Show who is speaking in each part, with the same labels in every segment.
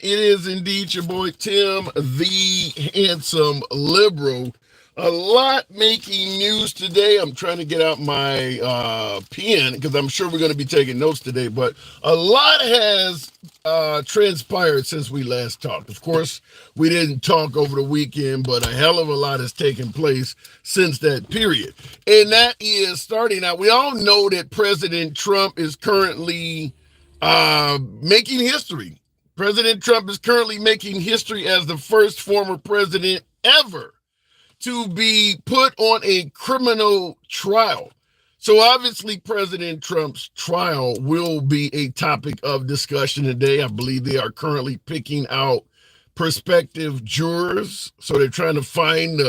Speaker 1: It is indeed your boy Tim, the handsome liberal. A lot making news today. I'm trying to get out my pen because I'm sure we're going to be taking notes today, but a lot has transpired since we last talked. Of course, we didn't talk over the weekend, but a hell of a lot has taken place since that period. And that is starting out. We all know that President Trump is currently making history. President Trump is currently making history as the first former president ever to be put on a criminal trial. So obviously, President Trump's trial will be a topic of discussion today. I believe they are currently picking out prospective jurors. So they're trying to find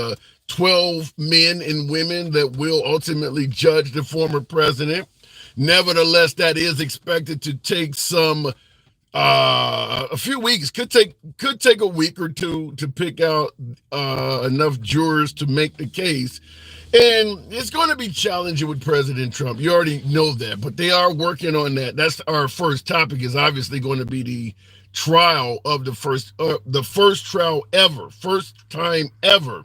Speaker 1: 12 men and women that will ultimately judge the former president. Nevertheless, that is expected to take some a few weeks. Could take a week or two to pick out enough jurors to make the case. And it's going to be challenging with President Trump. You already know that, but they are working on that. That's our first topic, is obviously going to be the trial of the first trial ever, first time ever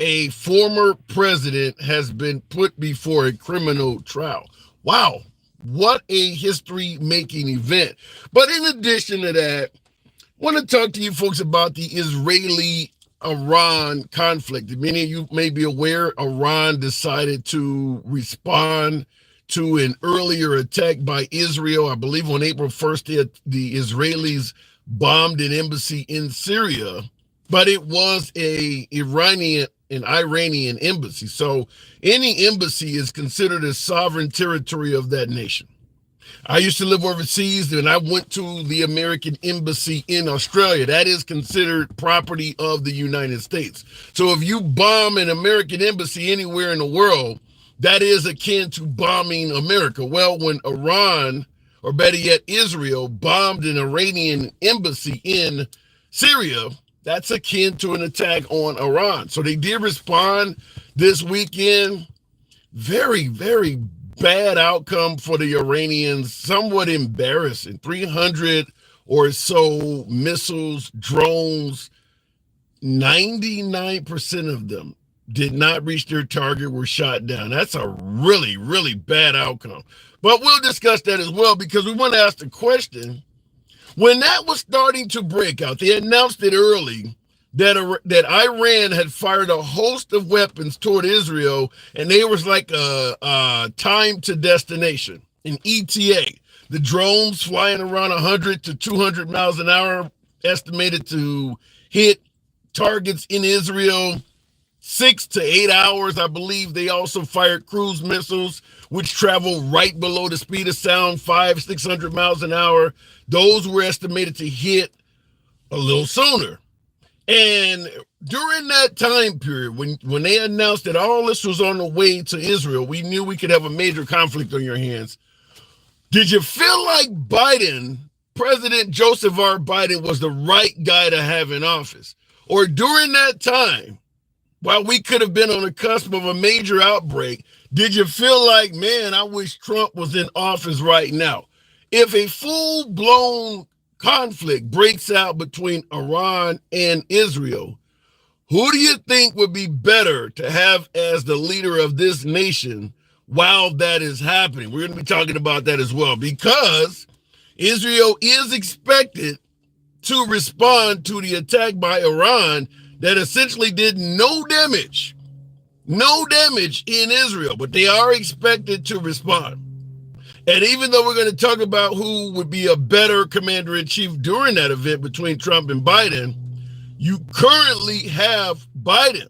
Speaker 1: a former president has been put before a criminal trial. Wow, what a history-making event. But in addition to that, I want to talk to you folks about the Israeli-Iran conflict. Many of you may be aware, Iran decided to respond to an earlier attack by Israel. I believe on April 1st, the Israelis bombed an embassy in Syria, but it was an Iranian embassy. So any embassy is considered a sovereign territory of that nation. I used to live overseas, and I went to the American embassy in Australia. That is considered property of the United States. So if you bomb an American embassy anywhere in the world, that is akin to bombing America. Well, when Iran, or better yet, Israel, bombed an Iranian embassy in Syria, that's akin to an attack on Iran. So they did respond this weekend. Very, very bad outcome for the Iranians, somewhat embarrassing. 300 or so missiles, drones, 99% of them did not reach their target, were shot down. That's a really, really bad outcome. But we'll discuss that as well, because we want to ask the question, when that was starting to break out, they announced it early that Iran had fired a host of weapons toward Israel, and they was like a time to destination, an ETA. The drones flying around 100 to 200 miles an hour, estimated to hit targets in Israel 6 to 8 hours. I believe they also fired cruise missiles, which travel right below the speed of sound, 500-600 miles an hour. Those were estimated to hit a little sooner. And during that time period, when they announced that all this was on the way to Israel, we knew we could have a major conflict on your hands. Did you feel like President Joseph R. Biden, was the right guy to have in office? Or during that time, while we could have been on the cusp of a major outbreak, did you feel like, man, I wish Trump was in office right now? If a full-blown conflict breaks out between Iran and Israel, who do you think would be better to have as the leader of this nation while that is happening? We're going to be talking about that as well, because Israel is expected to respond to the attack by Iran that essentially did no damage in Israel, but they are expected to respond. And even though we're going to talk about who would be a better commander-in-chief during that event between Trump and Biden, you currently have Biden.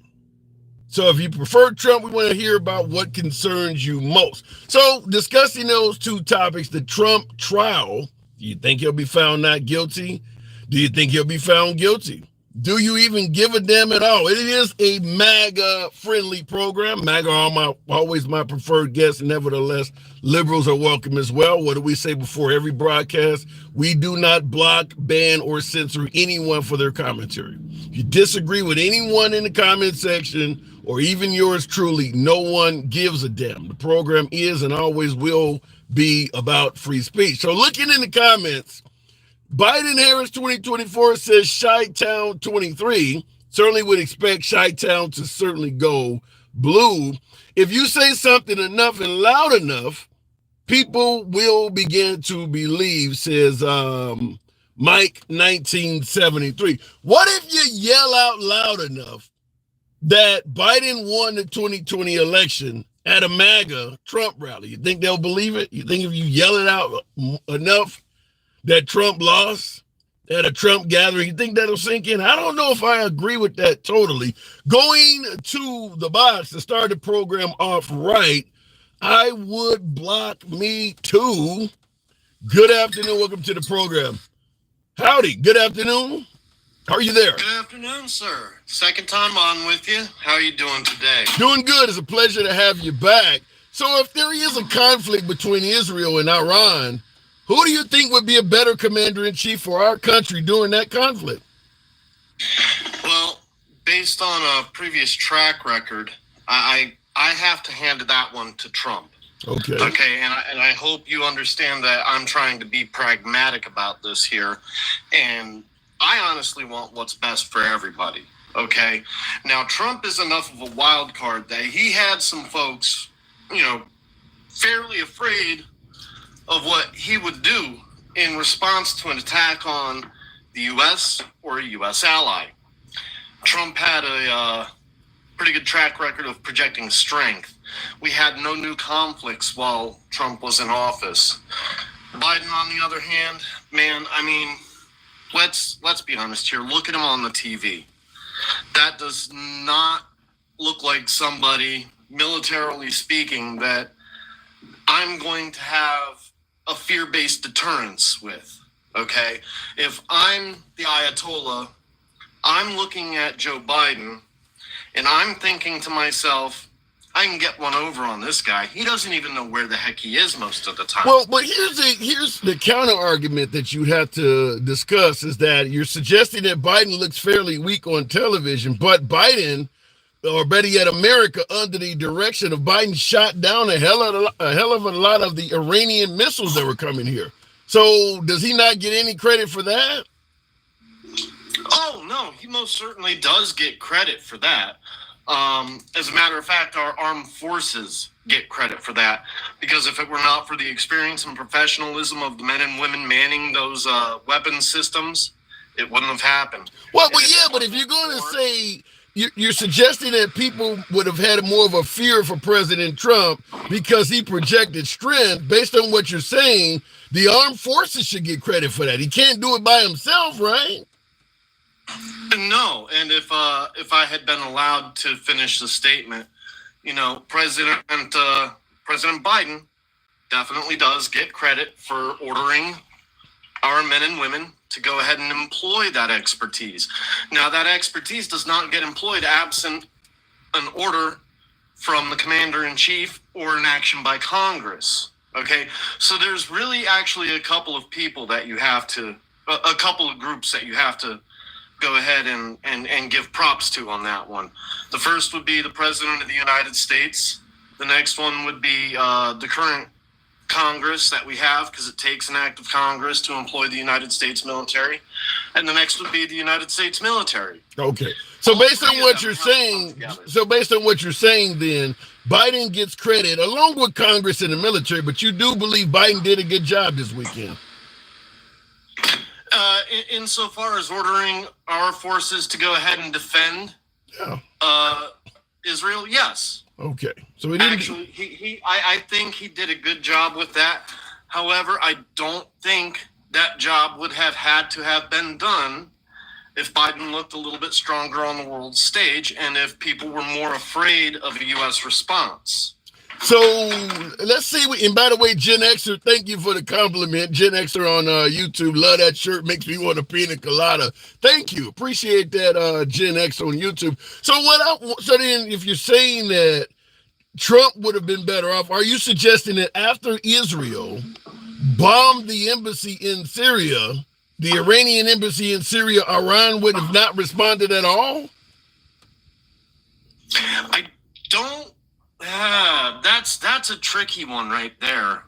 Speaker 1: So if you prefer Trump, we want to hear about what concerns you most. So discussing those two topics, the Trump trial, do you think he'll be found not guilty? Do you think he'll be found guilty? Do you even give a damn at all? It is a MAGA-friendly program. MAGA are always my preferred guest. Nevertheless, liberals are welcome as well. What do we say before every broadcast? We do not block, ban, or censor anyone for their commentary. If you disagree with anyone in the comment section, or even yours truly, no one gives a damn. The program is and always will be about free speech. So looking in the comments, Biden-Harris 2024 says Chi-Town 23. Certainly would expect Chi-Town to certainly go blue. If you say something enough and loud enough, people will begin to believe, says Mike 1973. What if you yell out loud enough that Biden won the 2020 election at a MAGA Trump rally? You think they'll believe it? You think if you yell it out enough that Trump lost at a Trump gathering, you think that'll sink in? I don't know if I agree with that totally. Going to the box to start the program off right, I would block me too. Good afternoon. Welcome to the program. Howdy. Good afternoon. How are you there?
Speaker 2: Good afternoon, sir. Second time on with you. How are you doing today?
Speaker 1: Doing good. It's a pleasure to have you back. So if there is a conflict between Israel and Iran, who do you think would be a better commander-in-chief for our country during that conflict?
Speaker 2: Well, based on a previous track record, I have to hand that one to Trump.
Speaker 1: Okay.
Speaker 2: Okay, and I hope you understand that I'm trying to be pragmatic about this here, and I honestly want what's best for everybody. Okay, now Trump is enough of a wild card that he had some folks, fairly afraid of what he would do in response to an attack on the U.S. or a U.S. ally. Trump had a pretty good track record of projecting strength. We had no new conflicts while Trump was in office. Biden, on the other hand, man, let's be honest here. Look at him on the TV. That does not look like somebody, militarily speaking, that I'm going to have a fear-based deterrence with, okay? If I'm the Ayatollah, I'm looking at Joe Biden, and I'm thinking to myself, I can get one over on this guy. He doesn't even know where the heck he is most of the time.
Speaker 1: Well, but here's the counter argument that you have to discuss is that you're suggesting that Biden looks fairly weak on television, but Biden, or better yet, America, under the direction of Biden, shot down a hell of a lot of the Iranian missiles that were coming here. So does he not get any credit for that?
Speaker 2: Oh, no, he most certainly does get credit for that. As a matter of fact, our armed forces get credit for that, because if it were not for the experience and professionalism of the men and women manning those weapon systems, it wouldn't have happened.
Speaker 1: Well, but if you're going to say, you're suggesting that people would have had more of a fear for President Trump because he projected strength. Based on what you're saying, the armed forces should get credit for that. He can't do it by himself, right?
Speaker 2: No, and if I had been allowed to finish the statement, President Biden definitely does get credit for ordering our men and women to go ahead and employ that expertise. Now, that expertise does not get employed absent an order from the commander-in-chief or an action by Congress. Okay, so there's really actually a couple of people that you have to, a couple of groups that you have to go ahead and give props to on that one. The first would be the President of the United States. The next one would be the current Congress that we have, because it takes an act of Congress to employ the United States military. And the next would be the United States military.
Speaker 1: Okay. So based on what you're saying, then Biden gets credit along with Congress and the military, but you do believe Biden did a good job this weekend?
Speaker 2: Insofar as ordering our forces to go ahead and defend Israel, yes.
Speaker 1: Okay, so he didn't.
Speaker 2: Actually, I think he did a good job with that. However, I don't think that job would have had to have been done if Biden looked a little bit stronger on the world stage and if people were more afraid of a U.S. response.
Speaker 1: So let's see. And by the way, Gen Xer, thank you for the compliment. Gen Xer on YouTube, love that shirt. Makes me want a pina colada. Thank you, appreciate that, Gen X on YouTube. So then, if you're saying that Trump would have been better off, are you suggesting that after Israel bombed the embassy in Syria, the Iranian embassy in Syria, Iran would have not responded at all?
Speaker 2: I don't. That's a tricky one right there.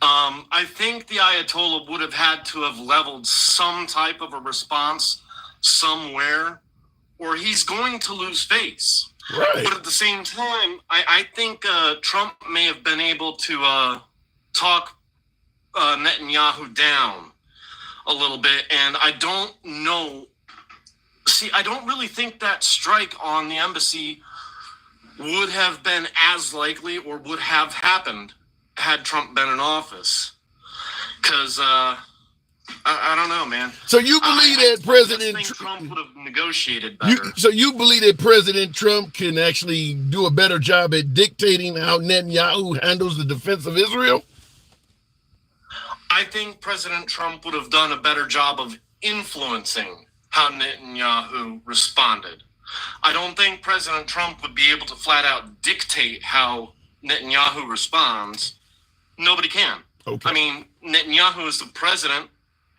Speaker 2: I think the Ayatollah would have had to have leveled some type of a response somewhere, or he's going to lose face.
Speaker 1: Right.
Speaker 2: But at the same time, I think Trump may have been able to talk Netanyahu down a little bit, and I don't know. See, I don't really think that strike on the embassy would have been as likely or would have happened had Trump been in office. Because I don't know, man.
Speaker 1: So you believe that President
Speaker 2: Trump would have negotiated better?
Speaker 1: So you believe that President Trump can actually do a better job at dictating how Netanyahu handles the defense of Israel?
Speaker 2: I think President Trump would have done a better job of influencing how Netanyahu responded. I don't think President Trump would be able to flat out dictate how Netanyahu responds. Nobody can.
Speaker 1: Okay.
Speaker 2: I mean, Netanyahu is the president.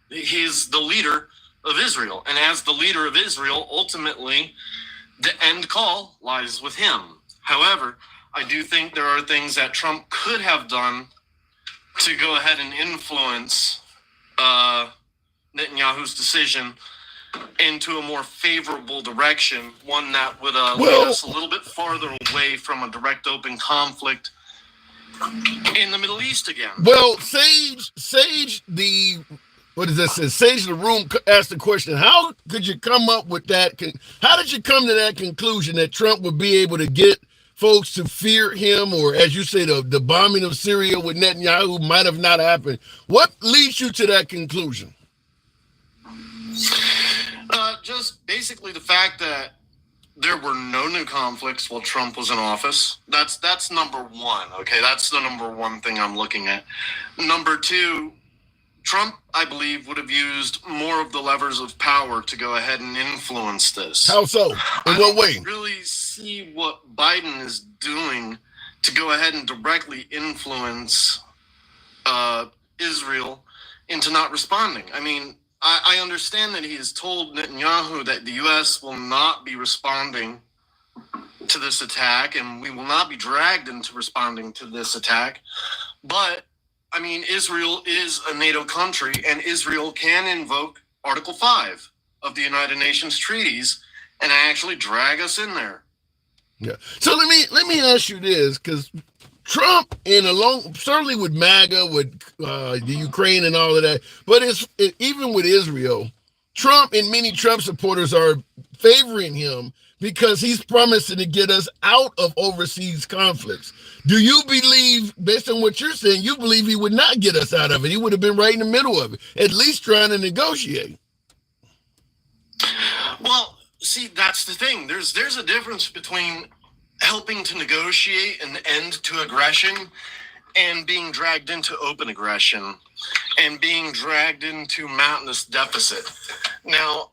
Speaker 2: He's the leader of Israel. And as the leader of Israel, ultimately, the end call lies with him. However, I do think there are things that Trump could have done to go ahead and influence Netanyahu's decision into a more favorable direction, one that would lead us a little bit farther away from a direct open conflict in the Middle East again.
Speaker 1: Well, Sage the room asked the question, how could you come up with that? How did you come to that conclusion that Trump would be able to get folks to fear him, or as you say, the bombing of Syria with Netanyahu might have not happened? What leads you to that conclusion?
Speaker 2: Just basically the fact that there were no new conflicts while Trump was in office. That's number one. Okay, that's the number one thing I'm looking at. Number two, Trump, I believe, would have used more of the levers of power to go ahead and influence this.
Speaker 1: How so? In what way?
Speaker 2: I don't really see what Biden is doing to go ahead and directly influence Israel into not responding. I mean, I understand that he has told Netanyahu that the U.S. will not be responding to this attack, and we will not be dragged into responding to this attack. But, I mean, Israel is a NATO country, and Israel can invoke Article 5 of the United Nations treaties and actually drag us in there.
Speaker 1: Yeah. So let me ask you this, because Trump, certainly with MAGA, with the Ukraine and all of that, but even with Israel, Trump and many Trump supporters are favoring him because he's promising to get us out of overseas conflicts. Do you believe, based on what you're saying, you believe he would not get us out of it? He would have been right in the middle of it, at least trying to negotiate.
Speaker 2: Well, see, that's the thing. There's a difference between helping to negotiate an end to aggression and being dragged into open aggression and being dragged into mountainous deficit. Now,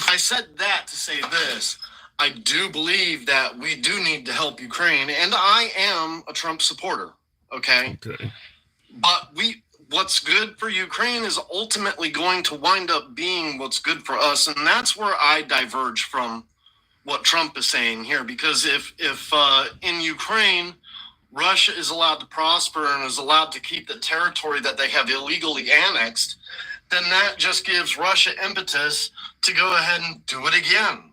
Speaker 2: I said that to say this. I do believe that we do need to help Ukraine, and I am a Trump supporter, okay? But what's good for Ukraine is ultimately going to wind up being what's good for us, and that's where I diverge from what Trump is saying here, because if in Ukraine, Russia is allowed to prosper and is allowed to keep the territory that they have illegally annexed, then that just gives Russia impetus to go ahead and do it again.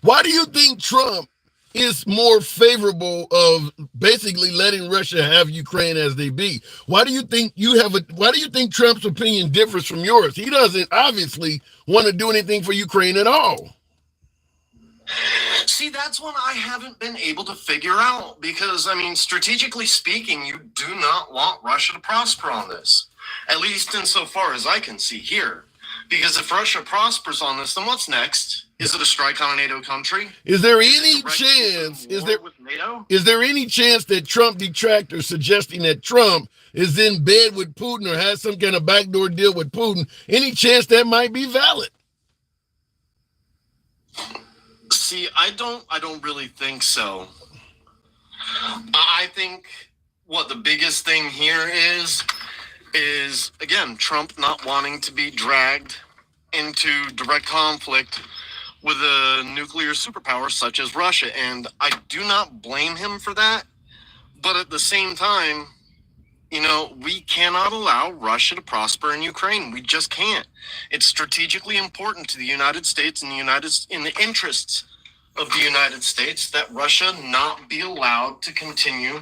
Speaker 1: Why do you think Trump is more favorable of basically letting Russia have Ukraine as they be? Why do you think Trump's opinion differs from yours? He doesn't obviously want to do anything for Ukraine at all.
Speaker 2: See, that's one I haven't been able to figure out, because, I mean, strategically speaking, you do not want Russia to prosper on this, at least insofar as I can see here. Because if Russia prospers on this, then what's next? Is it a strike on a NATO country?
Speaker 1: Is there any chance? Is there any chance that Trump detractors suggesting that Trump is in bed with Putin or has some kind of backdoor deal with Putin? Any chance that might be valid?
Speaker 2: See, I don't really think so. I think what the biggest thing here is again, Trump not wanting to be dragged into direct conflict with a nuclear superpower such as Russia. And I do not blame him for that. But at the same time, We cannot allow Russia to prosper in Ukraine. We just can't. It's strategically important to the United States and in the interests of the United States that Russia not be allowed to continue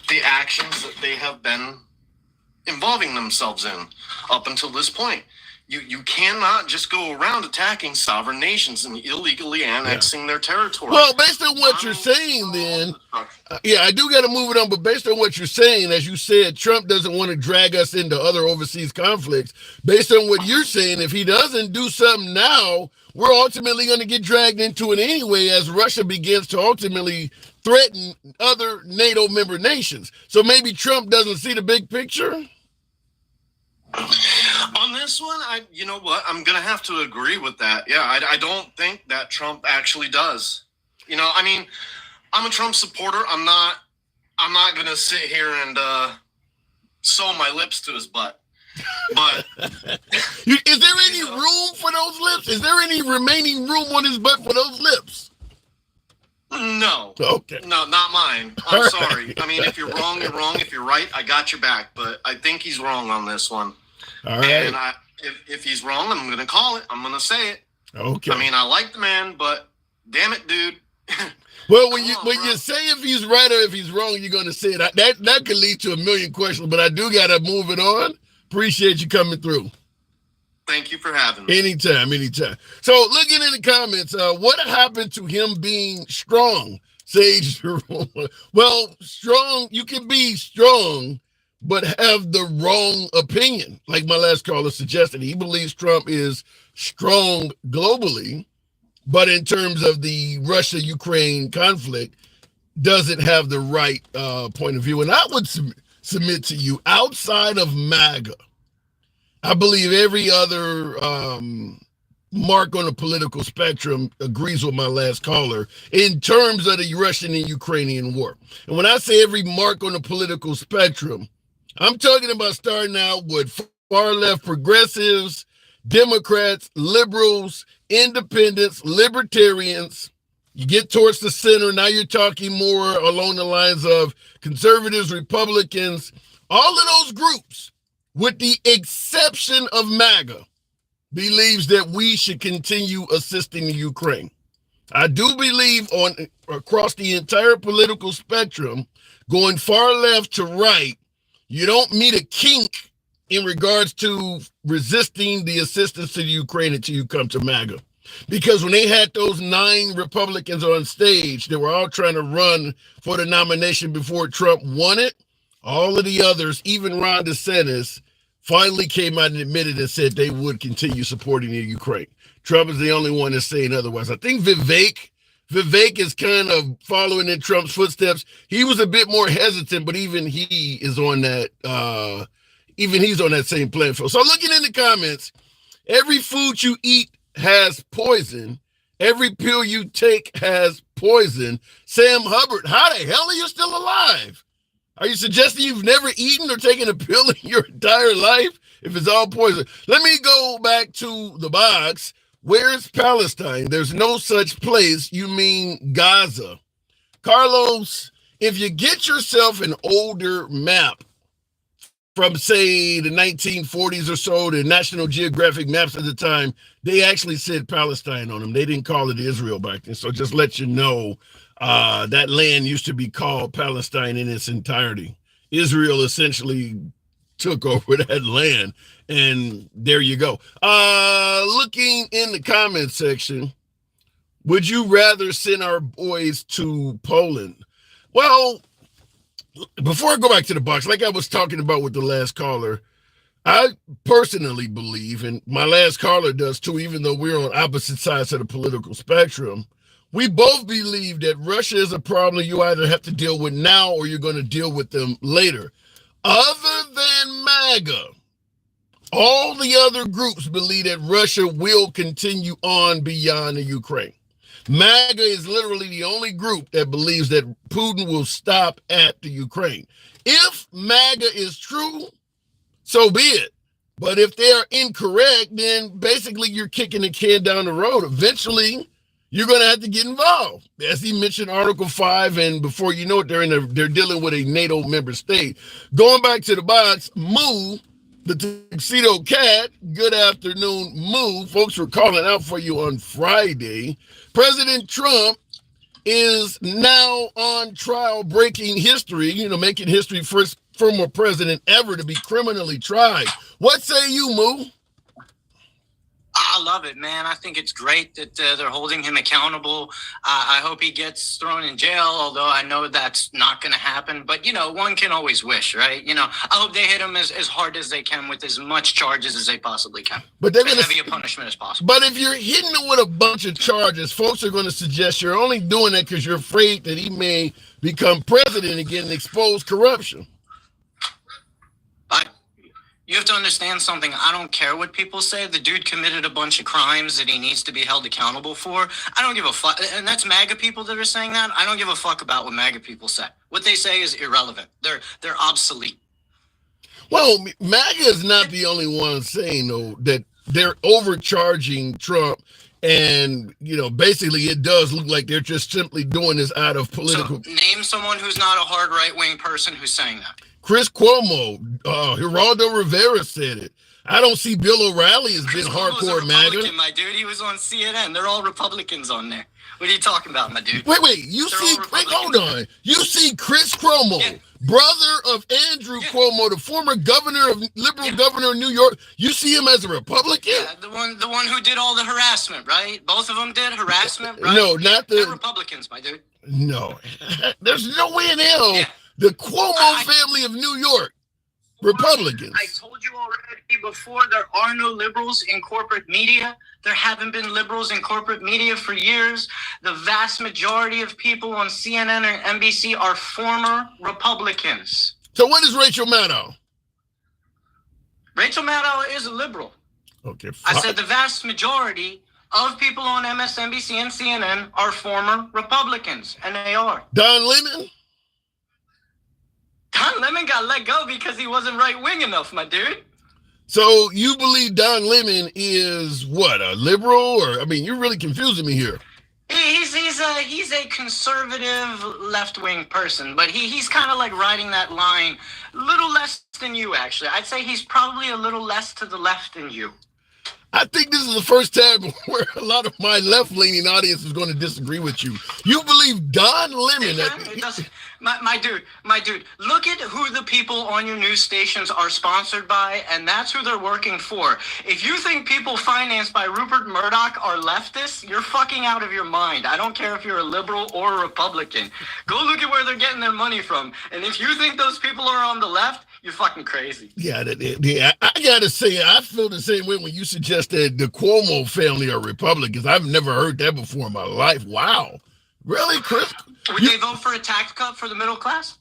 Speaker 2: the actions that they have been involving themselves in up until this point. You cannot just go around attacking sovereign nations and illegally annexing their territory.
Speaker 1: Well, based on what you're saying, then, I do got to move it on. But based on what you're saying, as you said, Trump doesn't want to drag us into other overseas conflicts. Based on what you're saying, if he doesn't do something now, we're ultimately going to get dragged into it anyway as Russia begins to ultimately threaten other NATO member nations. So maybe Trump doesn't see the big picture.
Speaker 2: On this one, you know what? I'm going to have to agree with that. Yeah, I don't think that Trump actually does. I'm a Trump supporter. I'm not going to sit here and sew my lips to his butt. But
Speaker 1: is there any room for those lips? Is there any remaining room on his butt for those lips?
Speaker 2: No.
Speaker 1: Okay.
Speaker 2: No, not mine. I'm sorry. I mean, if you're wrong, you're wrong. If you're right, I got your back. But I think he's wrong on this one.
Speaker 1: All right.
Speaker 2: And if he's wrong, I'm going to call it. I'm going to say it.
Speaker 1: Okay.
Speaker 2: I mean, I like the man, but damn it, dude.
Speaker 1: Well, when you say if he's right or if he's wrong, you're going to say it. That could lead to a million questions, but I do got to move it on. Appreciate you coming through.
Speaker 2: Thank you for having me.
Speaker 1: Anytime. So looking in the comments, what happened to him being strong? Sage, well, strong, you can be strong, but have the wrong opinion. Like my last caller suggested, he believes Trump is strong globally, but in terms of the Russia-Ukraine conflict, doesn't have the right point of view. And I would submit to you, outside of MAGA, I believe every other mark on the political spectrum agrees with my last caller in terms of the Russian and Ukrainian war. And when I say every mark on the political spectrum, I'm talking about starting out with far left progressives, Democrats, liberals, independents, libertarians. You get towards the center, now you're talking more along the lines of conservatives, Republicans, all of those groups, with the exception of MAGA, believes that we should continue assisting the Ukraine. I do believe across the entire political spectrum, going far left to right, you don't meet a kink in regards to resisting the assistance to the Ukraine until you come to MAGA. Because when they had those 9 Republicans on stage that were all trying to run for the nomination before Trump won it, all of the others, even Ron DeSantis, finally came out and admitted and said they would continue supporting the Ukraine. Trump is the only one that's saying otherwise. I think Vivek is kind of following in Trump's footsteps. He was a bit more hesitant, but even he is on that. He's on that same playing field. So looking in the comments, every food you eat has poison. Every pill you take has poison. Sam Hubbard, how the hell are you still alive? Are you suggesting you've never eaten or taken a pill in your entire life? If it's all poison. Let me go back to the box. Where's Palestine? There's no such place. You mean Gaza. Carlos, if you get yourself an older map from, say, the 1940s or so, the National Geographic maps at the time, they actually said Palestine on them. They didn't call it Israel back then. So just let you know, that land used to be called Palestine in its entirety. Israel essentially took over that land, and there you go. Looking in the comment section, would you rather send our boys to Poland? Well, before I go back to the box, like I was talking about with the last caller, I personally believe, and my last caller does too, even though we're on opposite sides of the political spectrum, we both believe that Russia is a problem you either have to deal with now or you're going to deal with them later. Other than MAGA, all the other groups believe that Russia will continue on beyond the Ukraine. MAGA is literally the only group that believes that Putin will stop at the Ukraine. If MAGA is true, so be it. But if they're incorrect, then basically you're kicking the can down the road. Eventually, you're going to have to get involved. As he mentioned, Article 5, and before you know it, they're dealing with a NATO member state. Going back to the box, Moo, the Tuxedo Cat, good afternoon, Moo. Folks were calling out for you on Friday. President Trump is now on trial, breaking history, making history first former president ever to be criminally tried. What say you, Moo?
Speaker 3: I love it, man. I think it's great that they're holding him accountable. I hope he gets thrown in jail, although I know that's not going to happen. But, one can always wish, right? I hope they hit him as hard as they can with as much charges as they possibly can.
Speaker 1: But they're going
Speaker 3: to heavy a punishment as possible.
Speaker 1: But if you're hitting him with a bunch of charges, folks are going to suggest you're only doing that because you're afraid that he may become president again and expose corruption.
Speaker 3: You have to understand something. I don't care what people say. The dude committed a bunch of crimes that he needs to be held accountable for. I don't give a fuck. And that's MAGA people that are saying that. I don't give a fuck about what MAGA people say. What they say is irrelevant. They're obsolete.
Speaker 1: Well, MAGA is not the only one saying, though, that they're overcharging Trump. And, basically it does look like they're just simply doing this out of political.
Speaker 3: So name someone who's not a hard right-wing person who's saying that.
Speaker 1: Chris Cuomo, Geraldo Rivera said it. I don't see Bill O'Reilly as being hardcore MAGA.
Speaker 3: My dude, he was on CNN. They're all Republicans on there. What are you talking about, my dude?
Speaker 1: Wait, hold on. You see Chris Cuomo, brother of Andrew Cuomo, the former liberal governor of New York. You see him as a Republican?
Speaker 3: Yeah, the one who did all the harassment, right? Both of them did harassment, right?
Speaker 1: No, not
Speaker 3: They're Republicans, my dude.
Speaker 1: No, there's no way in hell. Yeah. The Cuomo family of New York, Republicans.
Speaker 3: I told you already before, there are no liberals in corporate media. There haven't been liberals in corporate media for years. The vast majority of people on CNN and NBC are former Republicans.
Speaker 1: So what is Rachel Maddow?
Speaker 3: Rachel Maddow is a liberal.
Speaker 1: Okay.
Speaker 3: I said the vast majority of people on MSNBC and CNN are former Republicans, and they are.
Speaker 1: Don Lemon?
Speaker 3: Don Lemon got let go because he wasn't right-wing enough, my dude.
Speaker 1: So you believe Don Lemon is what, a liberal? Or, you're really confusing me here.
Speaker 3: He's a conservative left-wing person, but he's kind of like riding that line a little less than you, actually. I'd say he's probably a little less to the left than you.
Speaker 1: I think this is the first time where a lot of my left-leaning audience is going to disagree with you. You believe Don Lemon?
Speaker 3: My dude, look at who the people on your news stations are sponsored by, and that's who they're working for. If you think people financed by Rupert Murdoch are leftists, you're fucking out of your mind. I don't care if you're a liberal or a Republican. Go look at where they're getting their money from. And if you think those people are on the left, you're fucking crazy.
Speaker 1: Yeah, I gotta say, I feel the same way when you suggest that the Cuomo family are Republicans. I've never heard that before in my life. Wow. Really, Chris?
Speaker 3: Would they vote for a tax cut for the middle class?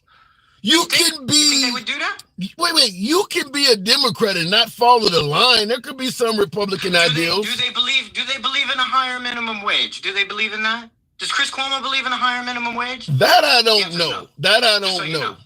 Speaker 1: You think they
Speaker 3: would do that?
Speaker 1: Wait. You can be a Democrat and not follow the line. There could be some Republican ideals.
Speaker 3: Do they believe in a higher minimum wage? Do they believe in that? Does Chris Cuomo believe in a higher minimum wage?
Speaker 1: That I don't know. No. That I don't know.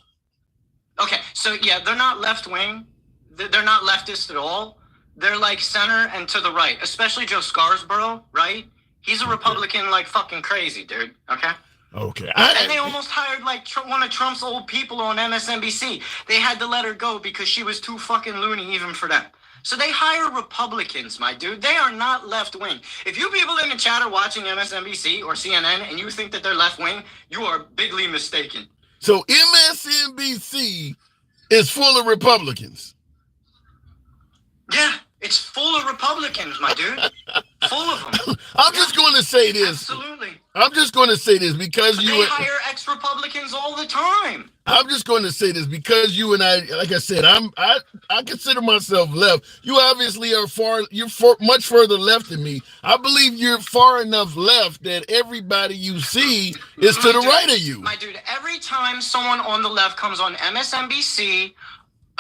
Speaker 3: Okay, so they're not left-wing. They're not leftist at all. They're like center and to the right, especially Joe Scarborough, right? He's a Republican like fucking crazy, dude, okay?
Speaker 1: Okay.
Speaker 3: And they almost hired like one of Trump's old people on MSNBC. They had to let her go because she was too fucking loony even for them. So they hire Republicans, my dude. They are not left-wing. If you people in the chat are watching MSNBC or CNN and you think that they're left-wing, you are bigly mistaken.
Speaker 1: So MSNBC is full of Republicans.
Speaker 3: Yeah, it's full of Republicans, my dude. Full of them.
Speaker 1: I'm just going to say this.
Speaker 3: Absolutely.
Speaker 1: I'm just going to say this because
Speaker 3: they hire ex-Republicans all the time.
Speaker 1: I'm just going to say this because you and I, like I said, I consider myself left. You obviously are much further left than me. I believe you're far enough left that everybody you see is to the right of you.
Speaker 3: My dude, every time someone on the left comes on MSNBC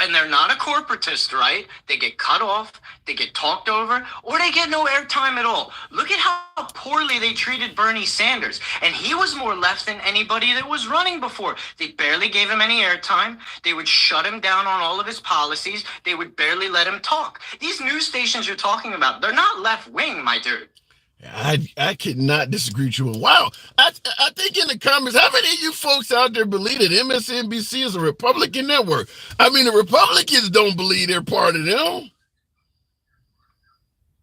Speaker 3: and they're not a corporatist, right? They get cut off, they get talked over, or they get no airtime at all. Look at how poorly they treated Bernie Sanders. And he was more left than anybody that was running before. They barely gave him any airtime. They would shut him down on all of his policies. They would barely let him talk. These news stations you're talking about, they're not left-wing, my dude.
Speaker 1: I could not disagree with you. Wow. I think in the comments, how many of you folks out there believe that MSNBC is a Republican network? I mean, the Republicans don't believe they're part of them.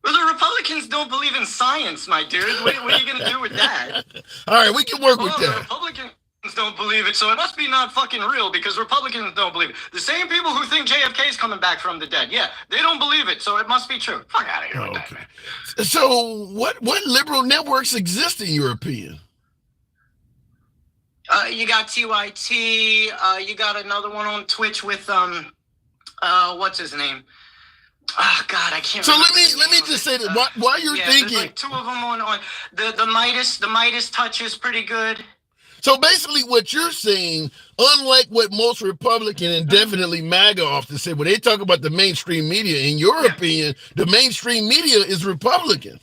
Speaker 3: Well, the Republicans don't believe in science, my dude. What are you going to do with that?
Speaker 1: All right, we can work with that.
Speaker 3: The Republicans don't believe it, so it must be not fucking real because Republicans don't believe it. The same people who think JFK is coming back from the dead, yeah, they don't believe it, so it must be true. Fuck out of here with that, man.
Speaker 1: So what liberal networks exist in your opinion?
Speaker 3: You got TYT. You got another one on Twitch with what's his name? Oh God, I can't.
Speaker 1: So let me just say that while you're thinking,
Speaker 3: there's like two of them on the Midas touch is pretty good.
Speaker 1: So basically, what you're saying, unlike what most Republican and definitely MAGA often say, when they talk about the mainstream media, in your opinion, the mainstream media is Republican.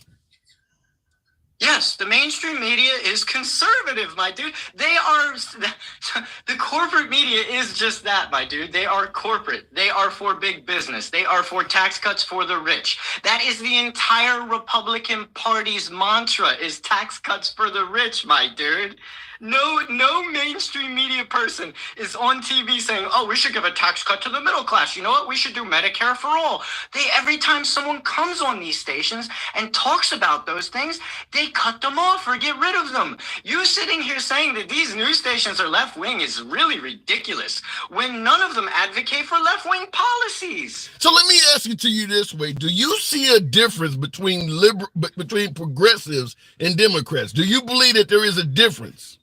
Speaker 3: Yes, the mainstream media is conservative, my dude. They are, the corporate media is just that, my dude. They are corporate. They are for big business. They are for tax cuts for the rich. That is the entire Republican Party's mantra, is tax cuts for the rich, my dude. No mainstream media person is on TV saying, oh, we should give a tax cut to the middle class. You know what? We should do Medicare for all. Every time someone comes on these stations and talks about those things, they cut them off or get rid of them. You sitting here saying that these news stations are left-wing is really ridiculous when none of them advocate for left-wing policies.
Speaker 1: So let me ask it to you this way. Do you see a difference between progressives and Democrats? Do you believe that there is a difference?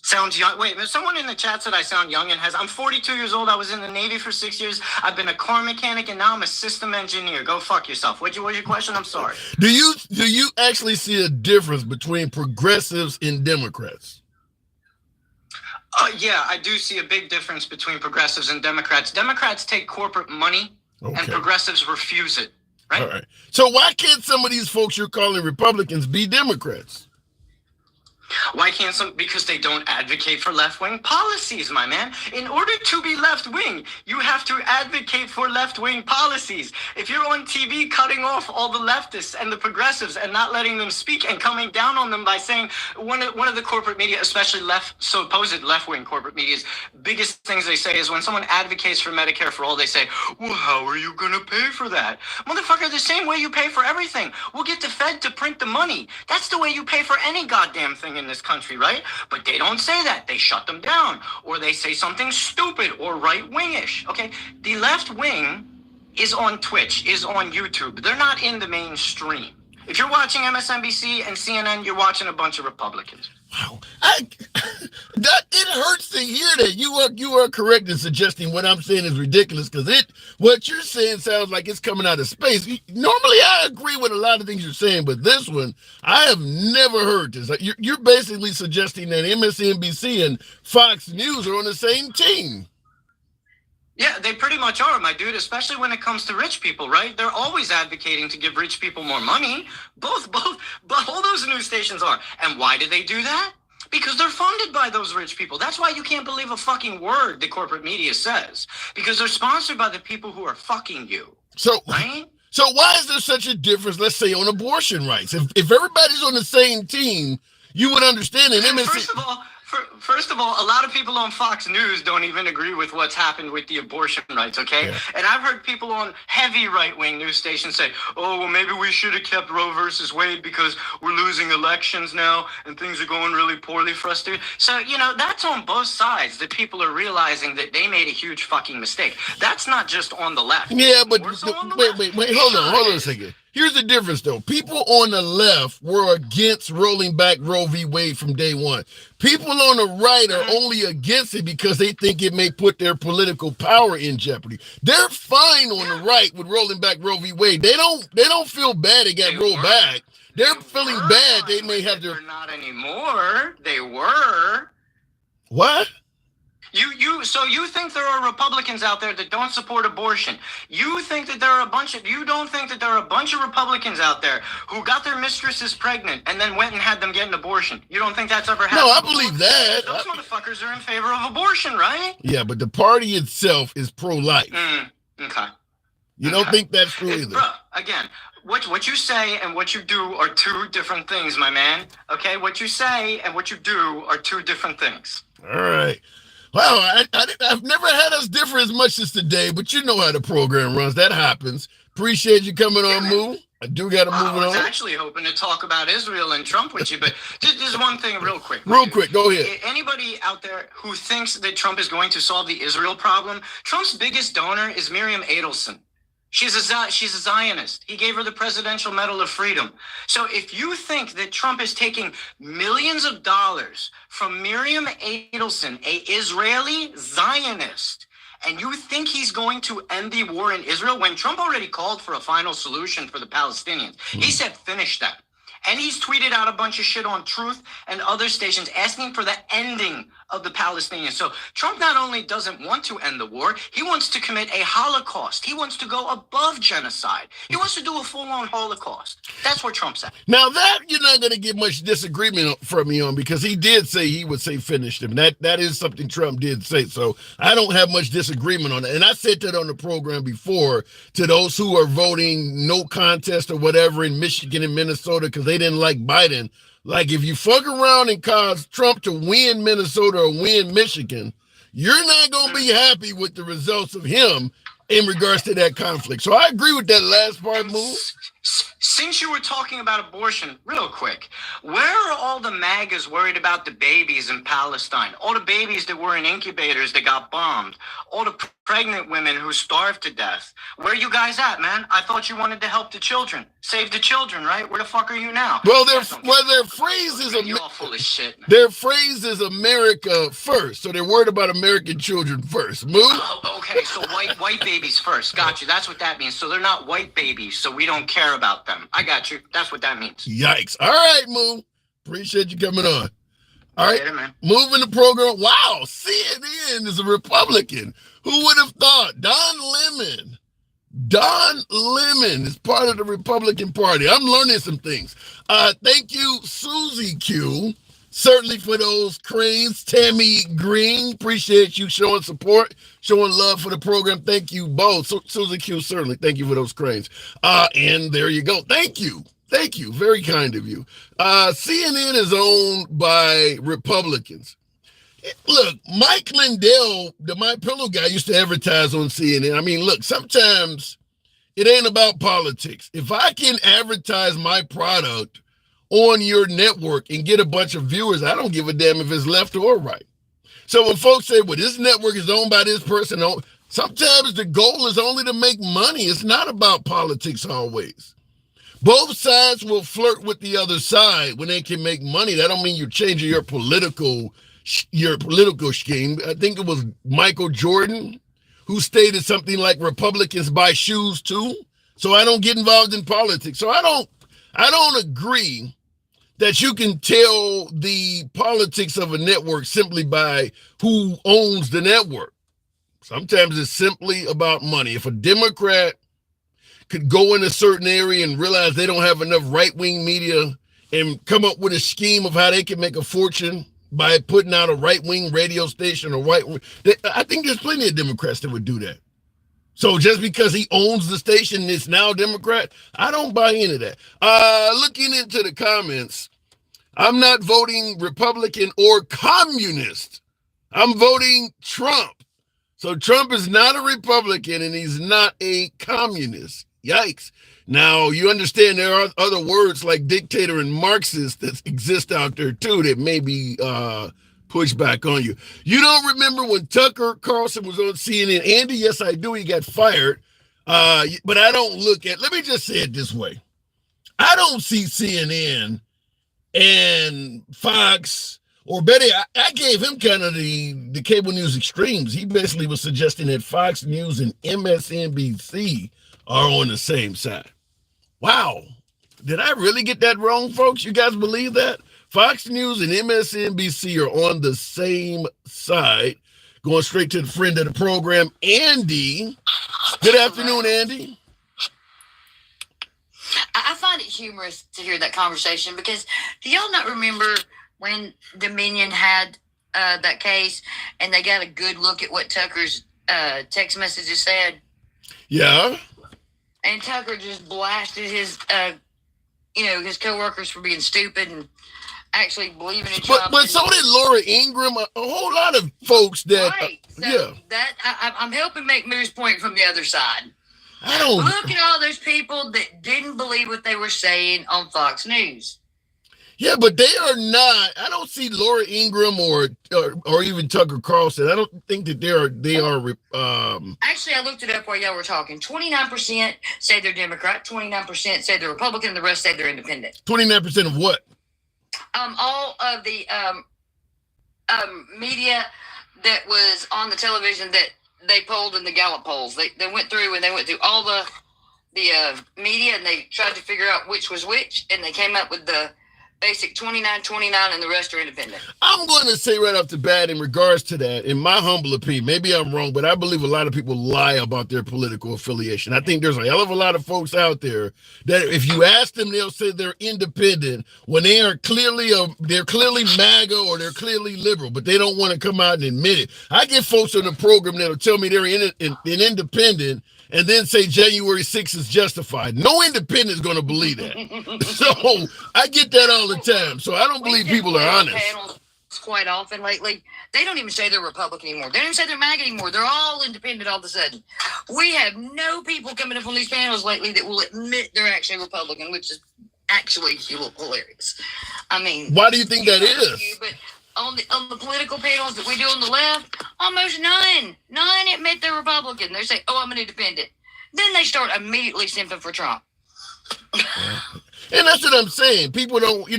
Speaker 3: Sounds young. Wait, there's someone in the chat said I sound young and I'm 42 years old. I was in the Navy for 6 years. I've been a car mechanic and now I'm a system engineer. Go fuck yourself. What's your question? I'm sorry.
Speaker 1: Do you actually see a difference between progressives and Democrats?
Speaker 3: Yeah, I do see a big difference between progressives and Democrats. Democrats take corporate money and progressives refuse it. Right?
Speaker 1: All right. So why can't some of these folks you're calling Republicans be Democrats?
Speaker 3: Why can't some? Because they don't advocate for left-wing policies, my man. In order to be left-wing, you have to advocate for left-wing policies. If you're on TV cutting off all the leftists and the progressives and not letting them speak and coming down on them by saying one of the corporate media, especially supposed left-wing corporate media's biggest things they say is when someone advocates for Medicare for all, they say, well, how are you going to pay for that? Motherfucker, the same way you pay for everything. We'll get the Fed to print the money. That's the way you pay for any goddamn thing in this country, right? But they don't say that. They shut them down, or they say something stupid or right-wingish. Okay, the left wing is on Twitch, is on YouTube. They're not in the mainstream. If you're watching MSNBC and CNN, you're watching a bunch of Republicans.
Speaker 1: Wow, it hurts to hear that you are correct in suggesting what I'm saying is ridiculous, because what you're saying sounds like it's coming out of space. Normally, I agree with a lot of things you're saying, but this one, I have never heard this. You're basically suggesting that MSNBC and Fox News are on the same team.
Speaker 3: Yeah, they pretty much are, my dude, especially when it comes to rich people, right? They're always advocating to give rich people more money. Both all those news stations are. And why do they do that? Because they're funded by those rich people. That's why you can't believe a fucking word the corporate media says. Because they're sponsored by the people who are fucking you. Right?
Speaker 1: So why is there such a difference, let's say, on abortion rights? If everybody's on the same team, you would understand it.
Speaker 3: First of all, a lot of people on Fox News don't even agree with what's happened with the abortion rights, okay? Yeah. And I've heard people on heavy right-wing news stations say, oh, well, maybe we should have kept Roe versus Wade because we're losing elections now and things are going really poorly for us. So, that's on both sides that people are realizing that they made a huge fucking mistake. That's not just on the left.
Speaker 1: Yeah, but wait, hold on a second. Here's the difference, though. People on the left were against rolling back Roe v. Wade from day one. People on the right are only against it because they think it may put their political power in jeopardy. They're fine on the right with rolling back Roe v. Wade. They don't feel bad it got rolled back. They're feeling bad they may have their...
Speaker 3: Not anymore. They were.
Speaker 1: What?
Speaker 3: So you think there are Republicans out there that don't support abortion? You think that there are you don't think that there are a bunch of Republicans out there who got their mistresses pregnant and then went and had them get an abortion? You don't think that's ever happened?
Speaker 1: No, I believe that.
Speaker 3: Those motherfuckers are in favor of abortion, right?
Speaker 1: Yeah, but the party itself is pro-life.
Speaker 3: Okay.
Speaker 1: You don't think that's true either?
Speaker 3: Bro, again, what you say and what you do are two different things, my man. Okay, what you say and what you do are two different things.
Speaker 1: All right. Well, I've never had us differ as much as today, but you know how the program runs. That happens. Appreciate you coming on, Moo. I do got to move it on.
Speaker 3: I was actually hoping to talk about Israel and Trump with you, but just one thing real quick.
Speaker 1: Real quick, go ahead.
Speaker 3: Anybody out there who thinks that Trump is going to solve the Israel problem, Trump's biggest donor is Miriam Adelson. She's a Zionist. He gave her the Presidential Medal of Freedom. So if you think that Trump is taking millions of dollars from Miriam Adelson, a Israeli Zionist, and you think he's going to end the war in Israel, when Trump already called for a final solution for the Palestinians, he said, finish that. And he's tweeted out a bunch of shit on Truth and other stations asking for the ending of the Palestinians. So Trump not only doesn't want to end the war, he wants to commit a Holocaust. He wants to go above genocide. He wants to do a full-on Holocaust. That's where Trump's at.
Speaker 1: Now that you're not going to get much disagreement from me on, because he did say he would say finish them. That is something Trump did say. So I don't have much disagreement on that. And I said that on the program before to those who are voting no contest or whatever in Michigan and Minnesota because they didn't like Biden. Like, if you fuck around and cause Trump to win Minnesota or win Michigan, you're not going to be happy with the results of him in regards to that conflict. So I agree with that last part, Move.
Speaker 3: Since you were talking about abortion, real quick, where are all the MAGAs worried about the babies in Palestine? All the babies that were in incubators that got bombed? All the pregnant women who starved to death? Where are you guys at, man? I thought you wanted to help the children. Save the children, right? Where the fuck are you now?
Speaker 1: Well, their phrase is
Speaker 3: you're all full of shit, man.
Speaker 1: Their phrase is America first. So they're worried about American children first. Move.
Speaker 3: Oh, okay, so white babies first. Got you. That's what that means. So they're not white babies, so we don't care about them. I got you. That's what that means.
Speaker 1: Yikes. All right, Moo. Appreciate you coming on. All right.
Speaker 3: Later, man.
Speaker 1: Moving the program. Wow. CNN is a Republican. Who would have thought? Don Lemon is part of the Republican Party. I'm learning some things. Thank you, Susie Q. Certainly for those cranes. Tammy Green, appreciate you showing support, showing love for the program. Thank you both. Susie Q, certainly. Thank you for those cranes. And there you go. Thank you. Thank you. Very kind of you. CNN is owned by Republicans. Look, Mike Lindell, the My Pillow guy, used to advertise on CNN. I mean, look, sometimes it ain't about politics. If I can advertise my product on your network and get a bunch of viewers, I don't give a damn if it's left or right. So when folks say, well, this network is owned by this person, sometimes the goal is only to make money. It's not about politics always. Both sides will flirt with the other side when they can make money. That don't mean you're changing your political scheme. I think it was Michael Jordan who stated something like Republicans buy shoes too. So I don't get involved in politics. So I don't agree that you can tell the politics of a network simply by who owns the network. Sometimes it's simply about money. If a Democrat could go in a certain area and realize they don't have enough right-wing media and come up with a scheme of how they can make a fortune by putting out a right-wing radio station or I think there's plenty of Democrats that would do that. So just because he owns the station and it's now Democrat, I don't buy into that. Looking into the comments, I'm not voting Republican or communist. I'm voting Trump. So Trump is not a Republican and he's not a communist. Yikes. Now, you understand there are other words like dictator and Marxist that exist out there too that may be push back on you. You don't remember when Tucker Carlson was on CNN? Andy, yes, I do. He got fired. But I don't let me just say it this way. I don't see CNN and Fox, or better, I gave him kind of the cable news extremes. He basically was suggesting that Fox News and MSNBC are on the same side. Wow. Did I really get that wrong, folks? You guys believe that? Fox News and MSNBC are on the same side. Going straight to the friend of the program, Andy. Good afternoon, Andy.
Speaker 4: I find it humorous to hear that conversation because do y'all not remember when Dominion had that case and they got a good look at what Tucker's text messages said?
Speaker 1: Yeah.
Speaker 4: And Tucker just blasted his, his coworkers for being stupid and actually believing in Trump.
Speaker 1: But so did Laura Ingraham, a whole lot of folks that,
Speaker 4: right. So I'm helping make Moo's point from the other side.
Speaker 1: I don't
Speaker 4: look at all those people that didn't believe what they were saying on Fox News.
Speaker 1: Yeah, but they are not. I don't see Laura Ingraham or even Tucker Carlson. I don't think that they are.
Speaker 4: Actually, I looked it up while y'all were talking. 29% say they're Democrat. 29% say they're Republican. The rest say they're independent.
Speaker 1: 29% of what?
Speaker 4: All of the media that was on the television that they polled in the Gallup polls. They went through all the media and they tried to figure out which was which, and they came up with the basic 29-29, and the rest are independent.
Speaker 1: I'm going to say right off the bat, in regards to that, in my humble opinion, maybe I'm wrong, but I believe a lot of people lie about their political affiliation. I think there's a hell of a lot of folks out there that if you ask them, they'll say they're independent when they are they're clearly MAGA or they're clearly liberal, but they don't want to come out and admit it. I get folks on the program that'll tell me they're an independent and then say January 6th is justified. No independent is going to believe that. So I get that all the time. So I don't believe people are honest.
Speaker 4: Panels quite often lately. They don't even say they're Republican anymore. They don't even say they're MAGA anymore. They're all independent all of a sudden. We have no people coming up on these panels lately that will admit they're actually Republican, which is actually hilarious. I mean,
Speaker 1: why do you think that is?
Speaker 4: But on the political panels that we do on the left, almost none admit they're Republican. They say, "Oh, I'm an independent." Then they start immediately simping for Trump.
Speaker 1: And that's what I'm saying. People don't,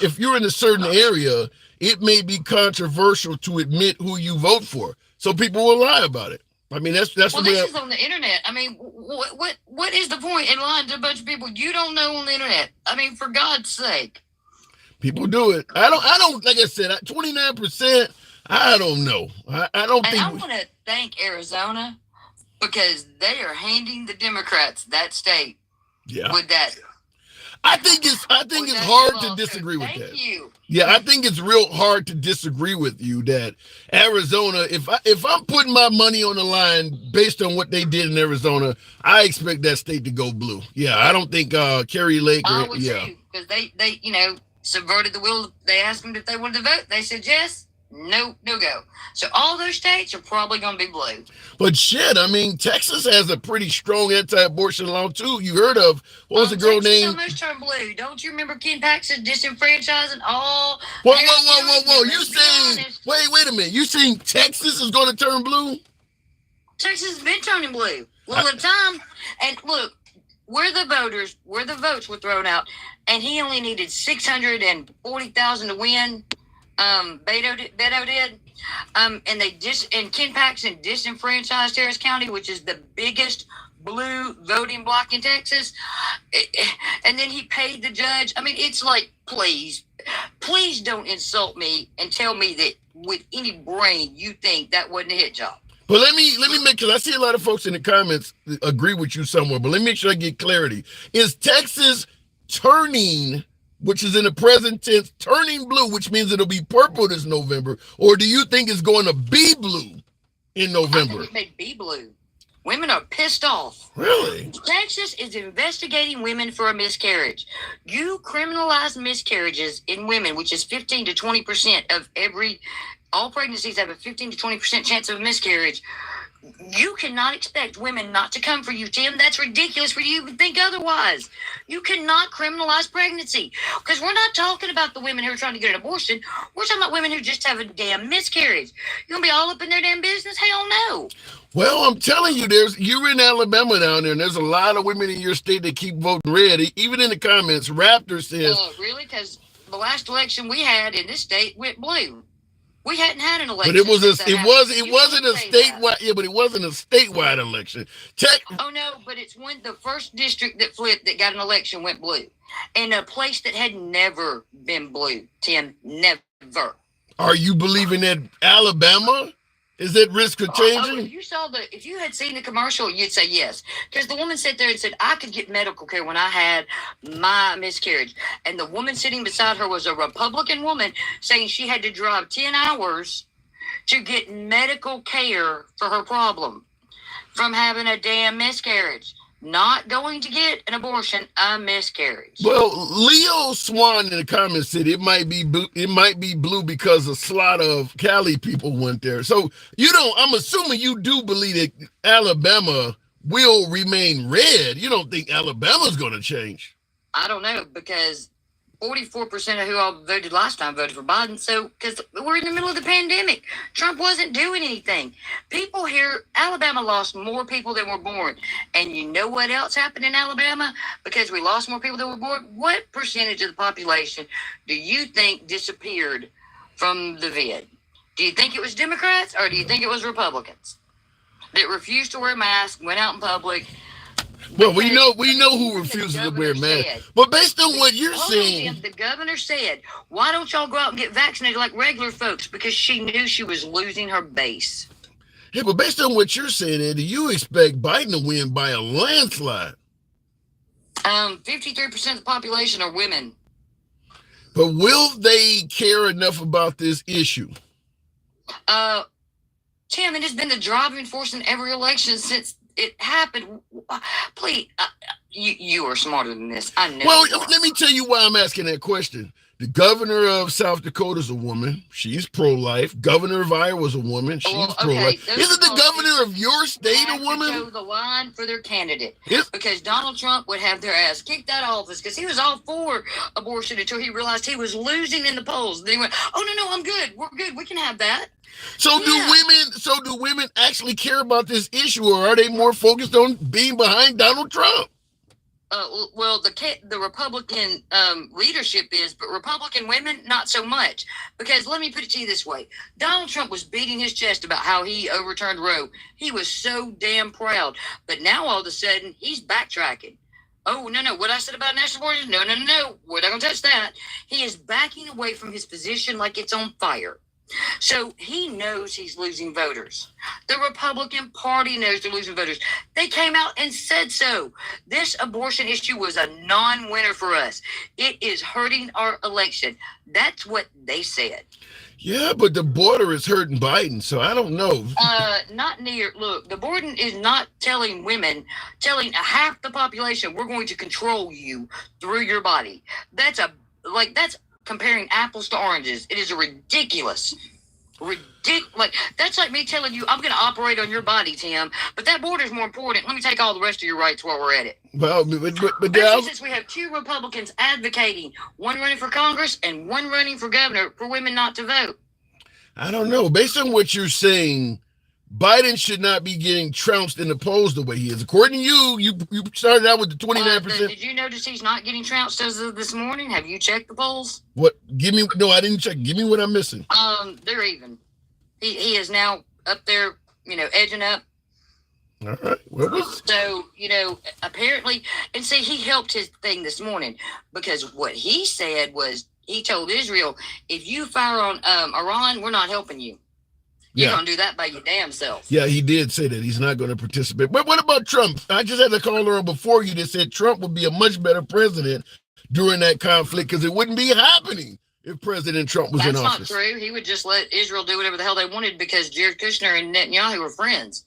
Speaker 1: if you're in a certain area, it may be controversial to admit who you vote for. So people will lie about it. I mean, that's
Speaker 4: well, this is on the internet. I mean, what is the point in lying to a bunch of people you don't know on the internet? I mean, for God's sake.
Speaker 1: People do it. I don't, like I said, 29%, I don't know. I don't think.
Speaker 4: And I want to thank Arizona because they are handing the Democrats that state with that.
Speaker 1: I think it's hard to disagree with that.
Speaker 4: Thank you.
Speaker 1: Yeah, I think it's real hard to disagree with you that Arizona, if I'm putting my money on the line based on what they did in Arizona, I expect that state to go blue. Yeah, I don't think Kerry Lake.
Speaker 4: Because they subverted the will. They asked them if they wanted to vote. They said yes. No go. So all those states are probably going to be blue.
Speaker 1: But shit, I mean, Texas has a pretty strong anti-abortion law too. You heard of what was the girl
Speaker 4: Texas
Speaker 1: named?
Speaker 4: Almost turned blue. Don't you remember Ken Paxton disenfranchising all?
Speaker 1: Whoa! You saying? Wait a minute. You saying Texas is going to turn blue?
Speaker 4: Texas has been turning blue. Well, at the time, and look, where the votes were thrown out, and he only needed 640,000 to win. Beto did. And Ken Paxton disenfranchised Harris County, which is the biggest blue voting block in Texas. And then he paid the judge. I mean, it's like, please don't insult me and tell me that with any brain you think that wasn't a hit job.
Speaker 1: But let me make, because I see a lot of folks in the comments agree with you somewhere, but let me make sure I get clarity. Is Texas turning, which is in the present tense, turning blue, which means it'll be purple this November, or do you think it's going to be blue in November?
Speaker 4: I think it may be blue. Women are pissed off.
Speaker 1: Really?
Speaker 4: Texas is investigating women for a miscarriage. You criminalize miscarriages in women, which is 15 to 20% of all pregnancies have a 15 to 20% chance of miscarriage. You cannot expect women not to come for you, Tim. That's ridiculous for you to think otherwise. You cannot criminalize pregnancy because we're not talking about the women who are trying to get an abortion. We're talking about women who just have a damn miscarriage. You're going to be all up in their damn business? Hell no.
Speaker 1: Well, I'm telling you, you're in Alabama down there, and there's a lot of women in your state that keep voting red. Even in the comments, Raptor says...
Speaker 4: really? Because the last election we had in this state went blue. We hadn't had an election.
Speaker 1: But it wasn't a statewide. Yeah, but it wasn't a statewide election.
Speaker 4: Oh no, but it's when the first district that flipped that got an election went blue, in a place that had never been blue. Tim, never.
Speaker 1: Are you believing that Alabama is at risk of changing?
Speaker 4: If you had seen the commercial, you'd say yes, because the woman sat there and said, "I could get medical care when I had my miscarriage," and the woman sitting beside her was a Republican woman saying she had to drive 10 hours to get medical care for her problem from having a damn miscarriage. not going to get an abortion a miscarriage.
Speaker 1: Well, Leo Swan in the comments said it might be blue because a slot of Cali people went there. So I'm assuming you do believe that Alabama will remain red. You don't think Alabama's going to change?
Speaker 4: I don't know, because 44% of who all voted last time voted for Biden. So, because we're in the middle of the pandemic, Trump wasn't doing anything. People here, Alabama lost more people than were born. And you know what else happened in Alabama? Because we lost more people than were born. What percentage of the population do you think disappeared from the vid? Do you think it was Democrats, or do you think it was Republicans that refused to wear masks, went out in public?
Speaker 1: Well, we know who refuses to wear masks. But based on what you're saying,
Speaker 4: the governor said, "Why don't y'all go out and get vaccinated like regular folks?" Because she knew she was losing her base.
Speaker 1: Yeah, but based on what you're saying, Eddie, you expect Biden to win by a landslide.
Speaker 4: 53% of the population are women.
Speaker 1: But will they care enough about this issue?
Speaker 4: Tim, it has been the driving force in every election since it happened. Please, you are smarter than this. I know.
Speaker 1: Well, let me tell you why I'm asking that question. The governor of South Dakota is a woman. She's pro-life. Governor of Iowa is a woman. She's pro-life. Isn't the governor of your state a woman?
Speaker 4: Toe the line for their candidate.
Speaker 1: Yes.
Speaker 4: Because Donald Trump would have their ass kicked out of office because he was all for abortion until he realized he was losing in the polls. Then he went, "Oh no, I'm good. We're good. We can have that."
Speaker 1: So do women actually care about this issue, or are they more focused on being behind Donald Trump?
Speaker 4: Well, the Republican leadership is, but Republican women, not so much. Because let me put it to you this way. Donald Trump was beating his chest about how he overturned Roe. He was so damn proud. But now all of a sudden, he's backtracking. Oh, no. What I said about national borders? No. We're not going to touch that. He is backing away from his position like it's on fire. So he knows he's losing voters. The Republican Party knows they're losing voters. They came out and said so. This abortion issue was a non-winner for us. It is hurting our election. That's what they said.
Speaker 1: Yeah, but the border is hurting Biden, so I don't know.
Speaker 4: Not near. Look, the border is not telling half the population, we're going to control you through your body. That's comparing apples to oranges. It is a ridiculous. That's like me telling you, I'm going to operate on your body, Tim, but that border is more important. Let me take all the rest of your rights while we're at it.
Speaker 1: Well, but
Speaker 4: since we have two Republicans advocating, one running for Congress and one running for governor, for women not to vote.
Speaker 1: I don't know. Based on what you're saying, Biden should not be getting trounced in the polls the way he is. According to you started out with the 29%.
Speaker 4: Did you notice he's not getting trounced as of this morning? Have you checked the polls?
Speaker 1: What? No, I didn't check. Give me what I'm missing.
Speaker 4: They're even. He is now up there, edging up.
Speaker 1: All right.
Speaker 4: So, apparently, and see, he helped his thing this morning because what he said was he told Israel, if you fire on Iran, we're not helping you. You're going to do that by your damn self.
Speaker 1: Yeah, he did say that. He's not going to participate. But what about Trump? I just had a caller on before you that said Trump would be a much better president during that conflict because it wouldn't be happening if President Trump was in office.
Speaker 4: That's not true. He would just let Israel do whatever the hell they wanted because Jared Kushner and Netanyahu were friends.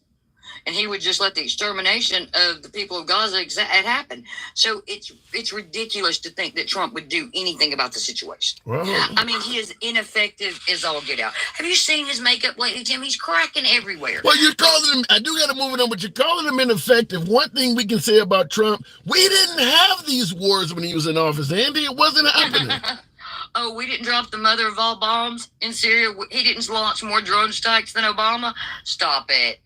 Speaker 4: And he would just let the extermination of the people of Gaza happen. So it's ridiculous to think that Trump would do anything about the situation.
Speaker 1: Well,
Speaker 4: I mean, he is ineffective as all get out. Have you seen his makeup lately, Tim? He's cracking everywhere.
Speaker 1: Well, you're calling him, I do got to move it on, but you're calling him ineffective. One thing we can say about Trump, we didn't have these wars when he was in office, Andy. It wasn't happening.
Speaker 4: Oh, we didn't drop the mother of all bombs in Syria. He didn't launch more drone strikes than Obama. Stop it.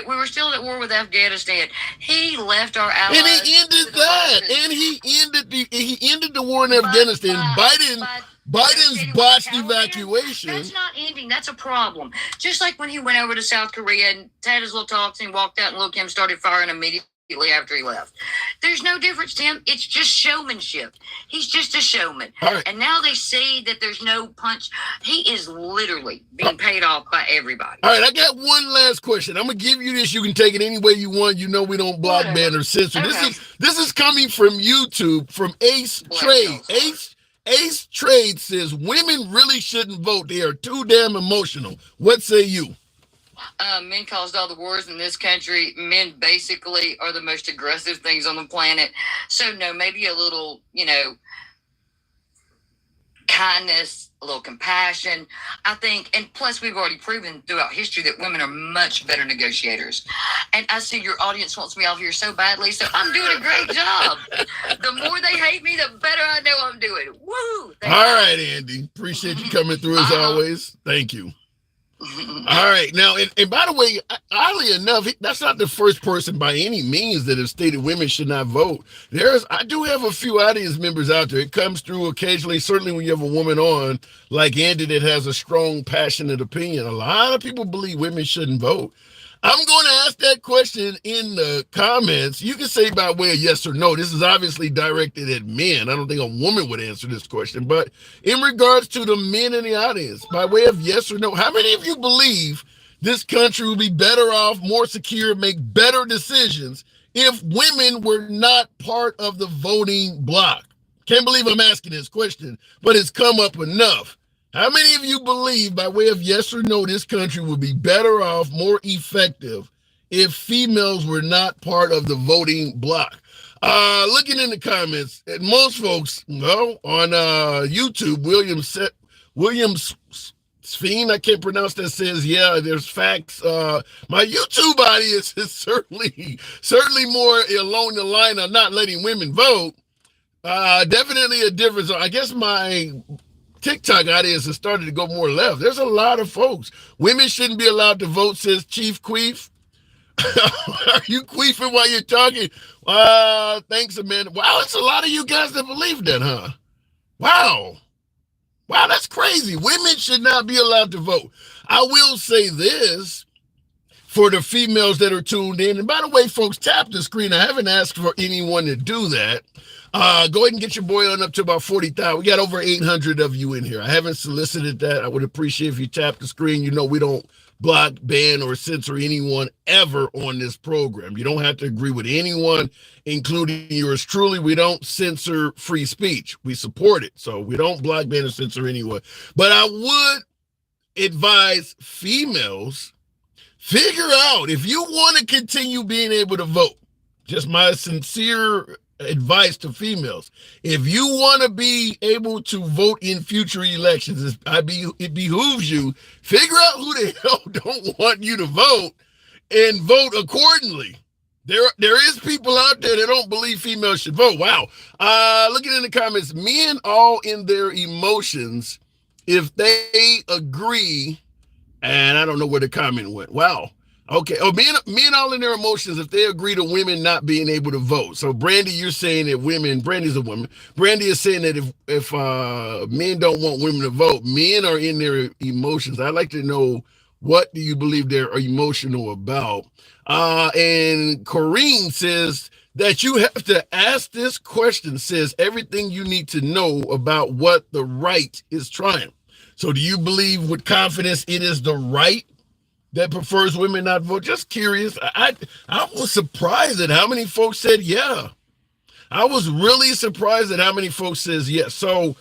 Speaker 4: We were still at war with Afghanistan. He left our allies.
Speaker 1: And he ended that. And he ended the war in Afghanistan. Biden's botched evacuation.
Speaker 4: That's not ending. That's a problem. Just like when he went over to South Korea and had his little talks and walked out and Lil Kim started firing immediately after he left. There's no difference, Tim. It's just showmanship. He's just a showman.
Speaker 1: Right.
Speaker 4: And now they see that there's no punch. He is literally being paid off by everybody.
Speaker 1: All right, I got one last question. I'm going to give you this. You can take it any way you want. You know we don't block, ban, or censor. Okay. This is coming from YouTube, from Ace Trade. Ace Trade says women really shouldn't vote. They are too damn emotional. What say you?
Speaker 4: Men caused all the wars in this country. Men basically are the most aggressive things on the planet. So no, maybe a little, kindness, a little compassion. I think, and plus we've already proven throughout history that women are much better negotiators. And I see your audience wants me off here so badly, so I'm doing a great job. The more they hate me, the better I know I'm doing. Woo!
Speaker 1: All right, Andy. Appreciate you coming through as always. Thank you. All right. Now, and by the way, oddly enough, that's not the first person by any means that has stated women should not vote. I do have a few audience members out there. It comes through occasionally, certainly when you have a woman on like Andy that has a strong, passionate opinion. A lot of people believe women shouldn't vote. I'm going to ask that question in the comments. You can say by way of yes or no. This is obviously directed at men. I don't think a woman would answer this question. But in regards to the men in the audience, by way of yes or no, how many of you believe this country would be better off, more secure, make better decisions if women were not part of the voting bloc? Can't believe I'm asking this question, but it's come up enough. How many of you believe, by way of yes or no, this country would be better off, more effective, if females were not part of the voting bloc? Looking in the comments, most folks, on YouTube, William Sphene, I can't pronounce that, says, yeah, there's facts. My YouTube audience is certainly more along the line of not letting women vote. Definitely a difference. I guess my TikTok audience has started to go more left. There's a lot of folks. Women shouldn't be allowed to vote, says Chief Queef. Are you queefing while you're talking? Thanks, Amanda. Wow, it's a lot of you guys that believe that, huh? Wow, that's crazy. Women should not be allowed to vote. I will say this for the females that are tuned in. And by the way, folks, tap the screen. I haven't asked for anyone to do that. Go ahead and get your boy on up to about 40,000. We got over 800 of you in here. I haven't solicited that. I would appreciate if you tap the screen. You know, we don't block, ban, or censor anyone ever on this program. You don't have to agree with anyone, including yours truly. We don't censor free speech. We support it. So we don't block, ban, or censor anyone. But I would advise females, figure out if you want to continue being able to vote. Just my sincere advice to females. If you want to be able to vote in future elections, it behooves you, figure out who the hell don't want you to vote and vote accordingly. There is people out there that don't believe females should vote. Wow. Looking in the comments, men all in their emotions if they agree, and I don't know where the comment went. Wow. Okay. Oh, men all in their emotions if they agree to women not being able to vote. So, Brandy, you're saying that Brandy's a woman. Brandy is saying that if men don't want women to vote, men are in their emotions. I'd like to know, what do you believe they're emotional about? And Corrine says that you have to ask this question, says everything you need to know about what the right is trying. So do you believe with confidence it is the right that prefers women not vote? Just curious. I was surprised at how many folks said yeah. I was really surprised at how many folks says yes. So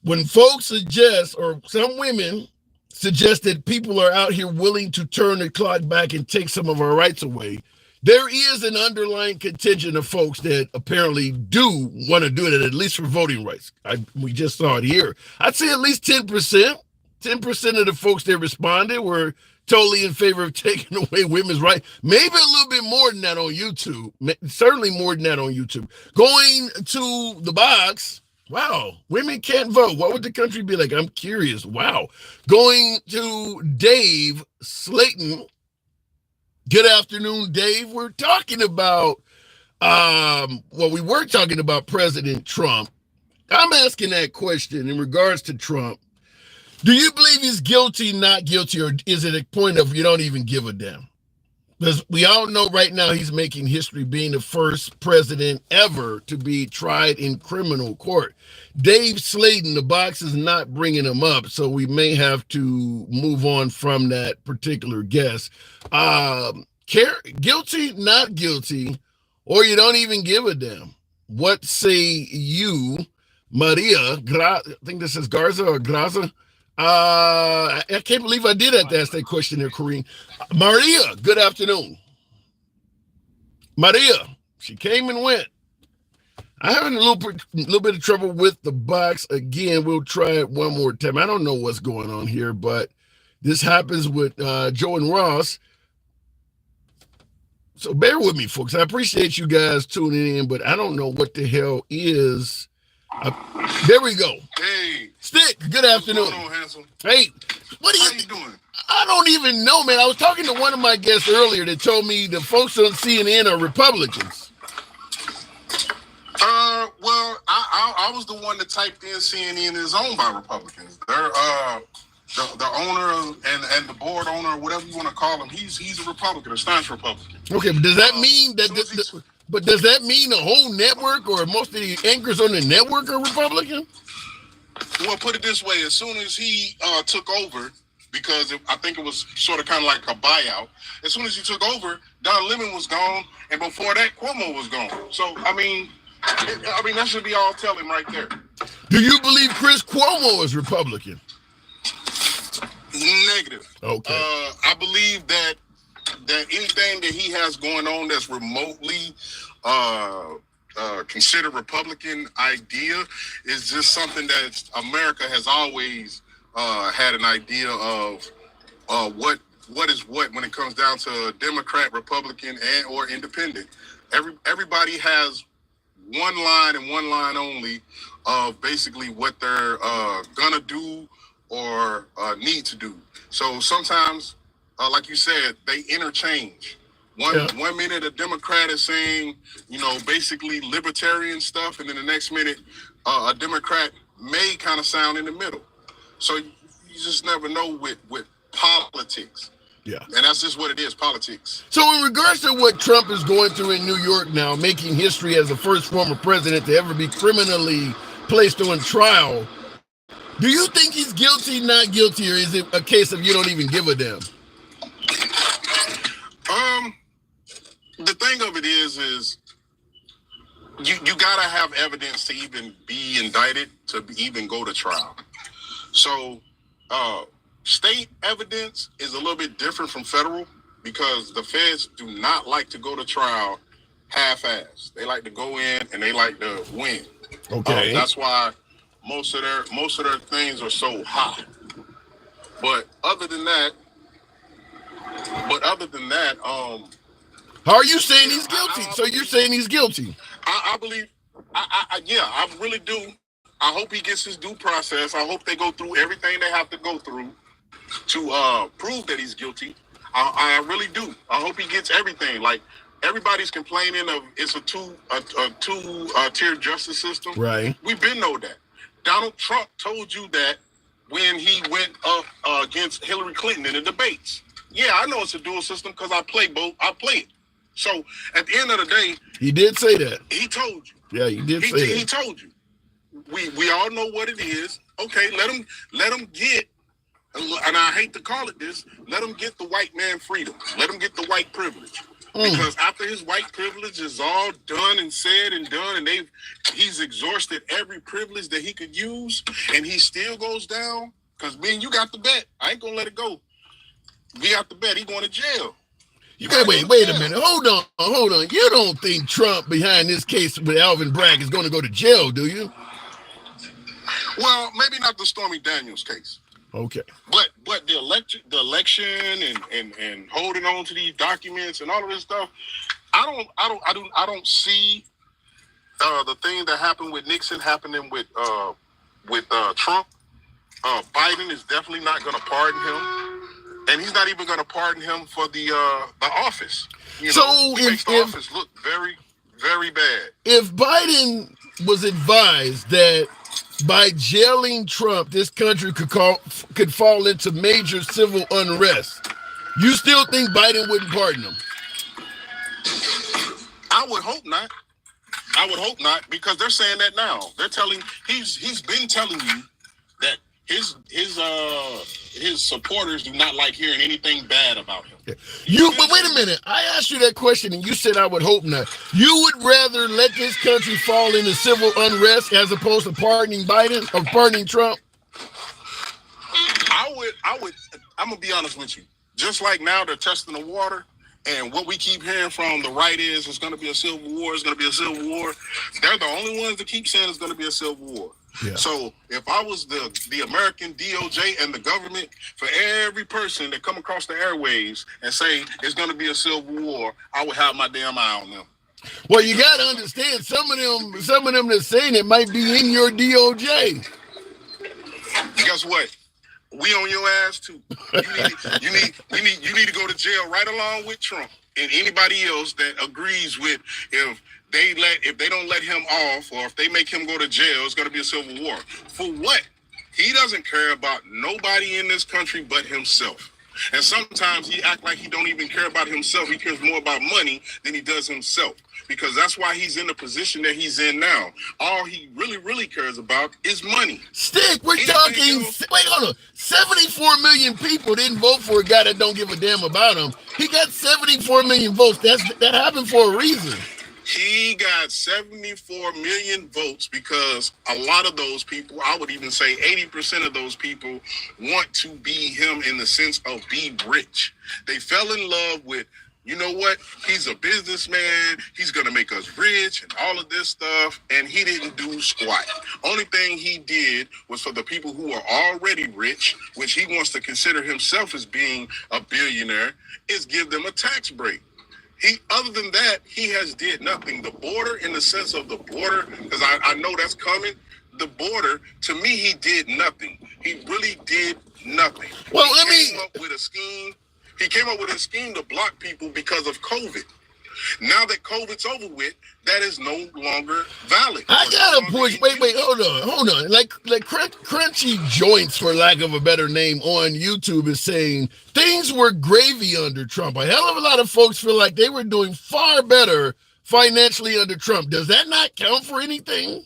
Speaker 1: when folks suggest, or some women suggest, that people are out here willing to turn the clock back and take some of our rights away, there is an underlying contingent of folks that apparently do want to do it, at least for voting rights. We just saw it here. I'd say at least 10%. 10% of the folks that responded were totally in favor of taking away women's rights. Maybe a little bit more than that on YouTube. Certainly more than that on YouTube. Going to the box, wow, women can't vote. What would the country be like? I'm curious. Wow. Going to Dave Slayton. Good afternoon, Dave. We're talking about, we were talking about President Trump. I'm asking that question in regards to Trump. Do you believe he's guilty, not guilty, or is it a point of you don't even give a damn? Because we all know right now he's making history being the first president ever to be tried in criminal court. Dave Slayton, the box is not bringing him up, so we may have to move on from that particular guess. Guilty, not guilty, or you don't even give a damn. What say you, Maria? I think this is Garza or Graza. I can't believe I did have to ask that question there, Kareem. Maria, good afternoon. Maria, she came and went. I'm having a little bit of trouble with the box again. We'll try it one more time. I don't know what's going on here, but this happens with Joe and Ross. So bear with me, folks. I appreciate you guys tuning in, but I don't know what the hell is. There we go.
Speaker 5: Hey.
Speaker 1: Stick, good afternoon.
Speaker 5: What's going on, handsome?
Speaker 1: Hey, what are
Speaker 5: How you doing?
Speaker 1: I don't even know, man. I was talking to one of my guests earlier that told me the folks on CNN are Republicans.
Speaker 5: Well, I was the one that typed in CNN is owned by Republicans. They're the owner and the board owner, or whatever you want to call him, he's a Republican, a staunch Republican.
Speaker 1: Okay, but does that mean that? But does that mean the whole network or most of the anchors on the network are Republican?
Speaker 5: Well, put it this way: as soon as he took over, because I think it was sort of kind of like a buyout. As soon as he took over, Don Lemon was gone, and before that, Cuomo was gone. So I mean that should be all telling right there.
Speaker 1: Do you believe Chris Cuomo is Republican?
Speaker 5: Negative.
Speaker 1: Okay.
Speaker 5: I believe that anything that he has going on that's remotely considered Republican idea is just something that America has always had an idea of what is what when it comes down to Democrat, Republican, and or independent. Everybody has one line and one line only of basically what they're gonna do or need to do. So sometimes, like you said, they interchange. One minute a Democrat is saying, basically libertarian stuff, and then the next minute a Democrat may kind of sound in the middle. So you just never know with politics.
Speaker 1: Yeah.
Speaker 5: And that's just what it is, politics.
Speaker 1: So in regards to what Trump is going through in New York now, making history as the first former president to ever be criminally placed on trial, do you think he's guilty, not guilty, or is it a case of you don't even give a damn?
Speaker 5: The thing of it is you gotta have evidence to even be indicted, to even go to trial. So state evidence is a little bit different from federal, because the feds do not like to go to trial half-assed. They like to go in and they like to win.
Speaker 1: Okay.
Speaker 5: That's why most of their things are so hot. But other than that,
Speaker 1: how are you saying he's guilty? So you're saying he's guilty?
Speaker 5: I believe, I really do. I hope he gets his due process. I hope they go through everything they have to go through to prove that he's guilty. I really do. I hope he gets everything. Like, everybody's complaining of it's a two-tier justice system.
Speaker 1: Right.
Speaker 5: We've been know that. Donald Trump told you that when he went up against Hillary Clinton in the debates. Yeah, I know it's a dual system because I play both. I play it. So at the end of the day,
Speaker 1: he did say that.
Speaker 5: He told you.
Speaker 1: Yeah, he did say that.
Speaker 5: He told you. We all know what it is. Okay, let him get, and I hate to call it this, let him get the white man freedom. Let him get the white privilege. Because after his white privilege is all done and said and done, and he's exhausted every privilege that he could use, and he still goes down, because you got the bet. I ain't gonna let it go. We got the bet. He going to jail.
Speaker 1: Wait a minute. Hold on. You don't think Trump behind this case with Alvin Bragg is going to go to jail, do you?
Speaker 5: Well, maybe not the Stormy Daniels case.
Speaker 1: Okay.
Speaker 5: But the election and holding on to these documents and all of this stuff, I don't see the thing that happened with Nixon happening with Trump. Biden is definitely not going to pardon him, and he's not even going to pardon him for the office. He makes the office look very, very bad.
Speaker 1: If Biden was advised that by jailing Trump, this country could fall into major civil unrest, you still think Biden wouldn't pardon him?
Speaker 5: I would hope not, because they're saying that now. They're telling he's been telling you that his supporters do not like hearing anything bad about him.
Speaker 1: But wait a minute. I asked you that question and you said I would hope not. You would rather let this country fall into civil unrest as opposed to pardoning Biden or pardoning Trump?
Speaker 5: I'm gonna be honest with you. Just like now they're testing the water, and what we keep hearing from the right is it's gonna be a civil war. It's gonna be a civil war. They're the only ones that keep saying it's gonna be a civil war. Yeah. So if I was the American DOJ and the government, for every person that come across the airwaves and say it's going to be a civil war, I would have my damn eye on them.
Speaker 1: Well, you got to understand, some of them that's saying it might be in your DOJ.
Speaker 5: Guess what? We on your ass too. You need to go to jail right along with Trump and anybody else that agrees with if they don't let him off, or if they make him go to jail, it's going to be a civil war. For what? He doesn't care about nobody in this country but himself. And sometimes he act like he don't even care about himself. He cares more about money than he does himself, because that's why he's in the position that he's in now. All he really cares about is money.
Speaker 1: Stick, we're talking, wait, hold on. 74 million people didn't vote for a guy that don't give a damn about him. He got 74 million votes. That happened for a reason.
Speaker 5: He got 74 million votes because a lot of those people, I would even say 80% of those people, want to be him in the sense of be rich. They fell in love with, you know what, he's a businessman, he's going to make us rich and all of this stuff, and he didn't do squat. Only thing he did was for the people who are already rich, which he wants to consider himself as being a billionaire, is give them a tax break. Other than that, he has did nothing. The border, in the sense of the border, because I know that's coming, the border, to me, he did nothing. He really did nothing.
Speaker 1: Well,
Speaker 5: He came up with a scheme to block people because of COVID. Now that COVID's over with, that is no longer valid.
Speaker 1: I got a push. Wait, hold on. Like Crunchy Joints, for lack of a better name, on YouTube is saying things were gravy under Trump. A hell of a lot of folks feel like they were doing far better financially under Trump. Does that not count for anything?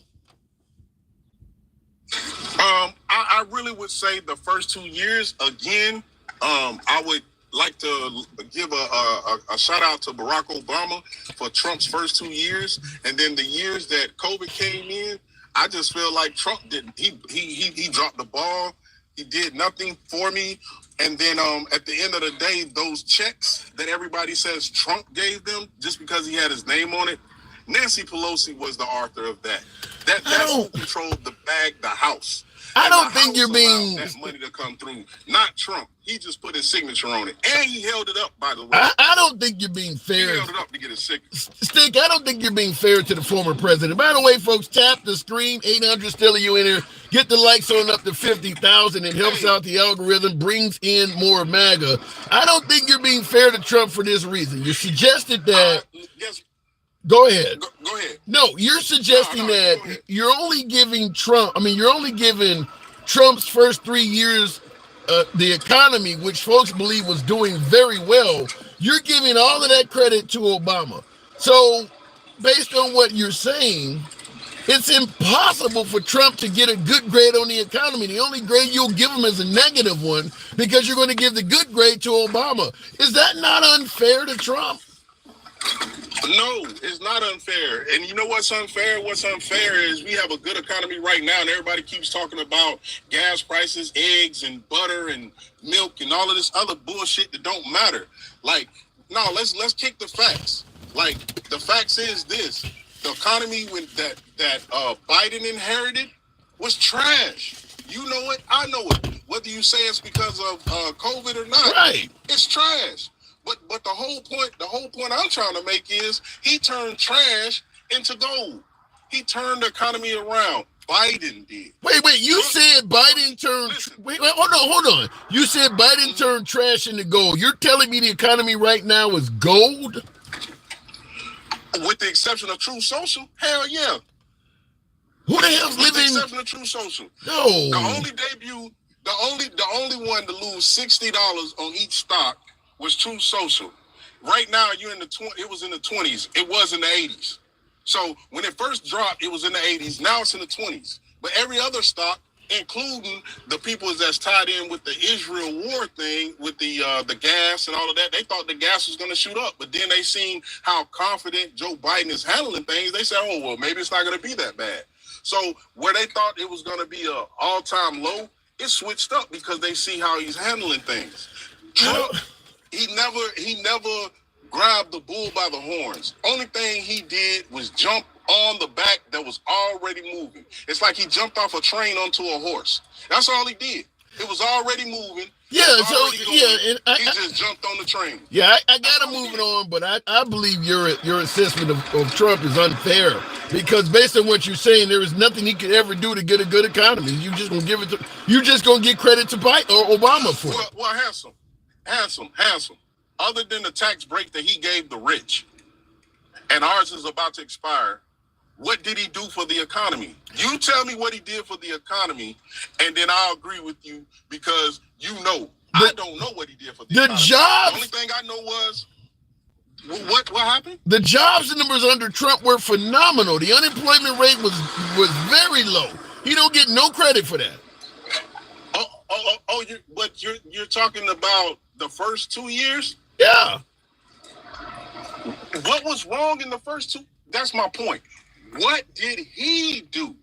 Speaker 5: I really would say the first 2 years, again, I would like to give a shout out to Barack Obama for Trump's first 2 years, and then the years that COVID came in, I just feel like Trump didn't. He dropped the ball. He did nothing for me. And then at the end of the day, those checks that everybody says Trump gave them just because he had his name on it, Nancy Pelosi was the author of that. That's who controlled the bag, the house.
Speaker 1: I don't think you're being
Speaker 5: that money to come through, not Trump. He just put his signature on it, and he held it up. By the way,
Speaker 1: I don't think you're being fair.
Speaker 5: He held it up to get his signature.
Speaker 1: Stick, I don't think you're being fair to the former president. By the way, folks, tap the screen. 800 still you in here. Get the likes on up to 50,000. It helps out the algorithm, brings in more MAGA. I don't think you're being fair to Trump for this reason. You suggested that. Go ahead.
Speaker 5: Go ahead.
Speaker 1: No, you're suggesting that you're only giving Trump's first 3 years the economy, which folks believe was doing very well. You're giving all of that credit to Obama. So, based on what you're saying, it's impossible for Trump to get a good grade on the economy. The only grade you'll give him is a negative one because you're going to give the good grade to Obama. Is that not unfair to Trump?
Speaker 5: No, it's not unfair. And you know what's unfair? What's unfair is we have a good economy right now, and everybody keeps talking about gas prices, eggs and butter and milk and all of this other bullshit that don't matter. Like, no, let's kick the facts. Like, the facts is this: the economy that Biden inherited was trash. You know it, I know it. Whether you say it's because of COVID or not,
Speaker 1: right?
Speaker 5: It's trash. But the whole point I'm trying to make is he turned trash into gold. He turned the economy around. Biden did.
Speaker 1: Wait, you said Biden turned... Wait, hold on. You said Biden turned trash into gold. You're telling me the economy right now is gold?
Speaker 5: With the exception of True Social? Hell yeah.
Speaker 1: Who the hell's living...
Speaker 5: With the exception of True Social.
Speaker 1: No.
Speaker 5: The only one to lose $60 on each stock was True Social. Right now, you're in it was in the 20s. It was in the 80s. So when it first dropped, it was in the 80s. Now it's in the 20s. But every other stock, including the people that's tied in with the Israel war thing, with the gas and all of that, they thought the gas was going to shoot up. But then they seen how confident Joe Biden is handling things. They said, oh, well, maybe it's not going to be that bad. So where they thought it was going to be an all-time low, It's switched up because they see how he's handling things. Trump, he never grabbed the bull by the horns. Only thing he did was jump on the back that was already moving. It's like he jumped off a train onto a horse. That's all he did. It was already moving.
Speaker 1: Yeah, so yeah, and
Speaker 5: he just jumped on the train.
Speaker 1: Yeah, I gotta move it on, but I believe your assessment of Trump is unfair because based on what you're saying, there is nothing he could ever do to get a good economy. You're just gonna give credit to Biden or Obama for it.
Speaker 5: Well, handsome. Other than the tax break that he gave the rich, and ours is about to expire, what did he do for the economy? You tell me what he did for the economy, and then I'll agree with you because I don't know what he did for the economy.
Speaker 1: Jobs.
Speaker 5: The only thing I know was what happened?
Speaker 1: The jobs numbers under Trump were phenomenal. The unemployment rate was very low. He don't get no credit for that.
Speaker 5: You're talking about the first 2 years?
Speaker 1: Yeah.
Speaker 5: What was wrong in the first two? That's my point. What did he do?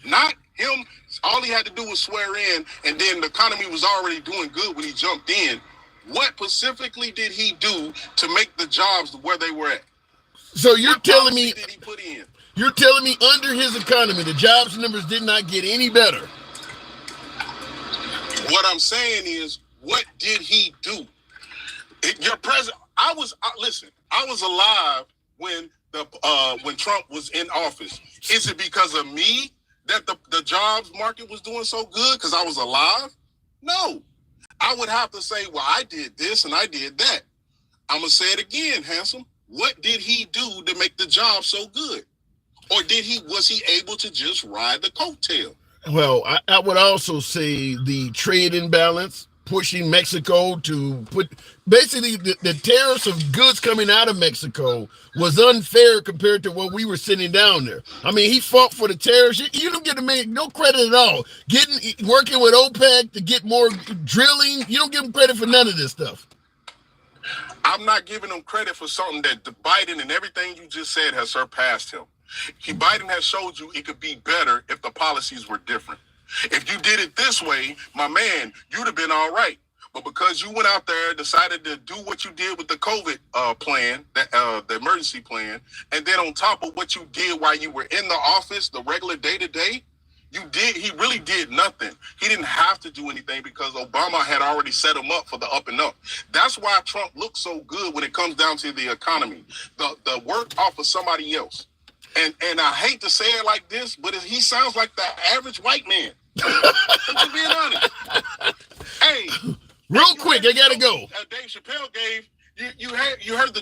Speaker 5: Not him. All he had to do was swear in, and then the economy was already doing good when he jumped in. What specifically did he do to make the jobs where they were at?
Speaker 1: So you're telling me
Speaker 5: did he put in?
Speaker 1: You're telling me under his economy, the jobs numbers did not get any better.
Speaker 5: What I'm saying is, what did he do? Your president. Listen. I was alive when Trump was in office. Is it because of me that the jobs market was doing so good because I was alive? No. I would have to say, well, I did this and I did that. I'm going to say it again, handsome. What did he do to make the job so good? Or was he able to just ride the coattail?
Speaker 1: Well, I would also say the trade imbalance, pushing Mexico to put basically the tariffs of goods coming out of Mexico was unfair compared to what we were sitting down there. I mean, he fought for the tariffs. You don't get to make no credit at all. Working with OPEC to get more drilling, you don't give him credit for none of this stuff.
Speaker 5: I'm not giving him credit for something that Biden and everything you just said has surpassed him. Biden has showed you it could be better if the policies were different. If you did it this way, my man, you'd have been all right. But because you went out there, decided to do what you did with the COVID plan, the emergency plan, and then on top of what you did while you were in the office, the regular day-to-day, he really did nothing. He didn't have to do anything because Obama had already set him up for the up and up. That's why Trump looks so good when it comes down to the economy. The work off of somebody else. And I hate to say it like this, but he sounds like the average white man. I'm being honest. Hey,
Speaker 1: real quick, I gotta go.
Speaker 5: Dave Chappelle gave you heard the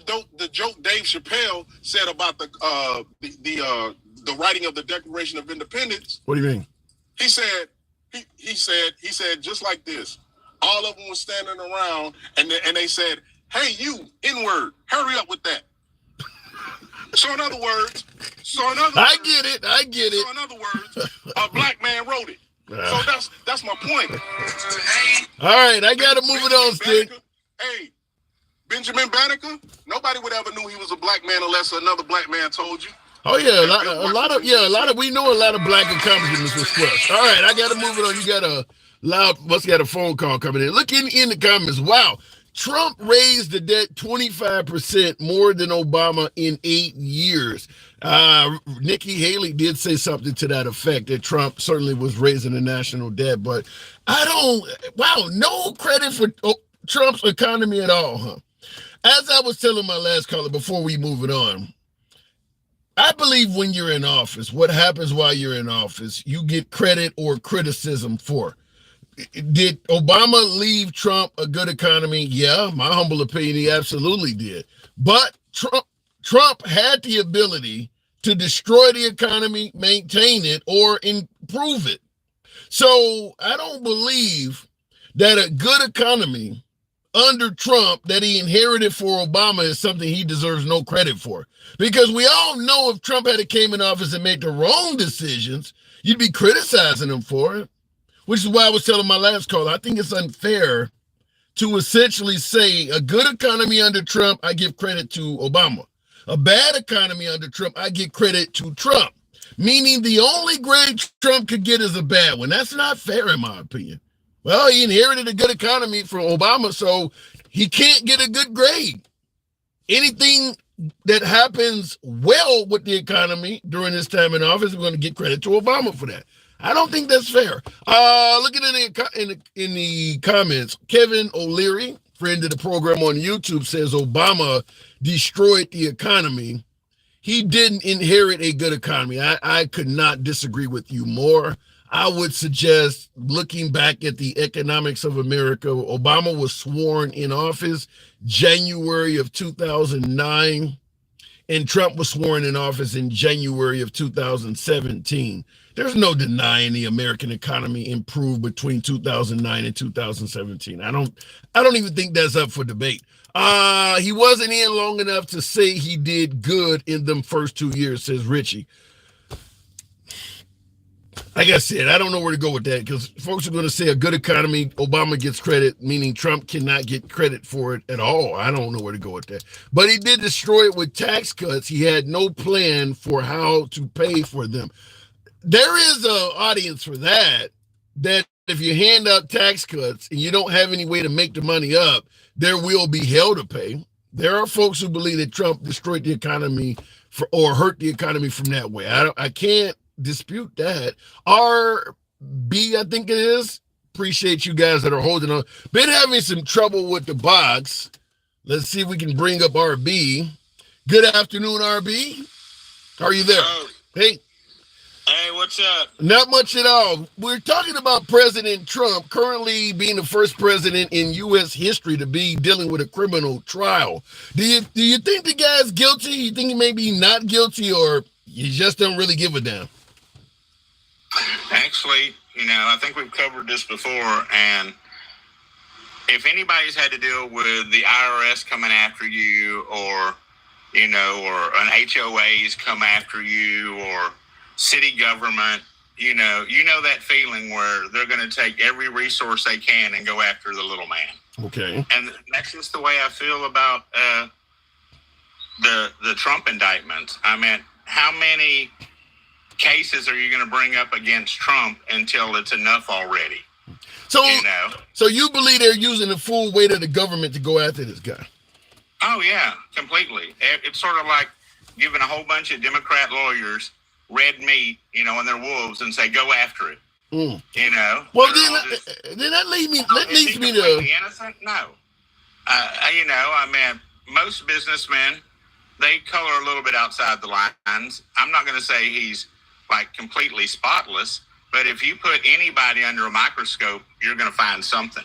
Speaker 5: joke Dave Chappelle said about the writing of the Declaration of Independence.
Speaker 1: What do you mean?
Speaker 5: He said just like this. All of them were standing around and they said, "Hey, you N-word, hurry up with that." So in other words,
Speaker 1: I get it.
Speaker 5: So in other words, a black man wrote it. So that's my point.
Speaker 1: All right, I gotta move it on, Stick.
Speaker 5: Hey, Benjamin Banneker, nobody would ever knew he was a black man unless another black man told you.
Speaker 1: Oh yeah, we know a lot of black accomplishments was squashed. All right, I gotta move it on. You got a phone call coming in. Look in the comments. Wow. Trump raised the debt 25% more than Obama in 8 years. Nikki Haley did say something to that effect, that Trump certainly was raising the national debt, but no credit for Trump's economy at all, huh? As I was telling my last caller before we move it on, I believe when you're in office, what happens while you're in office, you get credit or criticism for. Did Obama leave Trump a good economy? Yeah, my humble opinion, he absolutely did. But Trump had the ability to destroy the economy, maintain it, or improve it. So I don't believe that a good economy under Trump that he inherited for Obama is something he deserves no credit for. Because we all know if Trump had came in office and made the wrong decisions, you'd be criticizing him for it. Which is why I was telling my last caller, I think it's unfair to essentially say a good economy under Trump, I give credit to Obama. A bad economy under Trump, I give credit to Trump. Meaning the only grade Trump could get is a bad one. That's not fair in my opinion. Well, he inherited a good economy from Obama, so he can't get a good grade. Anything that happens well with the economy during his time in office, we're going to get credit to Obama for that. I don't think that's fair. Looking in the comments, Kevin O'Leary, friend of the program on YouTube, says Obama destroyed the economy. He didn't inherit a good economy. I could not disagree with you more. I would suggest looking back at the economics of America, Obama was sworn in office January of 2009, and Trump was sworn in office in January of 2017. There's no denying the American economy improved between 2009 and 2017. I don't even think that's up for debate. He wasn't in long enough to say he did good in them first 2 years, says Richie. Like I said, I don't know where to go with that because folks are going to say a good economy, Obama gets credit, meaning Trump cannot get credit for it at all. I don't know where to go with that. But he did destroy it with tax cuts. He had no plan for how to pay for them. There is an audience for that if you hand out tax cuts and you don't have any way to make the money up, there will be hell to pay. There are folks who believe that Trump destroyed the economy or hurt the economy from that way. I can't dispute that. RB, I think it is. Appreciate you guys that are holding on. Been having some trouble with the box. Let's see if we can bring up RB. Good afternoon, RB. How are you there?
Speaker 6: Oh.
Speaker 1: Hey.
Speaker 6: Hey, what's up?
Speaker 1: Not much at all. We're talking about President Trump currently being the first president in U.S. history to be dealing with a criminal trial. Do you think the guy's guilty? You think he may be not guilty, or you just don't really give a damn?
Speaker 6: Actually, I think we've covered this before, and if anybody's had to deal with the IRS coming after you, or an HOA's come after you, or city government, you know that feeling where they're going to take every resource they can and go after the little man.
Speaker 1: Okay.
Speaker 6: And that's just the way I feel about the Trump indictment. I mean, how many cases are you going to bring up against Trump until it's enough already?
Speaker 1: So you believe they're using the full weight of the government to go after this guy?
Speaker 6: Oh, yeah, completely. It's sort of like giving a whole bunch of Democrat lawyers red meat, and their wolves, and say, go after it.
Speaker 1: Well,
Speaker 6: then
Speaker 1: that leads me to
Speaker 6: innocent? No. I mean, most businessmen, they color a little bit outside the lines. I'm not going to say he's like completely spotless, but if you put anybody under a microscope, you're going to find something.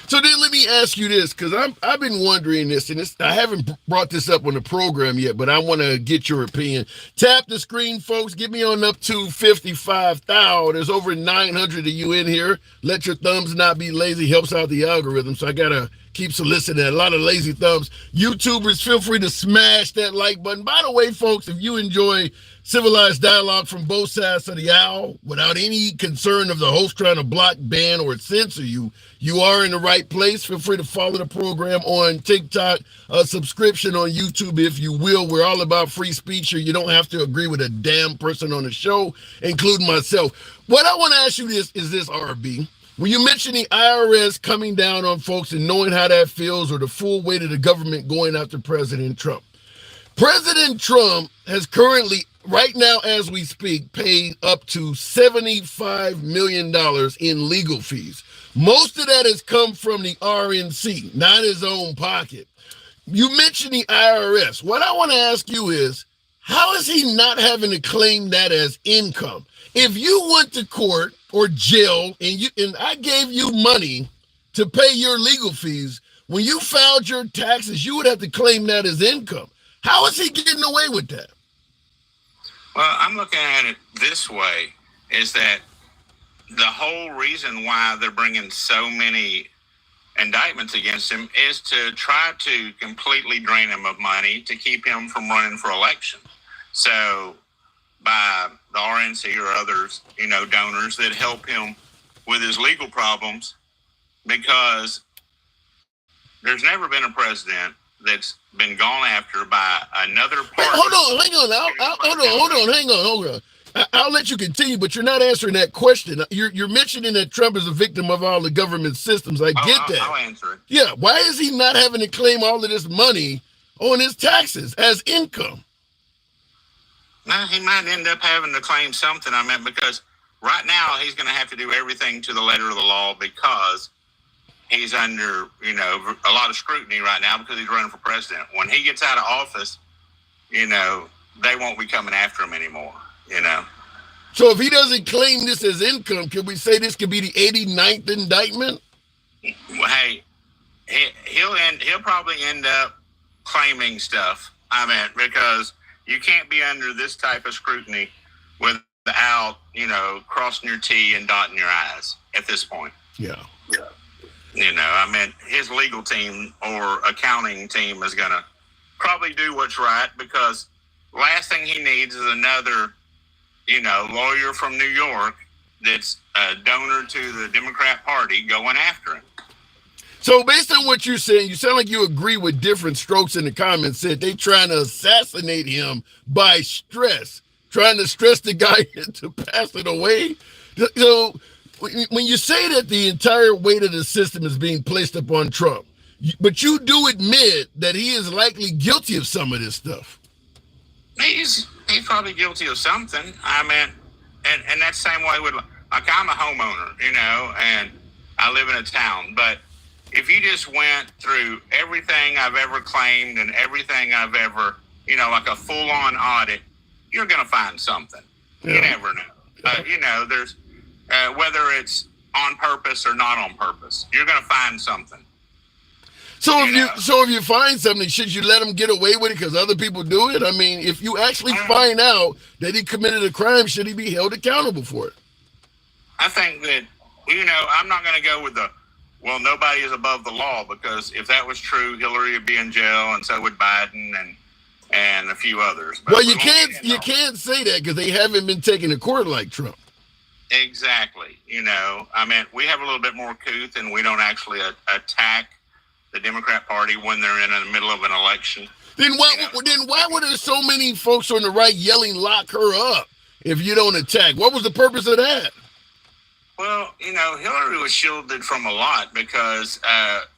Speaker 1: So then let me ask you this, because I've been wondering this, and I haven't brought this up on the program yet, but I want to get your opinion. Tap the screen, folks. Get me on up to 55,000. There's over 900 of you in here. Let your thumbs not be lazy. Helps out the algorithm, so I got to keep soliciting a lot of lazy thumbs. YouTubers, feel free to smash that like button. By the way, folks, if you enjoy civilized dialogue from both sides of the aisle without any concern of the host trying to block, ban, or censor you, you are in the right place. Feel free to follow the program on TikTok, subscription on YouTube, if you will. We're all about free speech here. You don't have to agree with a damn person on the show, including myself. What I want to ask you is this, RB. When you mention the IRS coming down on folks and knowing how that feels, or the full weight of the government going after President Trump, President Trump has currently, right now as we speak, paid up to $75 million in legal fees. Most of that has come from the RNC, not his own pocket. You mentioned the IRS. What I want to ask you is, how is he not having to claim that as income? If you went to court or jail and I gave you money to pay your legal fees, when you filed your taxes, you would have to claim that as income. How is he getting away with that?
Speaker 6: Well, I'm looking at it this way, is that the whole reason why they're bringing so many indictments against him is to try to completely drain him of money to keep him from running for election. So by the RNC or others, donors that help him with his legal problems, because there's never been a president that's been gone after by another party.
Speaker 1: Hold on. I'll let you continue, but you're not answering that question. You're mentioning that Trump is a victim of all the government systems. I get that.
Speaker 6: I'll answer it.
Speaker 1: Yeah, why is he not having to claim all of this money on his taxes as income?
Speaker 6: No, he might end up having to claim something. I meant because right now he's going to have to do everything to the letter of the law because he's under, a lot of scrutiny right now because he's running for president. When he gets out of office, they won't be coming after him anymore,
Speaker 1: So if he doesn't claim this as income, can we say this could be the 89th indictment?
Speaker 6: Well, hey, he'll probably end up claiming stuff. Because you can't be under this type of scrutiny without, crossing your T and dotting your I's at this point.
Speaker 1: Yeah.
Speaker 6: His legal team or accounting team is going to probably do what's right because last thing he needs is another, lawyer from New York that's a donor to the Democrat Party going after him.
Speaker 1: So based on what you're saying, you sound like you agree with different strokes in the comments. Said they trying to assassinate him by stress, trying to stress the guy into passing away. So when you say that the entire weight of the system is being placed upon Trump, but you do admit that he is likely guilty of some of this stuff.
Speaker 6: He's probably guilty of something. And that's the same way with, I'm a homeowner, and I live in a town, but if you just went through everything I've ever claimed and everything I've ever, like a full-on audit, you're going to find something. Yeah. You never know. There's whether it's on purpose or not on purpose, you're going to find something.
Speaker 1: So if you find something, should you let him get away with it because other people do it? If you actually find out that he committed a crime, should he be held accountable for it?
Speaker 6: I think that, I'm not going to go with nobody is above the law, because if that was true, Hillary would be in jail, and so would Biden and a few others. But
Speaker 1: you can't say that because they haven't been taken to court like Trump.
Speaker 6: Exactly. We have a little bit more couth, and we don't actually attack the Democrat Party when they're in the middle of an election.
Speaker 1: Then why were there so many folks on the right yelling, "Lock her up" if you don't attack? What was the purpose of that?
Speaker 6: Well, Hillary was shielded from a lot because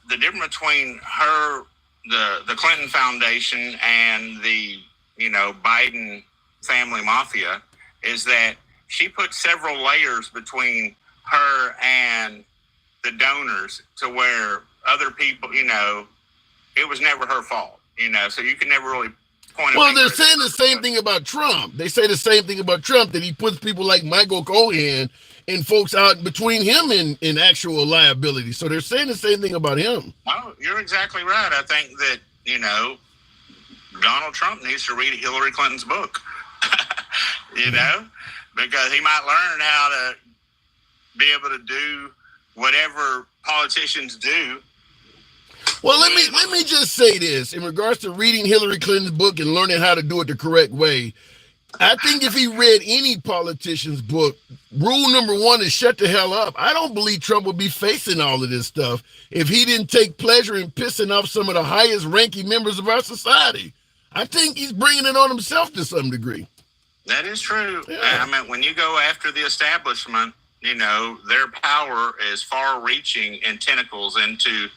Speaker 6: the difference between her, the Clinton Foundation, and the, Biden family mafia is that she put several layers between her and the donors to where other people, it was never her fault, so you can never really point.
Speaker 1: Well, they're saying the same thing about Trump. They say the same thing about Trump, that he puts people like Michael Cohen and folks out between him and actual liability. So they're saying the same thing about him.
Speaker 6: Oh, you're exactly right. I think that, Donald Trump needs to read Hillary Clinton's book, because he might learn how to be able to do whatever politicians do.
Speaker 1: Well, let me just say this in regards to reading Hillary Clinton's book and learning how to do it the correct way. I think if he read any politician's book, rule number one is shut the hell up. I don't believe Trump would be facing all of this stuff if he didn't take pleasure in pissing off some of the highest ranking members of our society. I think he's bringing it on himself to some degree.
Speaker 6: That is true.
Speaker 1: Yeah.
Speaker 6: When you go after the establishment, their power is far reaching and tentacles into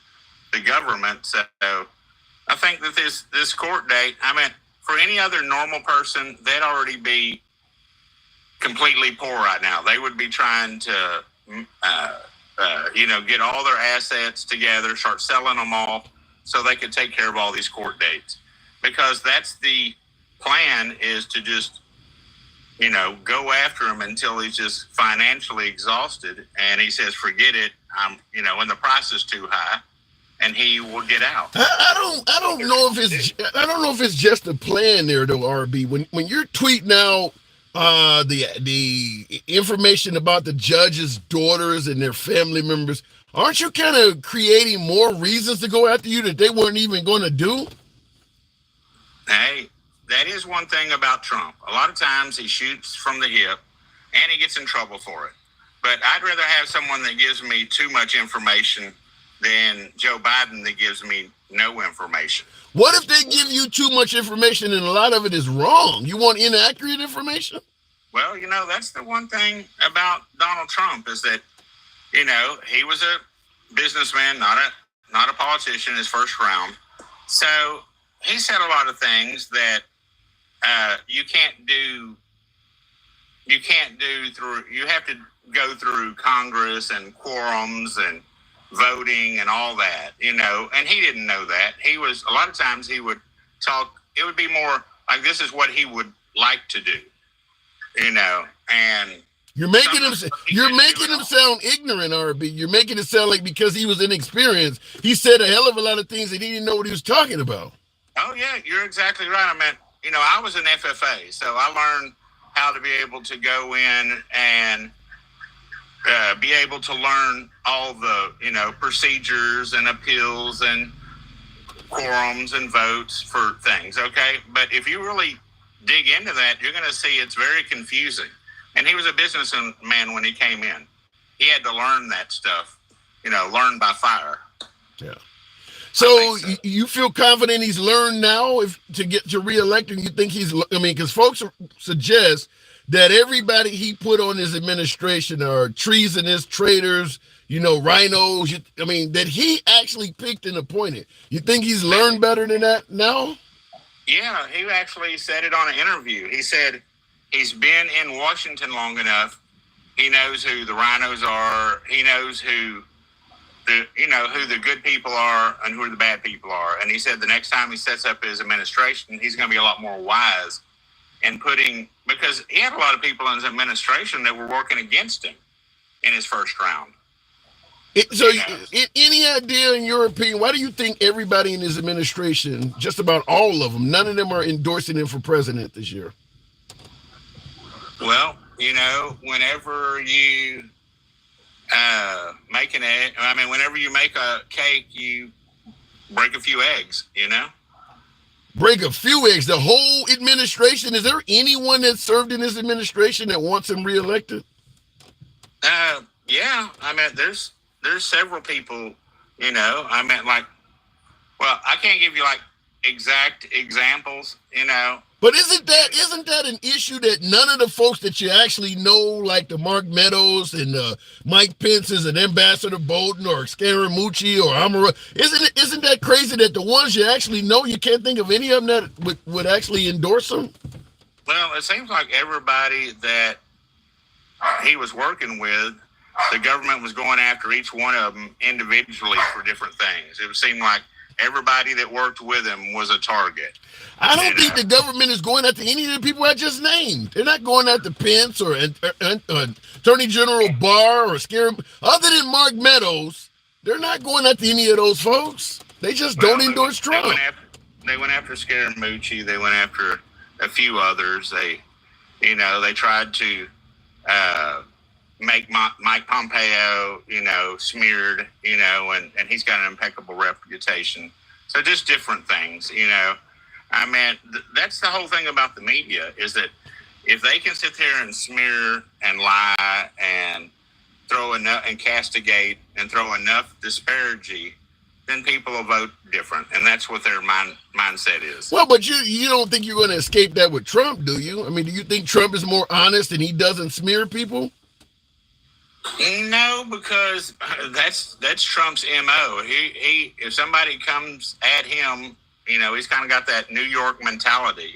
Speaker 6: the government. So I think that this court date, for any other normal person, they'd already be completely poor right now. They would be trying to, get all their assets together, start selling them all so they could take care of all these court dates. Because that's the plan, is to just, go after him until he's just financially exhausted. And he says, forget it. When the price is too high, and he will get out.
Speaker 1: I don't know if it's just a plan there though, RB. When you're tweeting out the information about the judge's daughters and their family members, aren't you kind of creating more reasons to go after you that they weren't even going to do?
Speaker 6: Hey, that is one thing about Trump. A lot of times he shoots from the hip and he gets in trouble for it. But I'd rather have someone that gives me too much information than Joe Biden that gives me no information.
Speaker 1: What if they give you too much information and a lot of it is wrong? You want inaccurate information?
Speaker 6: Well, that's the one thing about Donald Trump is that, he was a businessman, not a politician, his first round. So he said a lot of things that you can't do through. You have to go through Congress and quorums and voting and all that, and he didn't know that. A lot of times he would talk, it would be more like, this is what he would like to do, and
Speaker 1: you're making him sound ignorant, RB. You're making it sound like because he was inexperienced, he said a hell of a lot of things that he didn't know what he was talking about.
Speaker 6: Oh yeah, you're exactly right. I mean, I was an FFA, so I learned how to be able to go in and be able to learn all the, procedures and appeals and quorums and votes for things, okay? But if you really dig into that, you're going to see it's very confusing. And he was a businessman when he came in. He had to learn that stuff, learn by fire.
Speaker 1: Yeah. So you feel confident he's learned now to get to reelected? You think because folks suggest that everybody he put on his administration are treasonous, traitors, rhinos. That he actually picked and appointed. You think he's learned better than that now?
Speaker 6: Yeah, he actually said it on an interview. He said he's been in Washington long enough. He knows who the rhinos are. He knows who the good people are and who the bad people are. And he said the next time he sets up his administration, he's going to be a lot more wise and because he had a lot of people in his administration that were working against him in his first round.
Speaker 1: Any idea, in your opinion, why do you think everybody in his administration, just about all of them, none of them are endorsing him for president this year?
Speaker 6: Well, whenever you whenever you make a cake, you break a few eggs,
Speaker 1: Break a few eggs. The whole administration. Is there anyone that served in his administration that wants him reelected?
Speaker 6: Yeah. There's several people, I can't give you exact examples,
Speaker 1: But isn't that an issue that none of the folks that you actually know, like the Mark Meadows and Mike Pence's and Ambassador Bolton or Scaramucci or Amara, isn't that crazy that the ones you actually know, you can't think of any of them that would actually endorse him?
Speaker 6: Well, it seems like everybody that he was working with, the government was going after each one of them individually for different things. It would seem like everybody that worked with him was a target.
Speaker 1: I don't think the government is going after any of the people I just named. They're not going after Pence or Attorney General Barr or other than Mark Meadows. They're not going after any of those folks. They just don't endorse Trump.
Speaker 6: They went after Scaramucci. They went after a few others. They tried to make Mike Pompeo, smeared, and he's got an impeccable reputation. So just different things, that's the whole thing about the media is that if they can sit there and smear and lie and throw enough and castigate and throw enough disparity, then people will vote different. And that's what their mindset is.
Speaker 1: Well, but you don't think you're going to escape that with Trump, do you? Do you think Trump is more honest and he doesn't smear people?
Speaker 6: No, because that's Trump's MO. He if somebody comes at him, he's kind of got that New York mentality,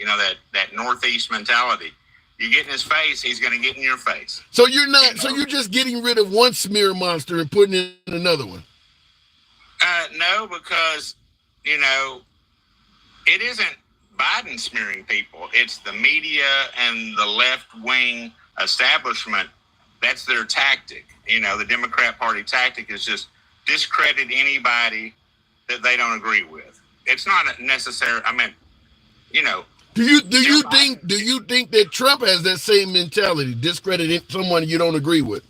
Speaker 6: that Northeast mentality. You get in his face, he's going to get in your face.
Speaker 1: So you're not. So you're just getting rid of one smear monster and putting in another one.
Speaker 6: No, because it isn't Biden smearing people. It's the media and the left-wing establishment. That's their tactic. The Democrat Party tactic is just discredit anybody that they don't agree with. It's not necessary.
Speaker 1: Do you think that Trump has that same mentality, discredit someone you don't agree with?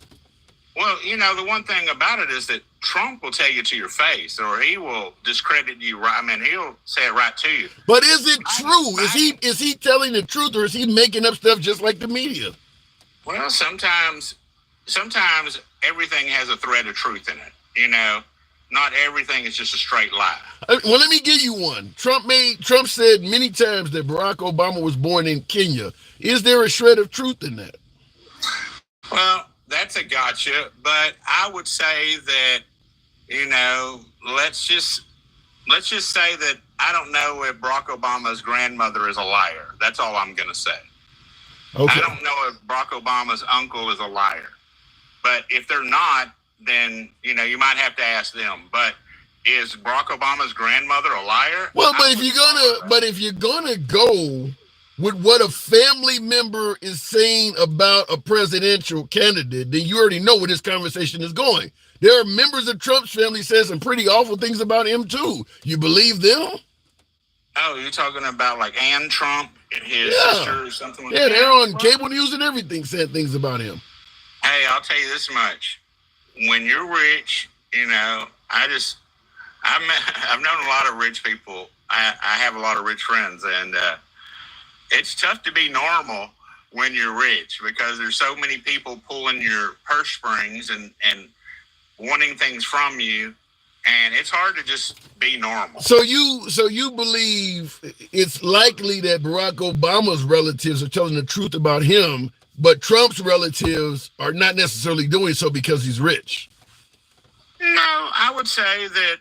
Speaker 6: Well, the one thing about it is that Trump will tell you to your face, or he will discredit you. He'll say it right to you. But
Speaker 1: is it true? Is he telling the truth, or is he making up stuff just like the media?
Speaker 6: Well, sometimes everything has a thread of truth in it. not everything is just a straight lie.
Speaker 1: Well, let me give you one. Trump said many times that Barack Obama was born in Kenya. Is there a shred of truth in that?
Speaker 6: Well, that's a gotcha, but I would say that, let's just say that I don't know if Barack Obama's grandmother is a liar. That's all I'm going to say.
Speaker 1: Okay.
Speaker 6: I don't know if Barack Obama's uncle is a liar. But if they're not, then, you might have to ask them. But is Barack Obama's grandmother a liar?
Speaker 1: Well, but if you're gonna go with what a family member is saying about a presidential candidate, then you already know where this conversation is going. There are members of Trump's family saying some pretty awful things about him too. You believe them?
Speaker 6: Oh, you're talking about like Ann Trump and his sister or something like that?
Speaker 1: Yeah, they're on cable news and everything saying things about him.
Speaker 6: Hey, I'll tell you this much. When you're rich, I've known a lot of rich people. I have a lot of rich friends, and it's tough to be normal when you're rich because there's so many people pulling your purse strings and wanting things from you, and it's hard to just be normal.
Speaker 1: So you believe it's likely that Barack Obama's relatives are telling the truth about him, but Trump's relatives are not necessarily doing so because he's rich?
Speaker 6: No, I would say that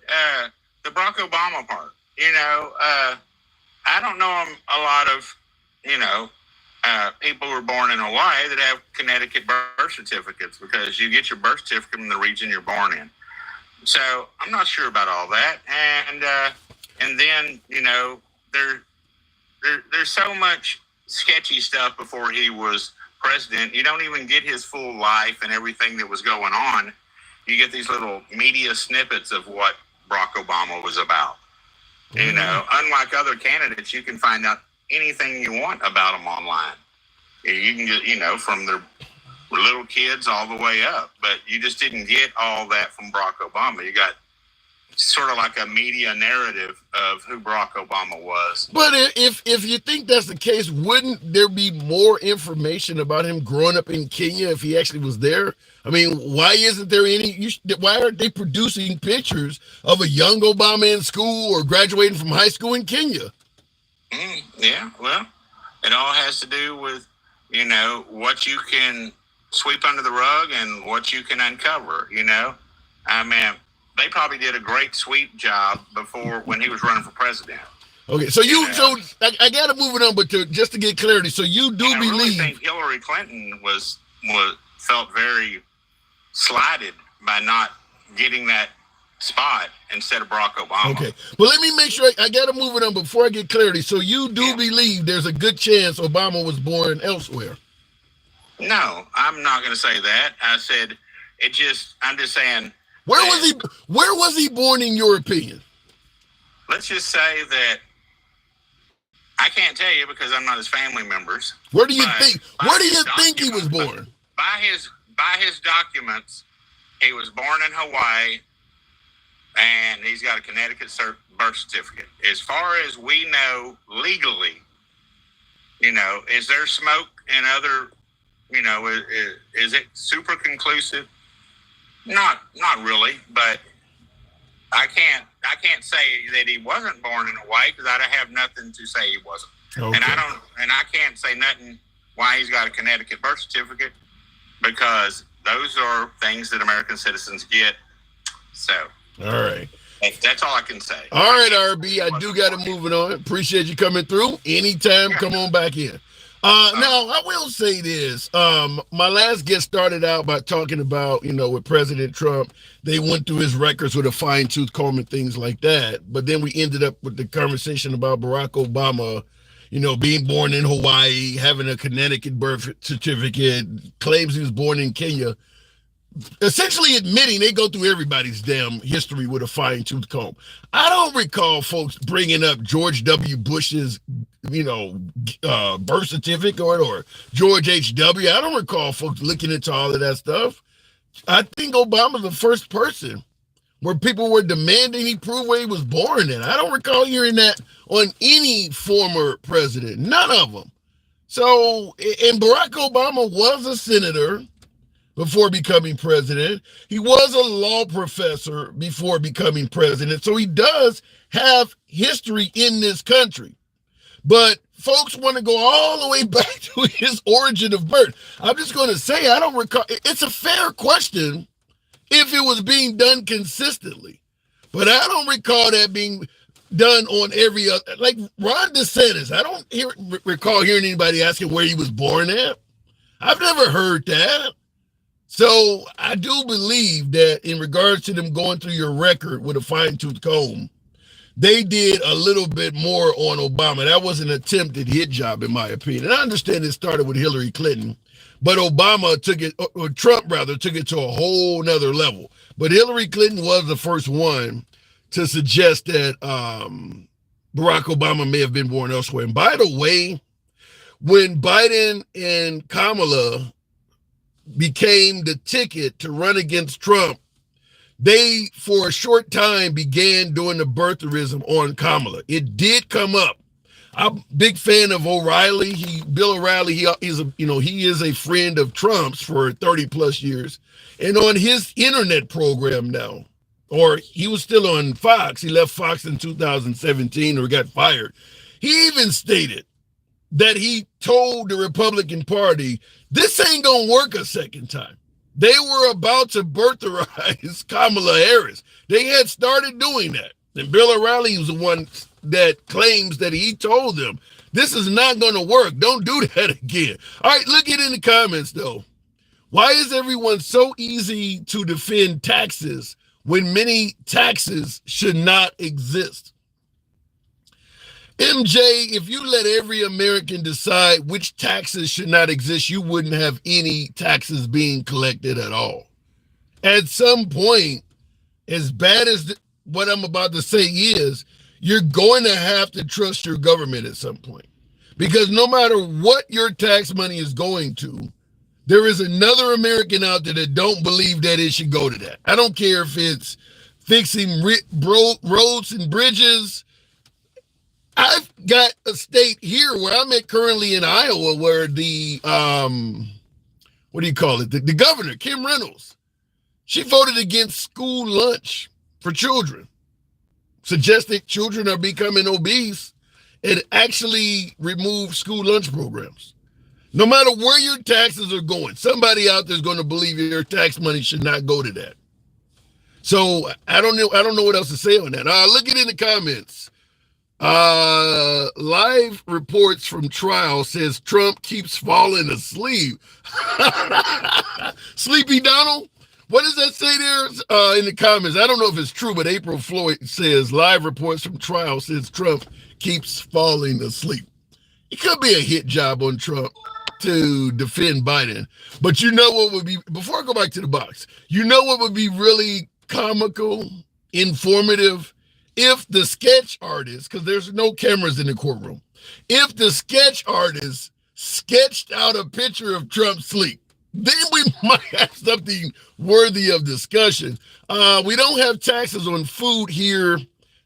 Speaker 6: the Barack Obama part, I don't know a lot of, people who are born in Hawaii that have Connecticut birth certificates because you get your birth certificate in the region you're born in. So I'm not sure about all that. And then, there's so much sketchy stuff before he was president. You don't even get his full life and everything that was going on. You get these little media snippets of what Barack Obama was about. Unlike other candidates, you can find out anything you want about them online. You can get, from their little kids all the way up, but you just didn't get all that from Barack Obama. You got sort of like a media narrative of who Barack Obama was.
Speaker 1: But if you think that's the case, wouldn't there be more information about him growing up in Kenya if he actually was there? I mean, why isn't there why aren't they producing pictures of a young Obama in school or graduating from high school in Kenya?
Speaker 6: Yeah, well, it all has to do with, what you can sweep under the rug and what you can uncover, I mean, they probably did a great sweep job before when he was running for president.
Speaker 1: Okay, so I got to move it on, but just to get clarity, so you do believe? I really
Speaker 6: think Hillary Clinton felt very slighted by not getting that spot instead of Barack Obama.
Speaker 1: Okay, well, let me make sure I got to move it on before I get clarity. So you do believe there's a good chance Obama was born elsewhere?
Speaker 6: No, I'm not going to say that. I said I'm just saying.
Speaker 1: Where was he born in your opinion?
Speaker 6: Let's just say that I can't tell you because I'm not his family members.
Speaker 1: Where do you think he was born?
Speaker 6: By his documents, he was born in Hawaii, and he's got a Connecticut birth certificate. As far as we know legally, is there smoke and other, is it super conclusive? Not really, but I can't say that he wasn't born in Hawaii because I have nothing to say he wasn't. Okay. And I can't say nothing why he's got a Connecticut birth certificate because those are things that American citizens get. So,
Speaker 1: all right.
Speaker 6: That's all I can say.
Speaker 1: All right, RB, I do got to move it on. Appreciate you coming through. Anytime, come on back in. Now, I will say this. My last guest started out by talking about, with President Trump, they went through his records with a fine-tooth comb and things like that. But then we ended up with the conversation about Barack Obama, being born in Hawaii, having a Connecticut birth certificate, claims he was born in Kenya. Essentially admitting they go through everybody's damn history with a fine-tooth comb. I don't recall folks bringing up George W. Bush's, birth certificate or George H.W. I don't recall folks looking into all of that stuff. I think Obama's the first person where people were demanding he prove where he was born in. I don't recall hearing that on any former president, none of them. So, and Barack Obama was a senator. before becoming president. He was a law professor before becoming president. So he does have history in this country. But folks want to go all the way back to his origin of birth. I'm just going to say, I don't recall. It's a fair question if it was being done consistently. But I don't recall that being done on every other, like Ron DeSantis. I don't recall hearing anybody asking where he was born at. I've never heard that. So I do believe that in regards to them going through your record with a fine-tooth comb, they did a little bit more on Obama. That was an attempted hit job, in my opinion. I understand it started with Hillary Clinton, but Obama took it, or Trump rather, took it to a whole nother level. But Hillary Clinton was the first one to suggest that Barack Obama may have been born elsewhere. And by the way, when Biden and Kamala became the ticket to run against Trump, they, for a short time, began doing the birtherism on Kamala. It did come up. I'm a big fan of O'Reilly. Bill O'Reilly, he is a friend of Trump's for 30 plus years. And on his internet program now, or he was still on Fox, he left Fox in 2017 or got fired. He even stated that he told the Republican Party, this ain't gonna work a second time. They were about to birtherize Kamala Harris. They had started doing that. And Bill O'Reilly was the one that claims that he told them, this is not going to work. Don't do that again. All right, look it in the comments, though. Why is everyone so easy to defend taxes when many taxes should not exist? MJ, if you let every American decide which taxes should not exist, you wouldn't have any taxes being collected at all. At some point, as bad as what I'm about to say is, you're going to have to trust your government at some point. Because no matter what your tax money is going to, there is another American out there that don't believe that it should go to that. I don't care if it's fixing roads and bridges. I've got a state here where I'm at currently in Iowa where the, the governor, Kim Reynolds, she voted against school lunch for children, suggesting children are becoming obese and actually remove school lunch programs. No matter where your taxes are going, somebody out there is going to believe your tax money should not go to that. So I don't know what else to say on that. Look it in the comments. Live reports from trial says Trump keeps falling asleep. Sleepy Donald, what does that say there in the comments? I don't know if it's true, but April Floyd says live reports from trial says Trump keeps falling asleep. It could be a hit job on Trump to defend Biden. But you know what would be, before I go back to the box, you know what would be really comical, informative? If the sketch artist, because there's no cameras in the courtroom, if the sketch artist sketched out a picture of Trump's sleep, then we might have something worthy of discussion. We don't have taxes on food here.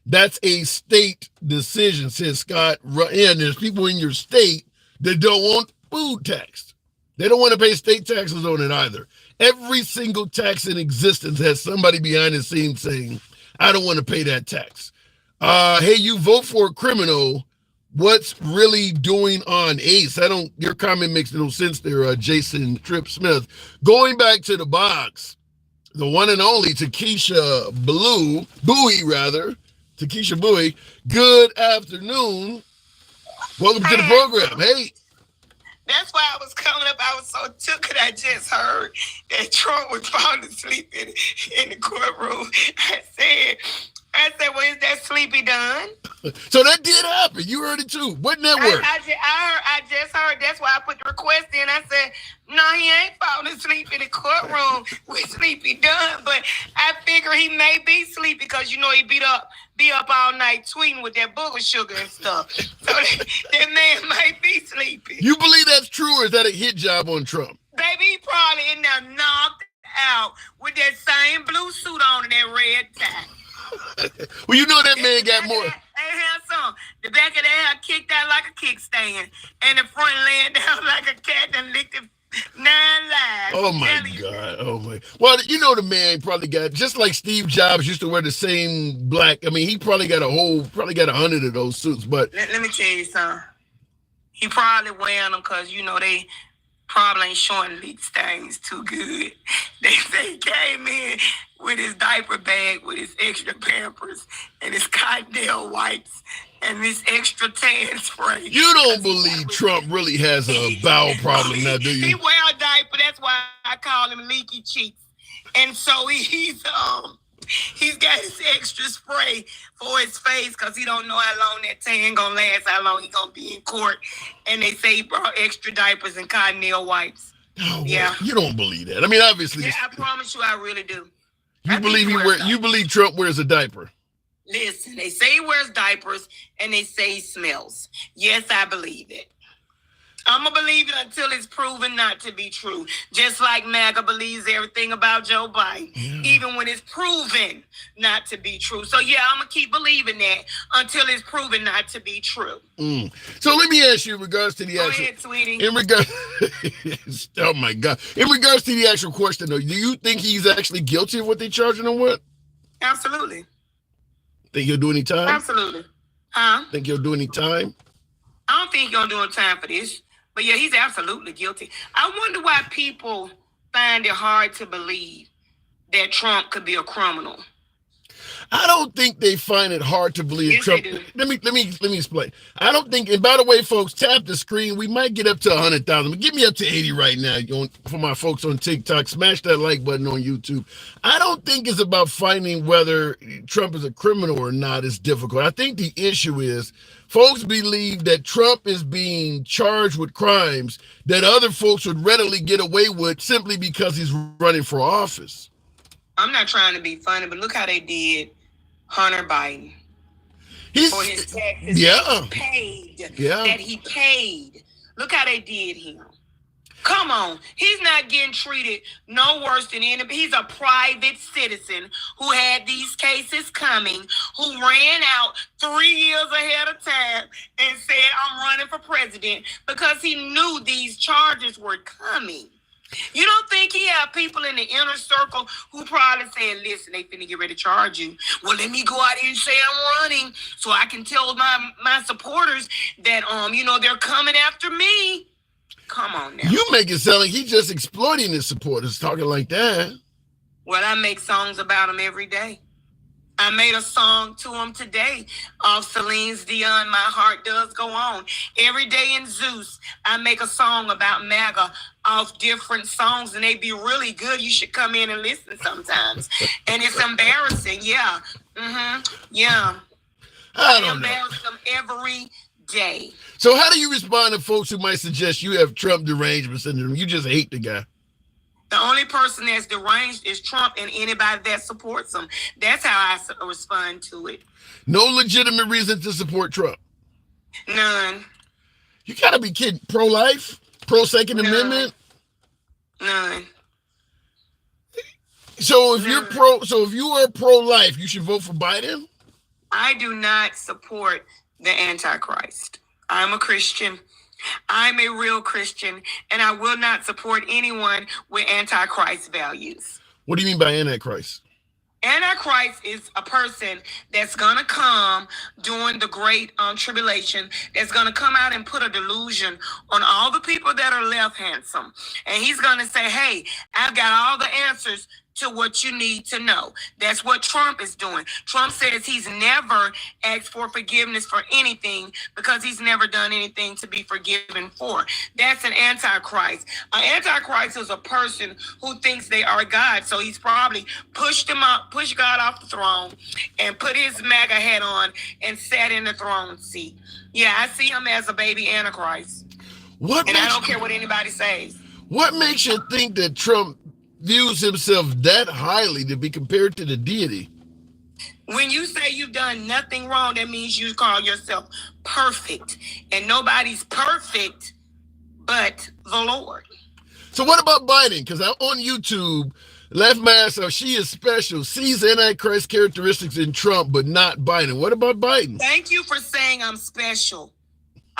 Speaker 1: That's a state decision, says Scott. And there's people in your state that don't want food taxed. They don't want to pay state taxes on it either. Every single tax in existence has somebody behind the scenes saying, I don't want to pay that tax. Hey, you vote for a criminal. What's really doing on Ace? Your comment makes no sense there, Jason Tripp Smith. Going back to the box, the one and only Takesha Bowie. Good afternoon. Welcome to the program. Hey.
Speaker 7: That's why I was coming up. I was so took it. I just heard that Trump was falling asleep in the courtroom. I said, well, is that sleepy done?
Speaker 1: So that did happen. You heard it too. What network?
Speaker 7: I just heard. That's why I put the request in. I said, no, he ain't falling asleep in the courtroom with sleepy done. But I figure he may be sleepy because, he be up all night tweeting with that booger sugar and stuff. So that man might be sleepy.
Speaker 1: You believe that's true, or is that a hit job on Trump?
Speaker 7: Baby, he probably in there knocked out with that same blue suit on and that red tie.
Speaker 1: Well, that man got more.
Speaker 7: The back of that hair kicked out like a kickstand, and the front laying down like a cat and licked 9 lives.
Speaker 1: Oh my God. Oh my. Well, you know, the man probably got, just like Steve Jobs used to wear the same black. I mean, he probably got 100 of those suits. But
Speaker 7: let me tell you something. He probably wearing them because, you know, they probably ain't showing leak stains too good. They say he came in with his diaper bag, with his extra Pampers and his cottontail wipes and this extra tan spray.
Speaker 1: You don't believe Trump really has a bowel problem now, do you?
Speaker 7: He wear a diaper. That's why I call him Leaky Cheeks. And so he's got his extra spray for his face because he don't know how long that tan gonna last, how long he gonna be in court. And they say he brought extra diapers and cottontail wipes.
Speaker 1: Oh,
Speaker 7: yeah,
Speaker 1: you don't believe that. I mean, obviously.
Speaker 7: Yeah, I promise you, I really do.
Speaker 1: You believe Trump wears a diaper?
Speaker 7: Listen, they say he wears diapers and they say he smells. Yes, I believe it. I'm going to believe it until it's proven not to be true. Just like MAGA believes everything about Joe Biden, even when it's proven not to be true. So, yeah, I'm going to keep believing that until it's proven not to be true.
Speaker 1: So let me ask you in regards to the
Speaker 7: Go
Speaker 1: actual...
Speaker 7: ahead, sweetie.
Speaker 1: Oh, my God. In regards to the actual question, though, do you think he's actually guilty of what they're charging him with?
Speaker 7: Absolutely.
Speaker 1: Think he'll do any time?
Speaker 7: Absolutely. Huh?
Speaker 1: Think he'll do any time?
Speaker 7: I don't think he's going to do any time for this. But yeah, he's absolutely guilty. I wonder why people find it hard to believe that Trump could be a criminal.
Speaker 1: I don't think they find it hard to believe
Speaker 7: Yes,
Speaker 1: Trump.
Speaker 7: they do.
Speaker 1: Let me explain. I don't think, and by the way, folks, tap the screen. We might get up to 100,000. Give me up to 80 right now for my folks on TikTok. Smash that like button on YouTube. I don't think it's about finding whether Trump is a criminal or not is difficult. I think the issue is folks believe that Trump is being charged with crimes that other folks would readily get away with simply because he's running for office.
Speaker 7: I'm not trying to be funny, but look how they did Hunter Biden. For his taxes that he paid. Look how they did him. Come on. He's not getting treated no worse than anybody. He's a private citizen who had these cases coming, who ran out 3 years ahead of time and said, I'm running for president because he knew these charges were coming. You don't think he had people in the inner circle who probably saying, listen, they finna get ready to charge you. Well, let me go out here and say I'm running so I can tell my supporters that, they're coming after me. Come on now.
Speaker 1: You make it sound like he's just exploiting his supporters, talking like that.
Speaker 7: Well, I make songs about him every day. I made a song to him today off Celine's Dion, My Heart Does Go On. Every day in Zeus, I make a song about MAGA off different songs, and they be really good. You should come in and listen sometimes. And it's embarrassing, yeah. Yeah.
Speaker 1: I don't
Speaker 7: embarrass them every day.
Speaker 1: So how do you respond to folks who might suggest you have Trump derangement syndrome? You just hate the guy.
Speaker 7: The only person that's deranged is Trump and anybody that supports him. That's how I respond to it.
Speaker 1: No legitimate reason to support Trump?
Speaker 7: None.
Speaker 1: You gotta be kidding. Pro-life? Pro-Second Amendment?
Speaker 7: None.
Speaker 1: So if you are pro-life, you should vote for Biden?
Speaker 7: I do not support the Antichrist. I'm a Christian. I'm a real Christian, and I will not support anyone with Antichrist values.
Speaker 1: What do you mean by Antichrist?
Speaker 7: Antichrist is a person that's going to come during the great tribulation, that's going to come out and put a delusion on all the people that are left handsome. And he's going to say, hey, I've got all the answers to what you need to know. That's what Trump is doing. Trump says he's never asked for forgiveness for anything because he's never done anything to be forgiven for. That's an antichrist. An antichrist is a person who thinks they are God. So he's probably pushed God off the throne and put his MAGA hat on and sat in the throne seat. Yeah, I see him as a baby antichrist. I don't care what anybody says.
Speaker 1: What makes you think that Trump views himself that highly to be compared to the deity?
Speaker 7: When you say you've done nothing wrong, that means you call yourself perfect. And nobody's perfect but the Lord.
Speaker 1: So what about Biden? Because on YouTube, Left Master, she is special, sees Antichrist characteristics in Trump, but not Biden. What about Biden?
Speaker 7: Thank you for saying I'm special.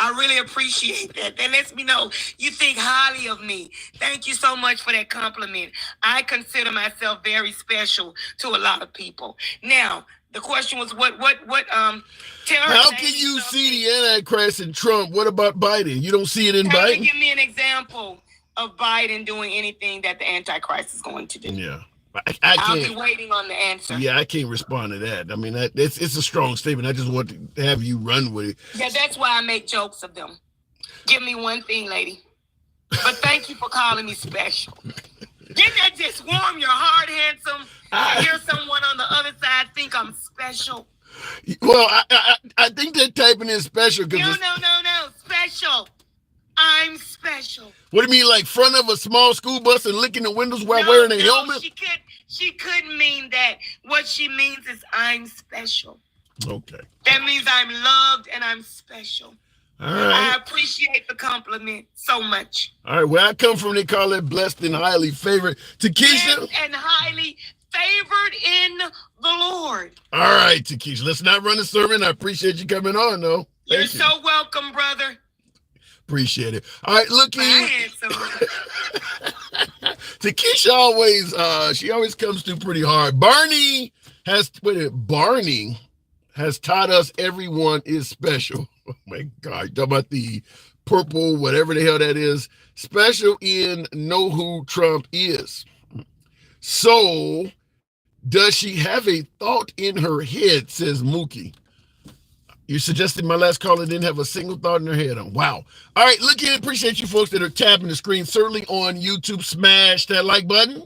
Speaker 7: I really appreciate that. That lets me know you think highly of me. Thank you so much for that compliment. I consider myself very special to a lot of people. Now, the question was tell her.
Speaker 1: How can you see the Antichrist in Trump? What about Biden? You don't see it in Biden?
Speaker 7: Give me an example of Biden doing anything that the Antichrist is going to do.
Speaker 1: Yeah.
Speaker 7: I'll be waiting on the answer.
Speaker 1: Yeah, I can't respond to that. I mean, it's a strong statement. I just want to have you run with it.
Speaker 7: Yeah, that's why I make jokes of them. Give me one thing, lady. But thank you for calling me special. Didn't that just warm your heart, handsome? To hear someone on the other side think I'm special.
Speaker 1: Well, I think they're typing in special because
Speaker 7: No, special. I'm special.
Speaker 1: What do you mean, like front of a small school bus and licking the windows while wearing a helmet?
Speaker 7: She couldn't mean that. What she means is I'm special.
Speaker 1: Okay.
Speaker 7: That means I'm loved and I'm special.
Speaker 1: All right.
Speaker 7: I appreciate the compliment so much.
Speaker 1: All right. Where I come from, they call it blessed and highly favored. Takesha.
Speaker 7: Blessed and highly favored in the Lord.
Speaker 1: All right, Takesha. Let's not run a sermon. I appreciate you coming on, though.
Speaker 7: You're so welcome, brother.
Speaker 1: Appreciate it. All right, looking. Takesha always comes through pretty hard. Barney has taught us everyone is special. Oh my God, talking about the purple, whatever the hell that is, special in know who Trump is. So, does she have a thought in her head? Says Mookie. You suggested my last caller didn't have a single thought in her head. Wow. All right, look at it. Appreciate you folks that are tapping the screen. Certainly on YouTube, smash that like button.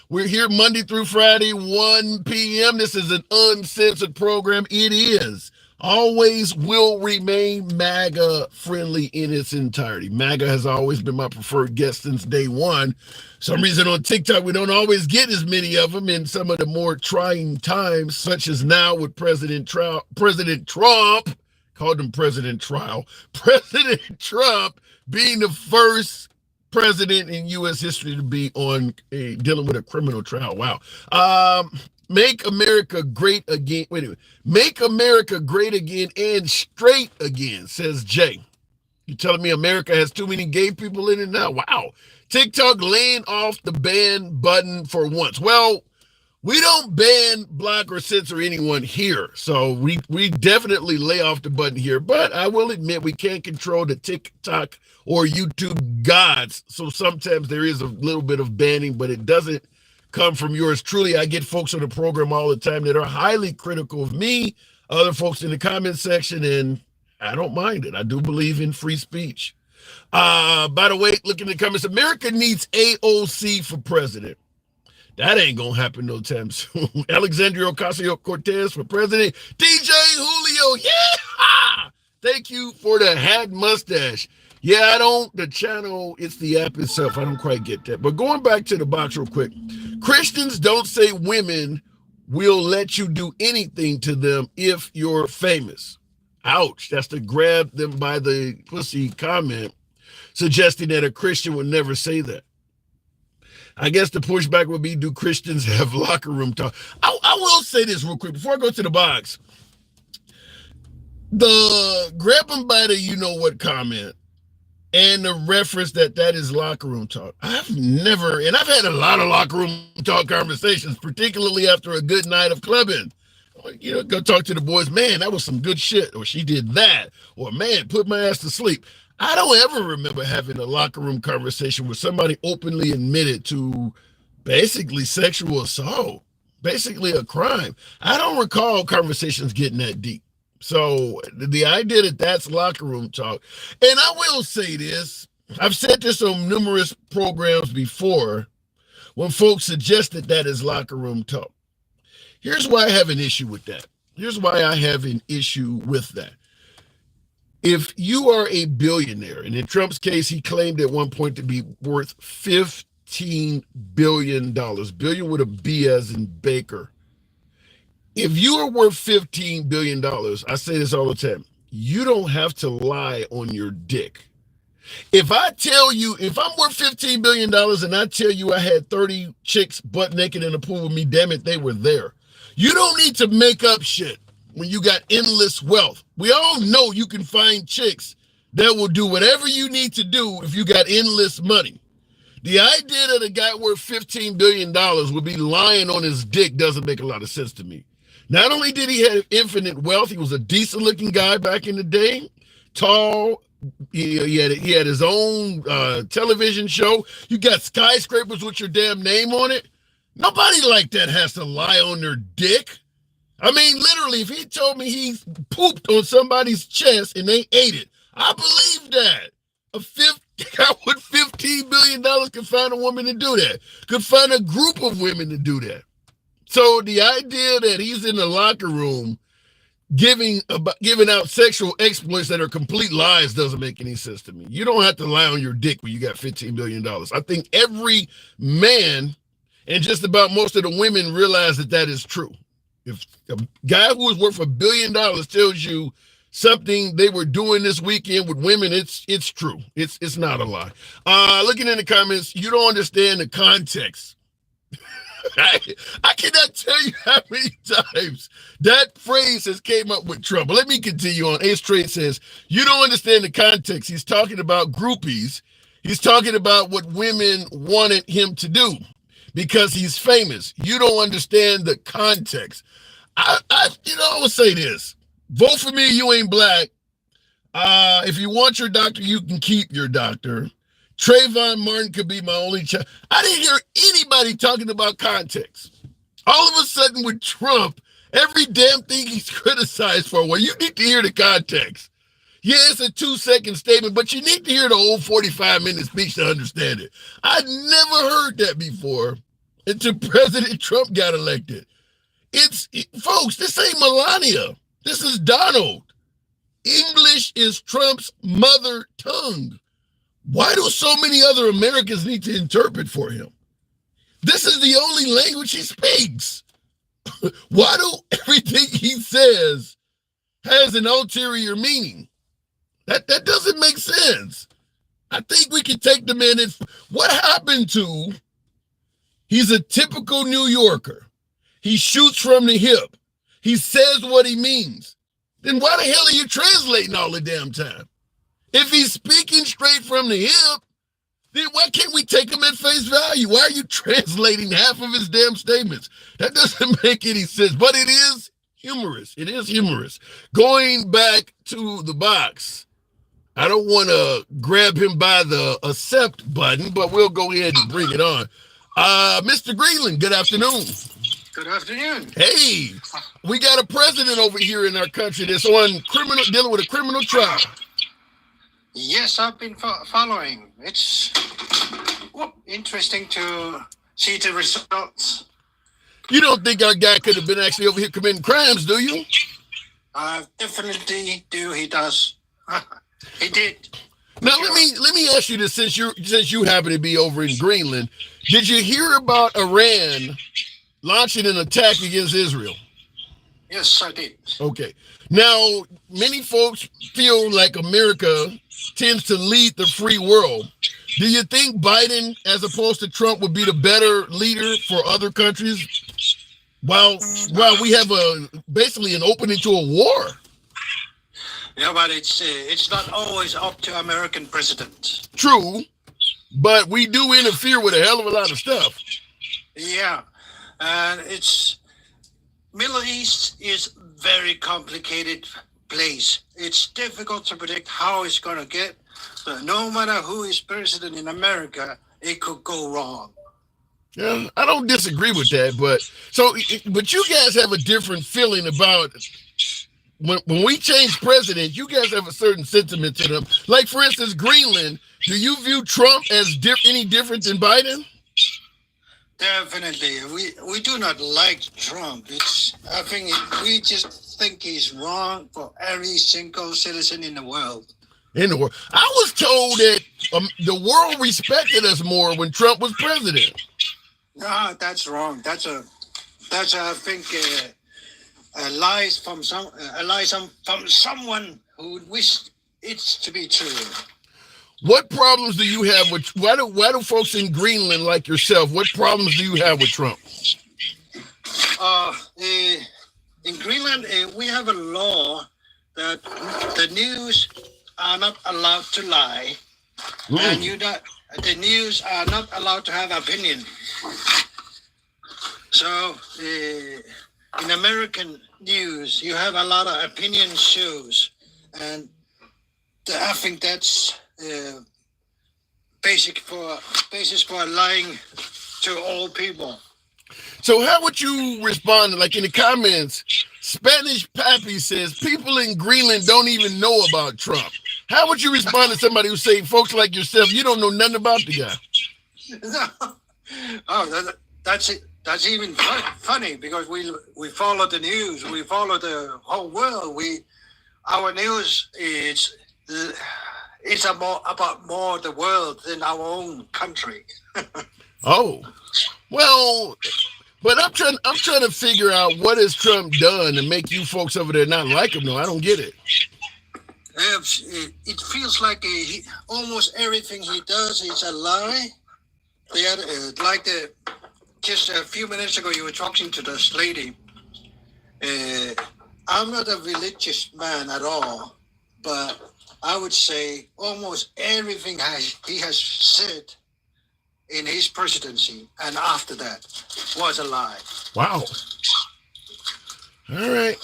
Speaker 1: We're here Monday through Friday, 1 p.m. This is an uncensored program. It is. Always will remain MAGA friendly in its entirety. MAGA has always been my preferred guest since day one. Some reason on TikTok, we don't always get as many of them in some of the more trying times, such as now with President Trump, called him President Trial, President Trump being the first president in U.S. history to be on dealing with a criminal trial. Wow. Make America great again. Wait a minute. Make America great again and straight again, says Jay. You telling me America has too many gay people in it now? Wow. TikTok laying off the ban button for once. Well, we don't ban, block, or censor anyone here. So we definitely lay off the button here. But I will admit we can't control the TikTok or YouTube gods. So sometimes there is a little bit of banning, but it doesn't come from yours truly. I get folks on the program all the time that are highly critical of me, other folks in the comment section, and I don't mind it. I do believe in free speech. By the way, look in the comments. America needs AOC for president. That ain't gonna happen no time soon. Alexandria Ocasio-Cortez for president. DJ Julio, yeah! Thank you for the hat mustache. Yeah, the channel, it's the app itself. I don't quite get that. But going back to the box real quick. Christians don't say women will let you do anything to them if you're famous. Ouch. That's to grab them by the pussy comment, suggesting that a Christian would never say that. I guess the pushback would be, do Christians have locker room talk? I will say this real quick before I go to the box. The grab them by the you-know-what comment and the reference that is locker room talk. I've had a lot of locker room talk conversations, particularly after a good night of clubbing. Go talk to the boys, man, that was some good shit, or she did that, or man, put my ass to sleep. I don't ever remember having a locker room conversation where somebody openly admitted to basically sexual assault, basically a crime. I don't recall conversations getting that deep. So the idea that that's locker room talk, and I will say this, I've said this on numerous programs before when folks suggested that is locker room talk. Here's why I have an issue with that. If you are a billionaire, and in Trump's case, he claimed at one point to be worth $15 billion, billion with a B as in Baker. If you are worth $15 billion, I say this all the time, you don't have to lie on your dick. If I tell you, if I'm worth $15 billion and I tell you I had 30 chicks butt naked in a pool with me, damn it, they were there. You don't need to make up shit when you got endless wealth. We all know you can find chicks that will do whatever you need to do if you got endless money. The idea that a guy worth $15 billion would be lying on his dick doesn't make a lot of sense to me. Not only did he have infinite wealth, he was a decent looking guy back in the day, tall. He had his own television show. You got skyscrapers with your damn name on it. Nobody like that has to lie on their dick. I mean, literally, if he told me he pooped on somebody's chest and they ate it, I believe that. A guy with $15 billion could find a woman to do that. Could find a group of women to do that. So the idea that he's in the locker room giving out sexual exploits that are complete lies doesn't make any sense to me. You don't have to lie on your dick when you got $15 billion. I think every man and just about most of the women realize that that is true. If a guy who is worth $1 billion tells you something they were doing this weekend with women, it's true. It's not a lie. Looking in the comments, you don't understand the context. I cannot tell you how many times that phrase has came up with Trump. But let me continue on. Ace Trade says, you don't understand the context. He's talking about groupies. He's talking about what women wanted him to do because he's famous. You don't understand the context. I would say this. Vote for me, you ain't black. If you want your doctor, you can keep your doctor. Trayvon Martin could be my only child. I didn't hear anybody talking about context. All of a sudden with Trump, every damn thing he's criticized for, well, you need to hear the context. Yeah, it's a 2-second statement, but you need to hear the whole 45-minute speech to understand it. I'd never heard that before until President Trump got elected. Folks, this ain't Melania. This is Donald. English is Trump's mother tongue. Why do so many other Americans need to interpret for him? This is the only language he speaks. Why do everything he says has an ulterior meaning? That doesn't make sense. I think we can take the man in. What happened to, he's a typical New Yorker. He shoots from the hip. He says what he means. Then why the hell are you translating all the damn time? If he's speaking straight from the hip, then why can't we take him at face value? Why are you translating half of his damn statements? That doesn't make any sense, but it is humorous. It is humorous. Going back to the box, I don't want to grab him by the accept button, but we'll go ahead and bring it on. Mr. Greenland, good afternoon.
Speaker 8: Good afternoon.
Speaker 1: Hey, we got a president over here in our country that's on dealing with a criminal trial.
Speaker 8: Yes, I've been following. It's interesting to see the results.
Speaker 1: You don't think our guy could have been actually over here committing crimes, do you?
Speaker 8: I definitely do. He does. He did.
Speaker 1: Now let me ask you this: since you happen to be over in Greenland, did you hear about Iran launching an attack against Israel?
Speaker 8: Yes, I did.
Speaker 1: Okay. Now, many folks feel like America tends to lead the free world. Do you think Biden, as opposed to Trump, would be the better leader for other countries while we have basically an opening to a war?
Speaker 8: Yeah, but it's not always up to American presidents.
Speaker 1: True, but we do interfere with a hell of a lot of stuff.
Speaker 8: Yeah, and Middle East is very complicated place. It's difficult to predict how it's going to get, but no matter who is president in America, it could go wrong.
Speaker 1: Yeah, I don't disagree with that, but you guys have a different feeling about when we change president. You guys have a certain sentiment to them. Like, for instance, Greenland. Do you view Trump as any different than Biden?
Speaker 8: Definitely. We do not like Trump. We just think he's wrong for every single citizen in the world.
Speaker 1: I was told that the world respected us more when Trump was president.
Speaker 8: No, that's wrong. That's I think a lie from someone who wished it to be true.
Speaker 1: What problems do you have with? Why do folks in Greenland like yourself? What problems do you have with Trump?
Speaker 8: In Greenland, we have a law that the news are not allowed to lie, and the news are not allowed to have opinion. So in American news, you have a lot of opinion shows, and I think that's basis for lying to all people.
Speaker 1: So how would you respond? Like in the comments, Spanish Pappy says people in Greenland don't even know about Trump. How would you respond to somebody who say, folks like yourself, you don't know nothing about the guy?
Speaker 8: Oh, that's it. That's even funny because we follow the news. We follow the whole world. Our news is about more the world than our own country.
Speaker 1: Oh, well, but I'm trying to figure out what has Trump done to make you folks over there not like him. No, I don't get it.
Speaker 8: It feels like almost everything he does is a lie. Just a few minutes ago, you were talking to this lady. I'm not a religious man at all, but I would say almost everything he has said in his presidency and after that was a lie.
Speaker 1: Wow. All right.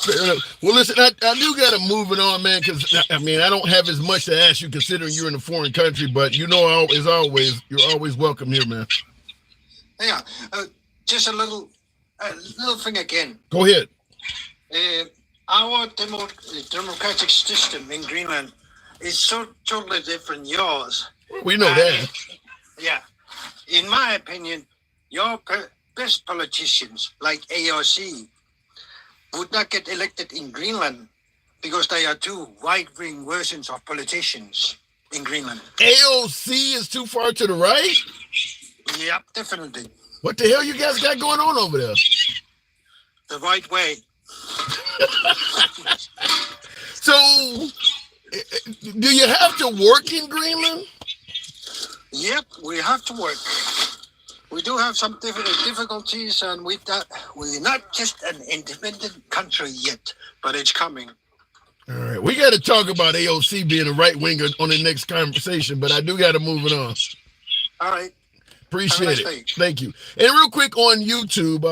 Speaker 1: Well, listen, I do got to move it on, man, because, I mean, I don't have as much to ask you considering you're in a foreign country, but as always, you're always welcome here, man.
Speaker 8: Yeah. Just a little thing again.
Speaker 1: Go ahead.
Speaker 8: Our democratic system in Greenland is so totally different than yours.
Speaker 1: We know that.
Speaker 8: Yeah. In my opinion, your best politicians, like AOC, would not get elected in Greenland because they are two right-wing versions of politicians in Greenland.
Speaker 1: AOC is too far to the right?
Speaker 8: Yep, definitely.
Speaker 1: What the hell you guys got going on over there?
Speaker 8: The right way.
Speaker 1: So, do you have to work in Greenland?
Speaker 8: Yep, we have to work. We do have some difficulties, and we're not just an independent country yet, but it's coming.
Speaker 1: All right, we got to talk about AOC being a right winger on the next conversation, but I do got to move it on.
Speaker 8: All right.
Speaker 1: Appreciate it. Thank you. And real quick on YouTube,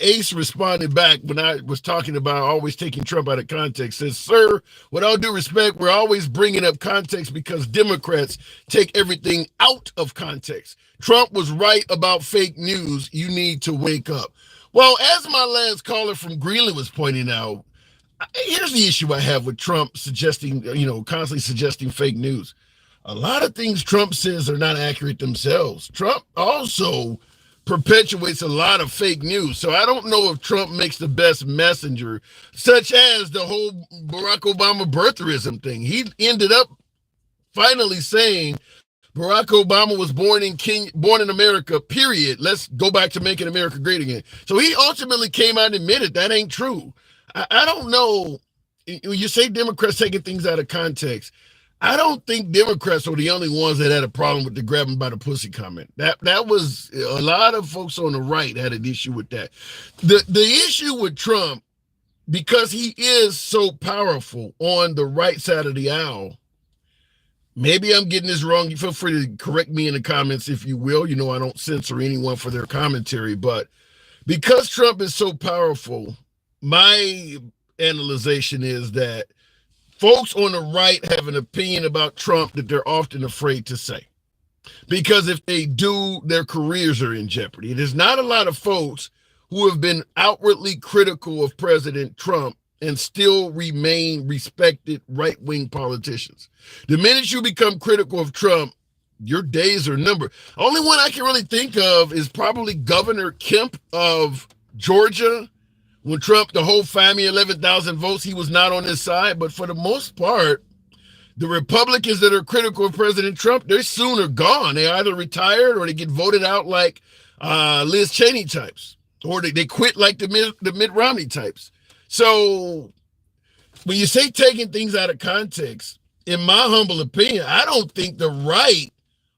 Speaker 1: Ace responded back when I was talking about always taking Trump out of context. Says, sir, with all due respect, we're always bringing up context because Democrats take everything out of context. Trump was right about fake news. You need to wake up. Well, as my last caller from Greenland was pointing out, here's the issue I have with Trump constantly suggesting fake news. A lot of things Trump says are not accurate themselves. Trump also perpetuates a lot of fake news. So I don't know if Trump makes the best messenger, such as the whole Barack Obama birtherism thing. He ended up finally saying Barack Obama was born in America, period. Let's go back to making America great again. So he ultimately came out and admitted that ain't true. I don't know. When you say Democrats taking things out of context, I don't think Democrats were the only ones that had a problem with the grab him by the pussy comment. That was a lot of folks on the right had an issue with that. The issue with Trump, because he is so powerful on the right side of the aisle, maybe I'm getting this wrong. You feel free to correct me in the comments if you will. You know, I don't censor anyone for their commentary, but because Trump is so powerful, my analyzation is that folks on the right have an opinion about Trump that they're often afraid to say. Because if they do, their careers are in jeopardy. There's not a lot of folks who have been outwardly critical of President Trump and still remain respected right-wing politicians. The minute you become critical of Trump, your days are numbered. Only one I can really think of is probably Governor Kemp of Georgia. When Trump, the whole family, 11,000 votes, he was not on his side. But for the most part, the Republicans that are critical of President Trump, they're soon are gone. They either retired or they get voted out like Liz Cheney types. Or they quit like the Mitt Romney types. So when you say taking things out of context, in my humble opinion, I don't think the right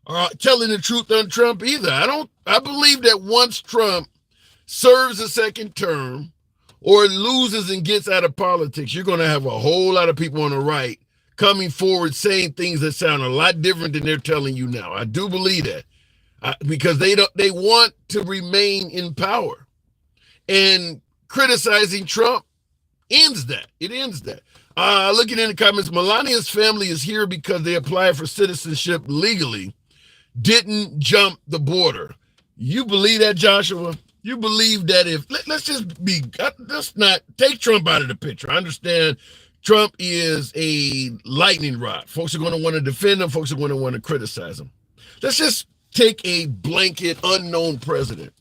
Speaker 1: are telling the truth on Trump either. I believe that once Trump serves a second term, or loses and gets out of politics, you're going to have a whole lot of people on the right coming forward saying things that sound a lot different than they're telling you now. I do believe that because they want to remain in power, and criticizing Trump ends that. It ends that. Looking in the comments, Melania's family is here because they applied for citizenship legally, didn't jump the border. You believe that, Joshua? You believe that let's not take Trump out of the picture. I understand Trump is a lightning rod. Folks are going to want to defend him. Folks are going to want to criticize him. Let's just take a blanket unknown president.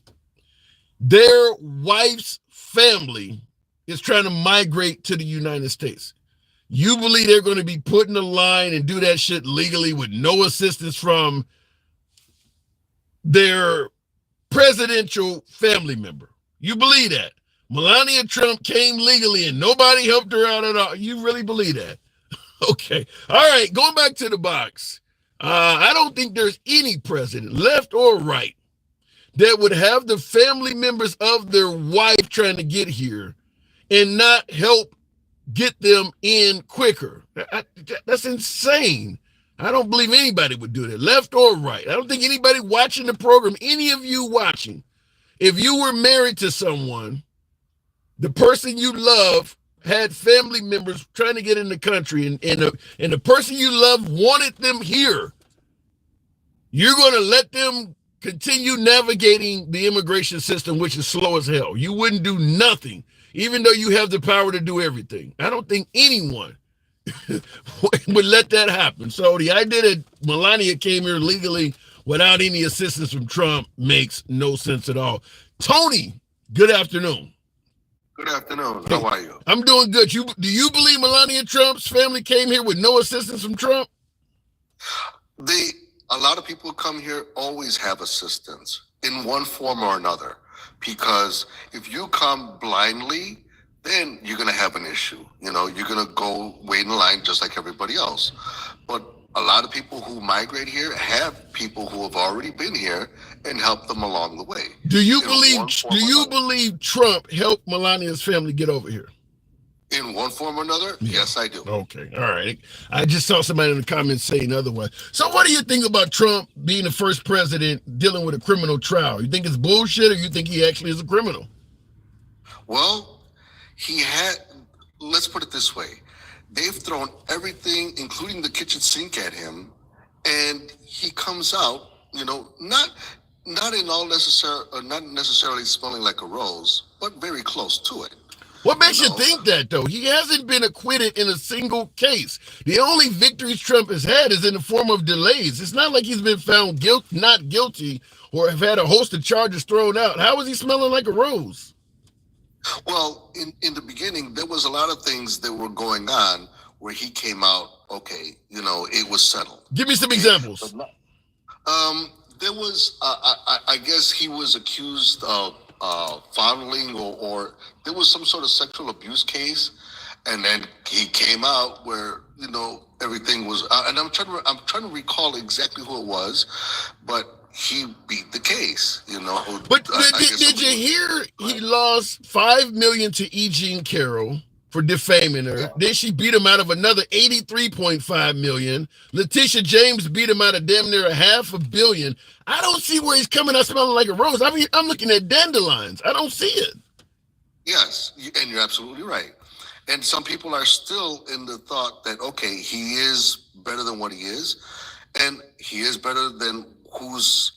Speaker 1: Their wife's family is trying to migrate to the United States. You believe they're going to be put in the line and do that shit legally with no assistance from their presidential family member? You believe that? Melania Trump came legally and nobody helped her out at all. You really believe that? Okay. All right. Going back to the box. I don't think there's any president, left or right, that would have the family members of their wife trying to get here and not help get them in quicker. That's insane. I don't believe anybody would do that, left or right. I don't think anybody watching the program, any of you watching, if you were married to someone, the person you love had family members trying to get in the country, and the person you love wanted them here, you're going to let them continue navigating the immigration system, which is slow as hell. You wouldn't do nothing, even though you have the power to do everything. I don't think anyone would let that happen. So the idea that Melania came here legally without any assistance from Trump makes no sense at all. Tony, good afternoon.
Speaker 9: Good afternoon. How are you?
Speaker 1: I'm doing good. Do you believe Melania Trump's family came here with no assistance from Trump?
Speaker 9: A lot of people come here always have assistance in one form or another, because if you come blindly, then you're going to have an issue. You're going to go wait in line just like everybody else. But a lot of people who migrate here have people who have already been here and help them along the way.
Speaker 1: Do you believe Trump helped Melania's family get over here?
Speaker 9: In one form or another? Yeah. Yes, I do.
Speaker 1: Okay. All right. I just saw somebody in the comments saying otherwise. So what do you think about Trump being the first president dealing with a criminal trial? You think it's bullshit, or you think he actually is a criminal?
Speaker 9: Well, let's put it this way. They've thrown everything, including the kitchen sink, at him, and he comes out, not necessarily smelling like a rose, but very close to it.
Speaker 1: What makes you think that, though? He hasn't been acquitted in a single case. The only victories Trump has had is in the form of delays. It's not like he's been found not guilty or have had a host of charges thrown out. How is he smelling like a rose?
Speaker 9: Well, in the beginning, there was a lot of things that were going on where he came out, okay, it was settled.
Speaker 1: Give me some examples.
Speaker 9: There was, I guess he was accused of fondling or there was some sort of sexual abuse case, and then he came out where everything was. And I'm trying to recall exactly who it was, but he beat the case.
Speaker 1: But did you hear he lost $5 million to E. Jean Carroll for defaming her? Yeah. Then she beat him out of another $83.5 million. Letitia James beat him out of damn near $500 million. I don't see where he's coming out smelling like a rose. I mean, I'm looking at dandelions. I don't see it.
Speaker 9: Yes, and you're absolutely right. And some people are still in the thought that, okay, he is better than what he is, and he is better than who's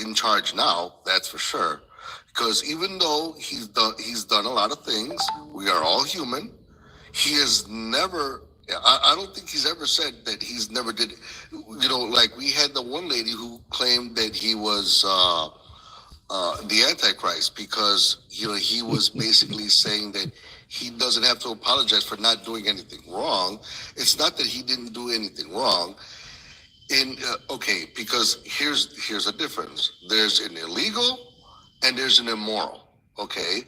Speaker 9: in charge now, that's for sure. Because even though he's done a lot of things, we are all human. He has never, I don't think he's ever said that he's never did, like we had the one lady who claimed that he was the Antichrist because, he was basically saying that he doesn't have to apologize for not doing anything wrong. It's not that he didn't do anything wrong. Because here's a difference. There's an illegal and there's an immoral. Okay.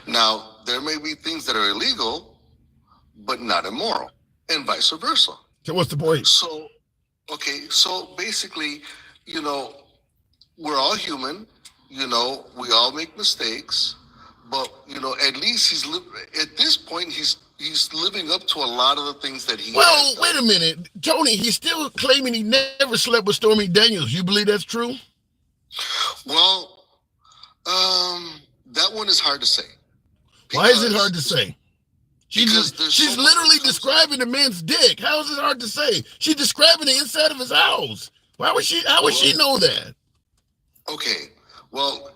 Speaker 9: Now there may be things that are illegal, but not immoral, and vice versa.
Speaker 1: So what's the point?
Speaker 9: So basically, we're all human. We all make mistakes, but at least at this point he's he's living up to a lot of the things that he.
Speaker 1: Well, wait a minute, Tony. He's still claiming he never slept with Stormy Daniels. You believe that's true?
Speaker 9: Well, that one is hard to say.
Speaker 1: Why is it hard to say? She's
Speaker 9: so
Speaker 1: literally describing the man's dick. How is it hard to say? She's describing the inside of his house. How would she know that?
Speaker 9: Okay, well,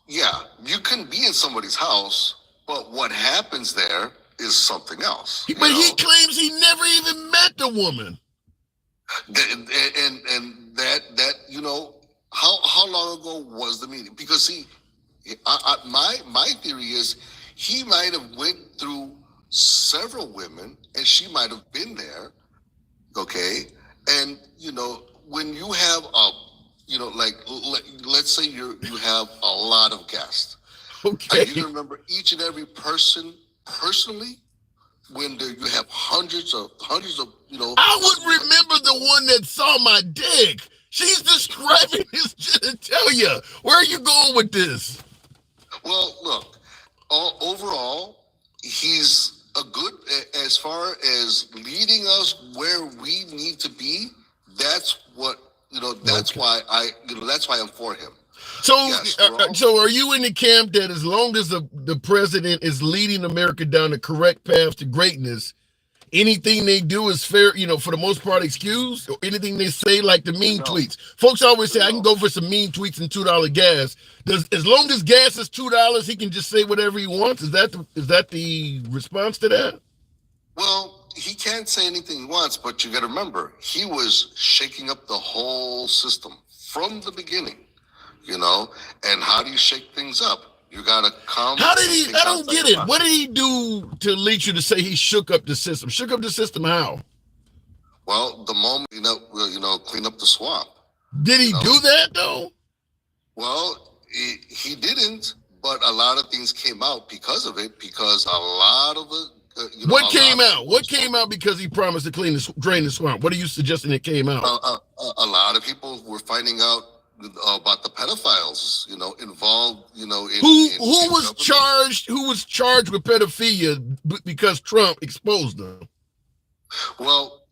Speaker 9: yeah, you can be in somebody's house, but what happens there is something else.
Speaker 1: But he claims he never even met the woman.
Speaker 9: And that you know, how long ago was the meeting? Because see, my theory is he might have went through several women, and she might have been there. Okay, and you know, when you have let's say you have a lot of guests.
Speaker 1: Okay,
Speaker 9: are you gonna remember each and every person personally? When you have hundreds of you know,
Speaker 1: I would remember the one that saw my dick. She's describing his genitalia. Where are you going with this?
Speaker 9: Well, look, overall, he's a good, as far as leading us where we need to be. That's what, you know, that's why that's why I'm for him.
Speaker 1: So,
Speaker 9: Yes,
Speaker 1: so are you in the camp that as long as the president is leading America down the correct path to greatness, anything they do is fair, you know, for the most part excused, or anything they say, like the mean tweets? Folks always say, I can go for some mean tweets and $2 gas. As long as gas is $2, he can just say whatever he wants? Is that the response to that?
Speaker 9: Well, he can't say anything he wants, but you got to remember, he was shaking up the whole system from the beginning, you know. And how do you shake things up? You got to come.
Speaker 1: How did he? I don't get it. What did he do to lead you to say he shook up the system? Shook up the system how?
Speaker 9: Well, the moment, clean up the swamp.
Speaker 1: Did he do that though?
Speaker 9: Well, he didn't, but a lot of things came out because of it, because a lot of it.
Speaker 1: What came out? What came out because he promised to drain the swamp? What are you suggesting it came out?
Speaker 9: A lot of people were finding out about the pedophiles, you know, involved, you know.
Speaker 1: Who was charged? Who was charged with pedophilia because Trump exposed them?
Speaker 9: Well,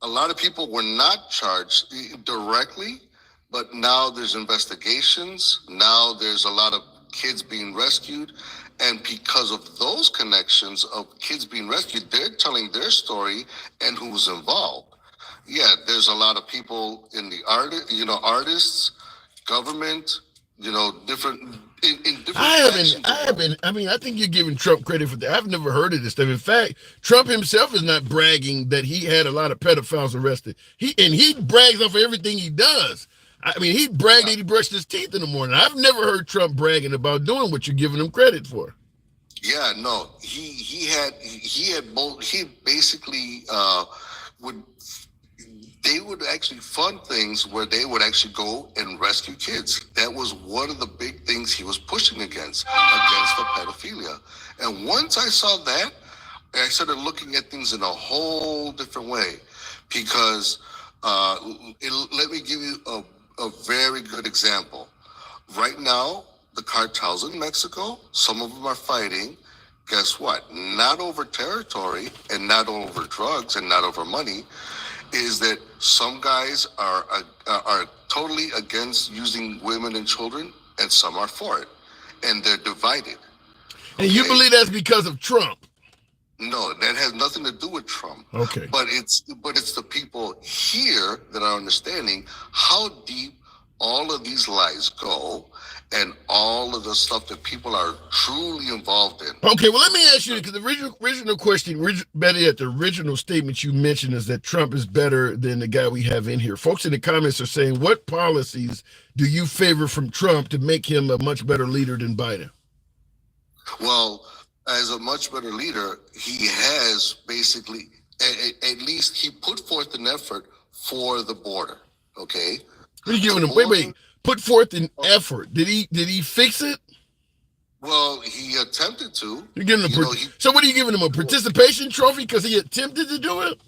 Speaker 9: a lot of people were not charged directly, but now there's investigations. Now there's a lot of kids being rescued. And because of those connections of kids being rescued, they're telling their story and who was involved. Yeah, there's a lot of people in the artists, government, you know, different
Speaker 1: I think you're giving Trump credit for that. I've never heard of this stuff. In fact, Trump himself is not bragging that he had a lot of pedophiles arrested. He brags off everything he does. I mean, he bragged that he brushed his teeth in the morning. I've never heard Trump bragging about doing what you're giving him credit for.
Speaker 9: Yeah, no, he had both. He basically they would actually fund things where they would actually go and rescue kids. That was one of the big things he was pushing against the pedophilia. And once I saw that, I started looking at things in a whole different way, because let me give you a very good example. Right now, the cartels in Mexico, some of them are fighting. Guess what? Not over territory and not over drugs and not over money. Is that some guys are totally against using women and children, and some are for it, and they're divided.
Speaker 1: And you believe that's because of Trump?
Speaker 9: No, that has nothing to do with Trump.
Speaker 1: Okay.
Speaker 9: But it's the people here that are understanding how deep all of these lies go, and all of the stuff that people are truly involved in.
Speaker 1: Okay, well, let me ask you, because the original question, better yet, the original statement you mentioned is that Trump is better than the guy we have in here. Folks in the comments are saying, what policies do you favor from Trump to make him a much better leader than Biden?
Speaker 9: Well, as a much better leader, he has basically, at least he put forth an effort for the border, okay?
Speaker 1: What are you giving him? Wait. Put forth an effort. Did he fix it?
Speaker 9: Well, he attempted to.
Speaker 1: You're giving him so what are you giving him, a participation trophy because he attempted to do it?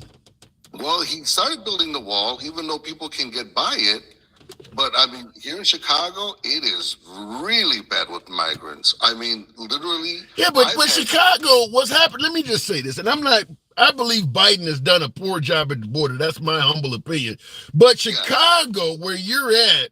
Speaker 9: Well, he started building the wall, even though people can get by it. But I mean, here in Chicago, it is really bad with migrants. I mean, literally.
Speaker 1: Yeah, but Chicago, what's happened? Let me just say this, and I believe Biden has done a poor job at the border. That's my humble opinion. But Chicago, where you're at,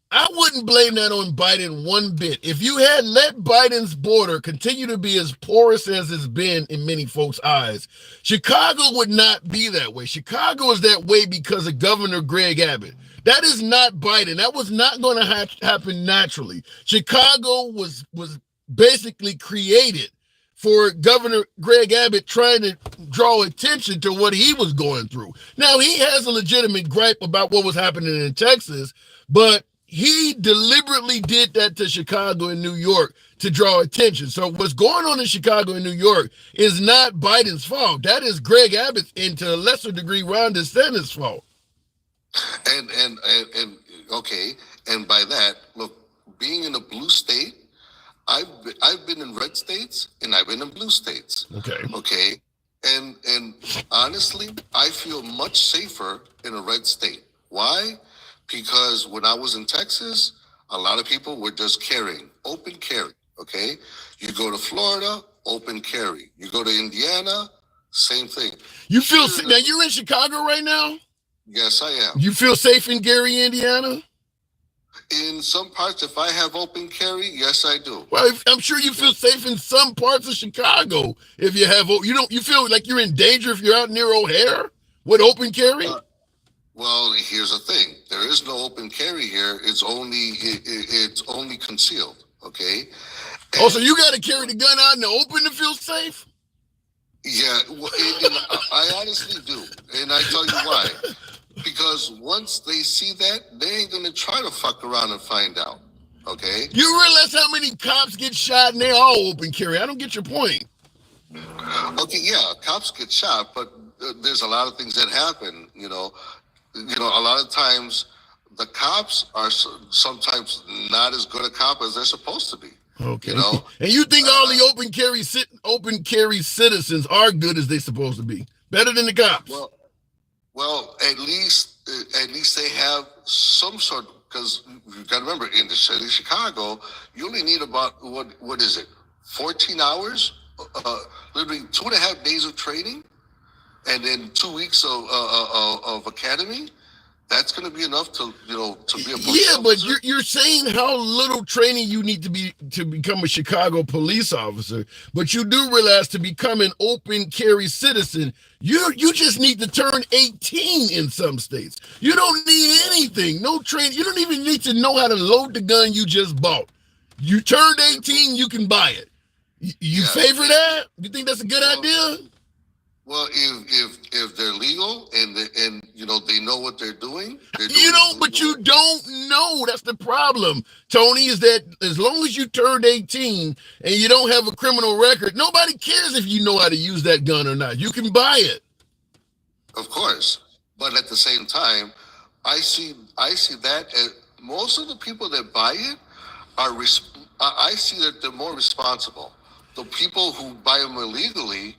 Speaker 1: I wouldn't blame that on Biden one bit. If you had let Biden's border continue to be as porous as it's been in many folks' eyes, Chicago would not be that way. Chicago is that way because of Governor Greg Abbott. That is not Biden. That was not going to happen naturally. Chicago was basically created for Governor Greg Abbott trying to draw attention to what he was going through. Now, he has a legitimate gripe about what was happening in Texas, but he deliberately did that to Chicago and New York to draw attention. So what's going on in Chicago and New York is not Biden's fault. That is Greg Abbott's, and to a lesser degree, Ron DeSantis' fault.
Speaker 9: And okay, and by that, look, being in a blue state, I've been in red states and I've been in blue states. Okay. And honestly, I feel much safer in a red state. Why? Because when I was in Texas, a lot of people were just carrying, open carry, okay? You go to Florida, open carry. You go to Indiana, same thing.
Speaker 1: You feel, now you're in Chicago right now?
Speaker 9: Yes, I am.
Speaker 1: You feel safe in Gary, Indiana?
Speaker 9: In some parts, if I have open carry, yes, I do.
Speaker 1: Well, I'm sure you feel safe in some parts of Chicago if you have, you feel like you're in danger if you're out near O'Hare with open carry?
Speaker 9: Well, here's the thing. There is no open carry here. It's only concealed, okay?
Speaker 1: And so you got to carry the gun out in the open to feel safe?
Speaker 9: Yeah, I honestly do. And I tell you why. Because once they see that, they ain't going to try to fuck around and find out, okay?
Speaker 1: You realize how many cops get shot and they all open carry? I don't get your point.
Speaker 9: Okay, yeah, cops get shot, but there's a lot of things that happen, a lot of times the cops are sometimes not as good a cop as they're supposed to be.
Speaker 1: Okay. And you think all the open carry citizens are good as they're supposed to be? Better than the cops?
Speaker 9: Well, at least they have some sort, because you've got to remember, in the city of Chicago, you only need about, what is it, 14 hours? Literally 2.5 days of training, and then 2 weeks of academy. That's going to be enough to be a police officer.
Speaker 1: But you're saying how little training you need to become a Chicago police officer. But you do realize to become an open carry citizen, you just need to turn 18 in some states. You don't need anything, no training. You don't even need to know how to load the gun you just bought. You turned 18, you can buy it. You favor that? You think that's a good idea?
Speaker 9: Well, if they're legal and they know what they're doing,
Speaker 1: but you don't know. That's the problem, Tony, is that as long as you turned 18 and you don't have a criminal record, nobody cares if you know how to use that gun or not. You can buy it.
Speaker 9: Of course, but at the same time, I see that as most of the people that buy it I see that they're more responsible. The people who buy them illegally,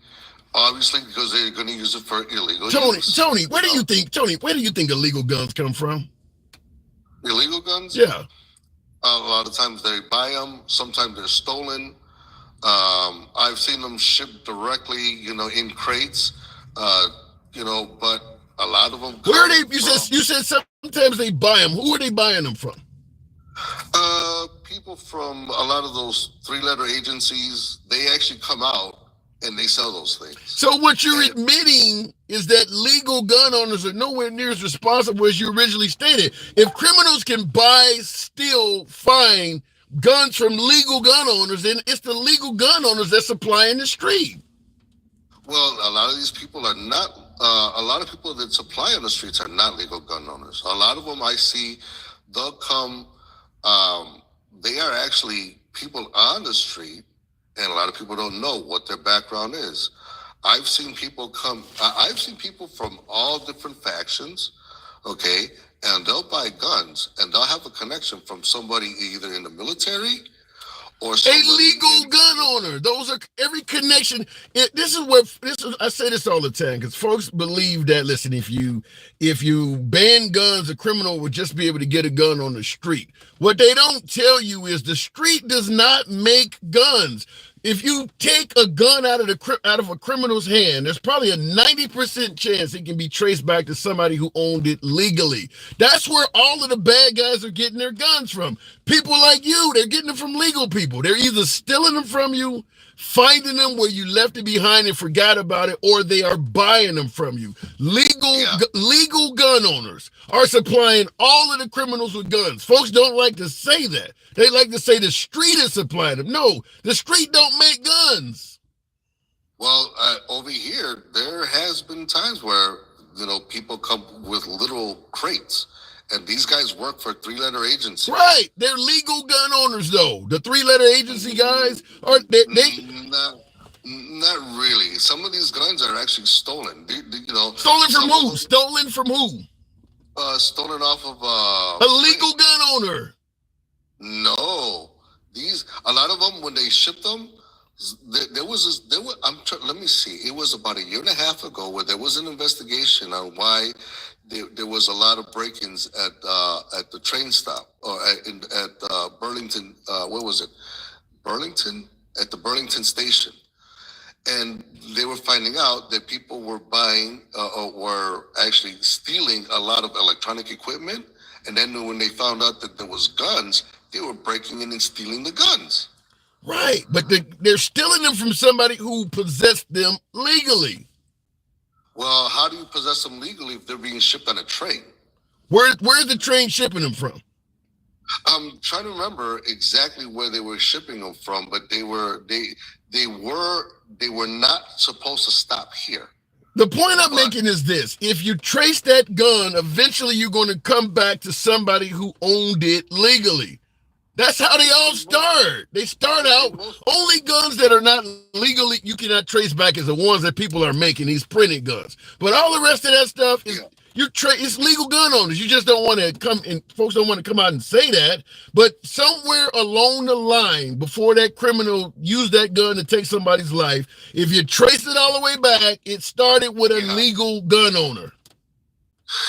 Speaker 9: obviously, because they're going to use it for illegal use.
Speaker 1: Tony, where do you think illegal guns come from?
Speaker 9: Illegal guns?
Speaker 1: Yeah.
Speaker 9: A lot of times they buy them. Sometimes they're stolen. I've seen them shipped directly, in crates. But a lot of them.
Speaker 1: Where are they? You said sometimes they buy them. Who are they buying them from?
Speaker 9: People from a lot of those 3-letter agencies. They actually come out and they sell those things.
Speaker 1: So what you're admitting is that legal gun owners are nowhere near as responsible as you originally stated. If criminals can buy, steal, find guns from legal gun owners, then it's the legal gun owners that supply in the street.
Speaker 9: Well, a lot of these people are not, a lot of people that supply on the streets are not legal gun owners. A lot of them I see, they'll come, they are actually people on the street, and a lot of people don't know what their background is. I've seen people from all different factions, okay, and they'll buy guns, and they'll have a connection from somebody either in the military or
Speaker 1: a legal gun owner. Those are every connection. I say this all the time because folks believe that. Listen, if you ban guns, a criminal would just be able to get a gun on the street. What they don't tell you is the street does not make guns. If you take a gun out of a criminal's hand, there's probably a 90% chance it can be traced back to somebody who owned it legally. That's where all of the bad guys are getting their guns from. People like you, they're getting them from legal people. They're either stealing them from you, finding them where you left it behind and forgot about it, or they are buying them from you. Legal gun owners are supplying all of the criminals with guns. Folks don't like to say that. They like to say the street is supplying them. No, the street don't make guns.
Speaker 9: Well, over here, there has been times where, people come with literal crates. And these guys work for three-letter agencies.
Speaker 1: Right. They're legal gun owners, though. The three-letter agency guys are
Speaker 9: Not really. Some of these guns are actually stolen.
Speaker 1: Stolen from who? Stolen from who?
Speaker 9: Stolen off of
Speaker 1: a legal gun owner.
Speaker 9: No, a lot of them when they shipped them, let me see. It was about a year and a half ago where there was an investigation on why there was a lot of break-ins at the train stop or at Burlington. What was it? Burlington, at the Burlington station. And they were finding out that people were buying or were actually stealing a lot of electronic equipment. And then when they found out that there was guns, they were breaking in and stealing the guns.
Speaker 1: Right, but they're stealing them from somebody who possessed them legally.
Speaker 9: Well, how do you possess them legally if they're being shipped on a train?
Speaker 1: Where's the train shipping them from?
Speaker 9: I'm trying to remember exactly where they were shipping them from, but they were not supposed to stop here.
Speaker 1: The point I'm making is this. If you trace that gun, eventually you're going to come back to somebody who owned it legally. That's how they all start. They start out, only guns that are not legally, you cannot trace back as the ones that people are making, these printed guns. But all the rest of that stuff is, it's legal gun owners. You just don't want to come, and folks don't want to come out and say that. But somewhere along the line, before that criminal used that gun to take somebody's life, if you trace it all the way back, it started with a legal gun owner.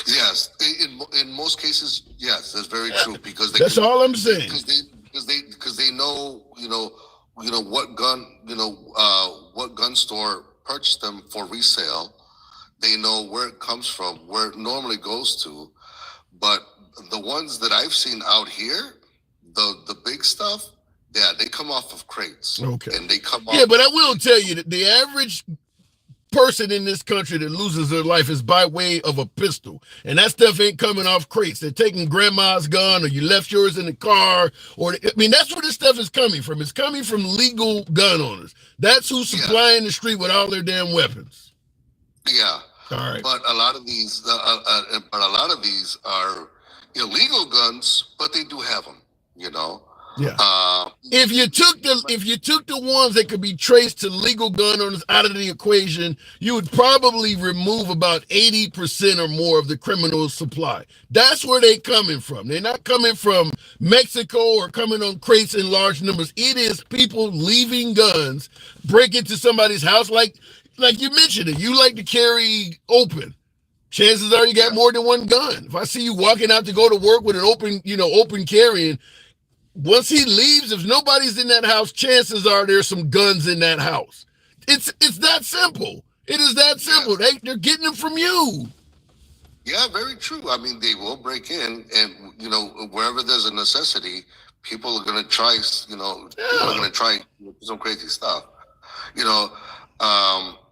Speaker 9: Yes, in most cases, yes, that's very true because
Speaker 1: that's all I'm saying.
Speaker 9: Because they know what gun store purchased them for resale. They know where it comes from, where it normally goes to. But the ones that I've seen out here, the big stuff, they come off of crates.
Speaker 1: Okay,
Speaker 9: and they come off.
Speaker 1: Yeah, but I will tell you that the average person in this country that loses their life is by way of a pistol, and that stuff ain't coming off crates. They're taking grandma's gun, or you left yours in the car, that's where this stuff is coming from. It's coming from legal gun owners. That's who's supplying the street with all their damn weapons.
Speaker 9: Yeah.
Speaker 1: All right.
Speaker 9: But a lot of these are illegal guns, but they do have them.
Speaker 1: Yeah. If you took the ones that could be traced to legal gun owners out of the equation, you would probably remove about 80% or more of the criminal supply. That's where they're coming from. They're not coming from Mexico or coming on crates in large numbers. It is people leaving guns, break into somebody's house, like you mentioned it. You like to carry open. Chances are you got more than one gun. If I see you walking out to go to work with an open carrying, once he leaves, if nobody's in that house, chances are there's some guns in that house. It's that simple. It is that simple. They're getting them from you.
Speaker 9: Yeah, very true. I mean, they will break in, and wherever there's a necessity, people are going to try. People are going to try some crazy stuff.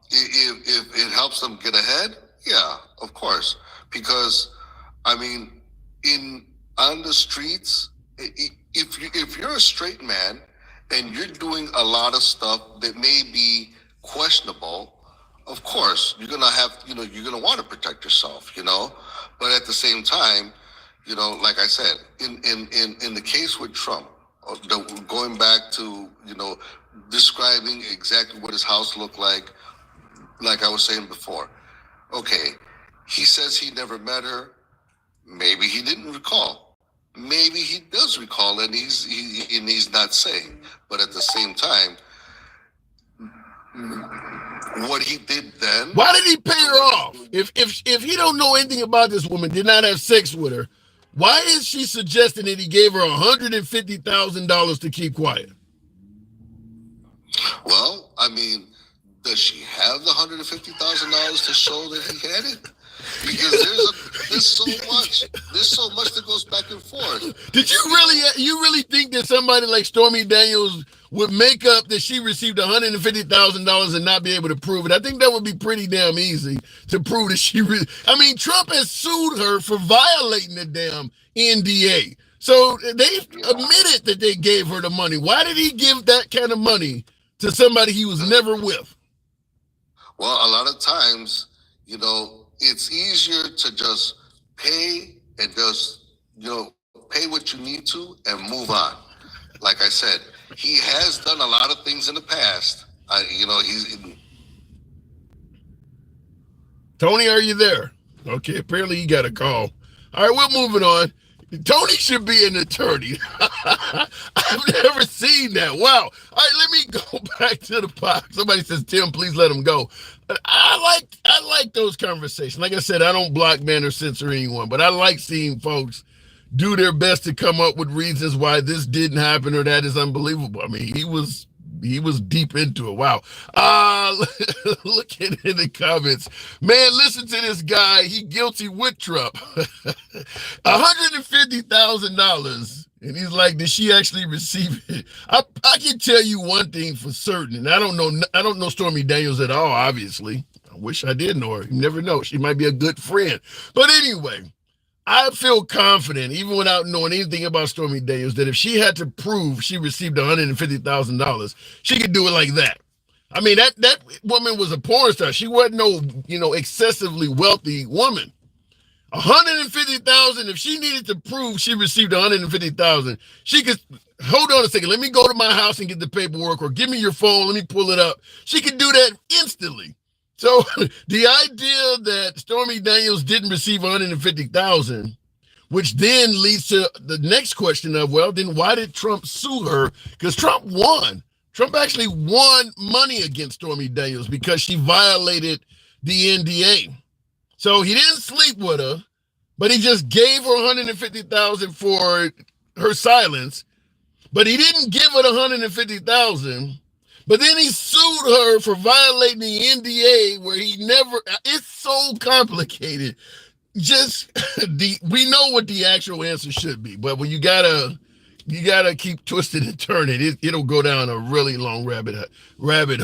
Speaker 9: If it helps them get ahead, yeah, of course. Because, I mean, on the streets, if you're a straight man and you're doing a lot of stuff that may be questionable, of course you're gonna want to protect yourself, But at the same time, like I said, in the case with Trump, going back to describing exactly what his house looked like I was saying before. Okay, he says he never met her. Maybe he didn't recall. maybe he does recall, and he's not saying. But at the same time, what he did then.
Speaker 1: Why did he pay her off? If he don't know anything about this woman, did not have sex with her, why is she suggesting that he gave her $150,000 to keep quiet?
Speaker 9: Well, I mean, does she have the $150,000 to show that he had it? Because there's so much that goes back and forth.
Speaker 1: Did you really think that somebody like Stormy Daniels would make up that she received $150,000 and not be able to prove it? I think that would be pretty damn easy to prove that she really. I mean, Trump has sued her for violating the damn NDA. So they admitted that they gave her the money. Why did he give that kind of money to somebody he was never with?
Speaker 9: Well, a lot of times, it's easier to just pay and just, pay what you need to and move on. Like I said, he has done a lot of things in the past.
Speaker 1: Tony, are you there? Okay, apparently you got a call. All right, we're moving on. Tony should be an attorney. I've never seen that. Wow. All right, let me go back to the pot. Somebody says, Tim, please let him go. I like those conversations. Like I said, I don't block, ban, or censor anyone, but I like seeing folks do their best to come up with reasons why this didn't happen or that is unbelievable. I mean, he was deep into it. Wow. Looking in the comments, man, listen to this guy. He guilty with Trump. $150,000. And he's like, did she actually receive it? I can tell you one thing for certain. And I don't know Stormy Daniels at all, obviously. I wish I did know her. You never know. She might be a good friend. But anyway, I feel confident, even without knowing anything about Stormy Daniels, that if she had to prove she received $150,000, she could do it like that. I mean, that woman was a porn star. She wasn't no, excessively wealthy woman. $150,000. If she needed to prove she received $150,000, she could. Hold on a second. Let me go to my house and get the paperwork, or give me your phone. Let me pull it up. She could do that instantly. So the idea that Stormy Daniels didn't receive $150,000, which then leads to the next question of, well, then why did Trump sue her? Because Trump won. Trump actually won money against Stormy Daniels because she violated the NDA. So he didn't sleep with her, but he just gave her $150,000 for her silence. But he didn't give her $150,000. But then he sued her for violating the NDA, where it's so complicated. We know what the actual answer should be, but when you gotta keep twisting and turning, it'll go down a really long rabbit hole. Looking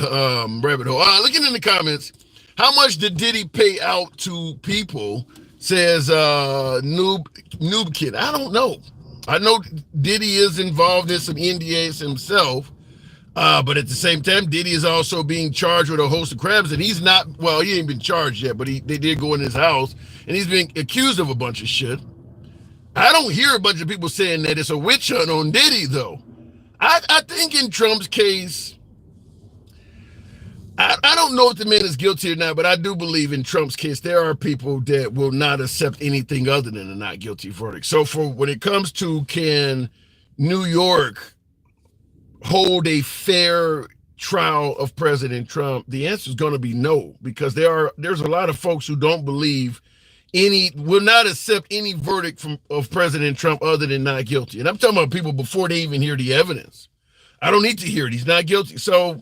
Speaker 1: in the comments, how much did Diddy pay out to people? Says Noob Kid. I don't know. I know Diddy is involved in some NDAs himself. But at the same time, Diddy is also being charged with a host of crimes, and he's not, well, he ain't been charged yet, but they did go in his house, and he's being accused of a bunch of shit. I don't hear a bunch of people saying that it's a witch hunt on Diddy, though. I think in Trump's case, I don't know if the man is guilty or not, but I do believe in Trump's case, there are people that will not accept anything other than a not guilty verdict. So when it comes to, can New York hold a fair trial of President Trump, the answer is going to be no, because there's a lot of folks who don't believe will not accept any verdict of President Trump other than not guilty. And I'm talking about people before they even hear the evidence. I don't need to hear it. He's not guilty. So,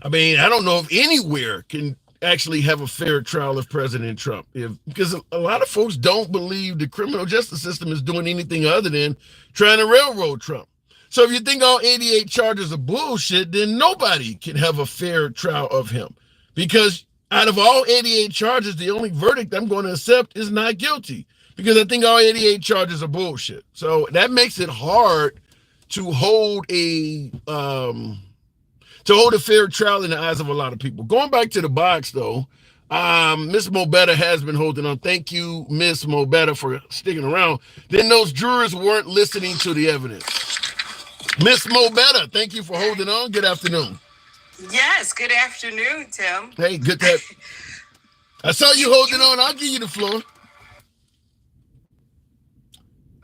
Speaker 1: I mean, I don't know if anywhere can actually have a fair trial of President Trump, because a lot of folks don't believe the criminal justice system is doing anything other than trying to railroad Trump. So if you think all 88 charges are bullshit, then nobody can have a fair trial of him, because out of all 88 charges, the only verdict I'm going to accept is not guilty, because I think all 88 charges are bullshit. So that makes it hard to hold a fair trial in the eyes of a lot of people. Going back to the box, though, Miss Mobetta has been holding on. Thank you, Miss Mobetta, for sticking around. Then those jurors weren't listening to the evidence. Miss Mobetta, thank you for holding on. Good afternoon.
Speaker 10: Yes, good afternoon, Tim.
Speaker 1: Hey, good to I saw you holding on. I'll give you the floor.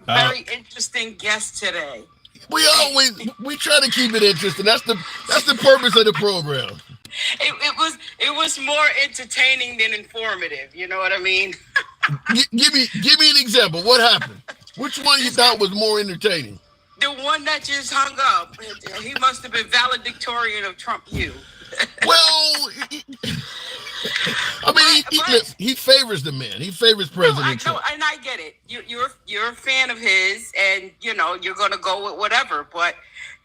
Speaker 10: Very interesting guest today.
Speaker 1: We try to keep it interesting. That's the purpose of the program.
Speaker 10: It was more entertaining than informative. You know what I mean?
Speaker 1: Give me an example. What happened? Which one you thought was more entertaining?
Speaker 10: The one that just hung up. He must have been valedictorian of Trump U.
Speaker 1: Well, I mean, he favors the man. He favors President Trump.
Speaker 10: And I get it. You're a fan of his, and you're gonna go with whatever. But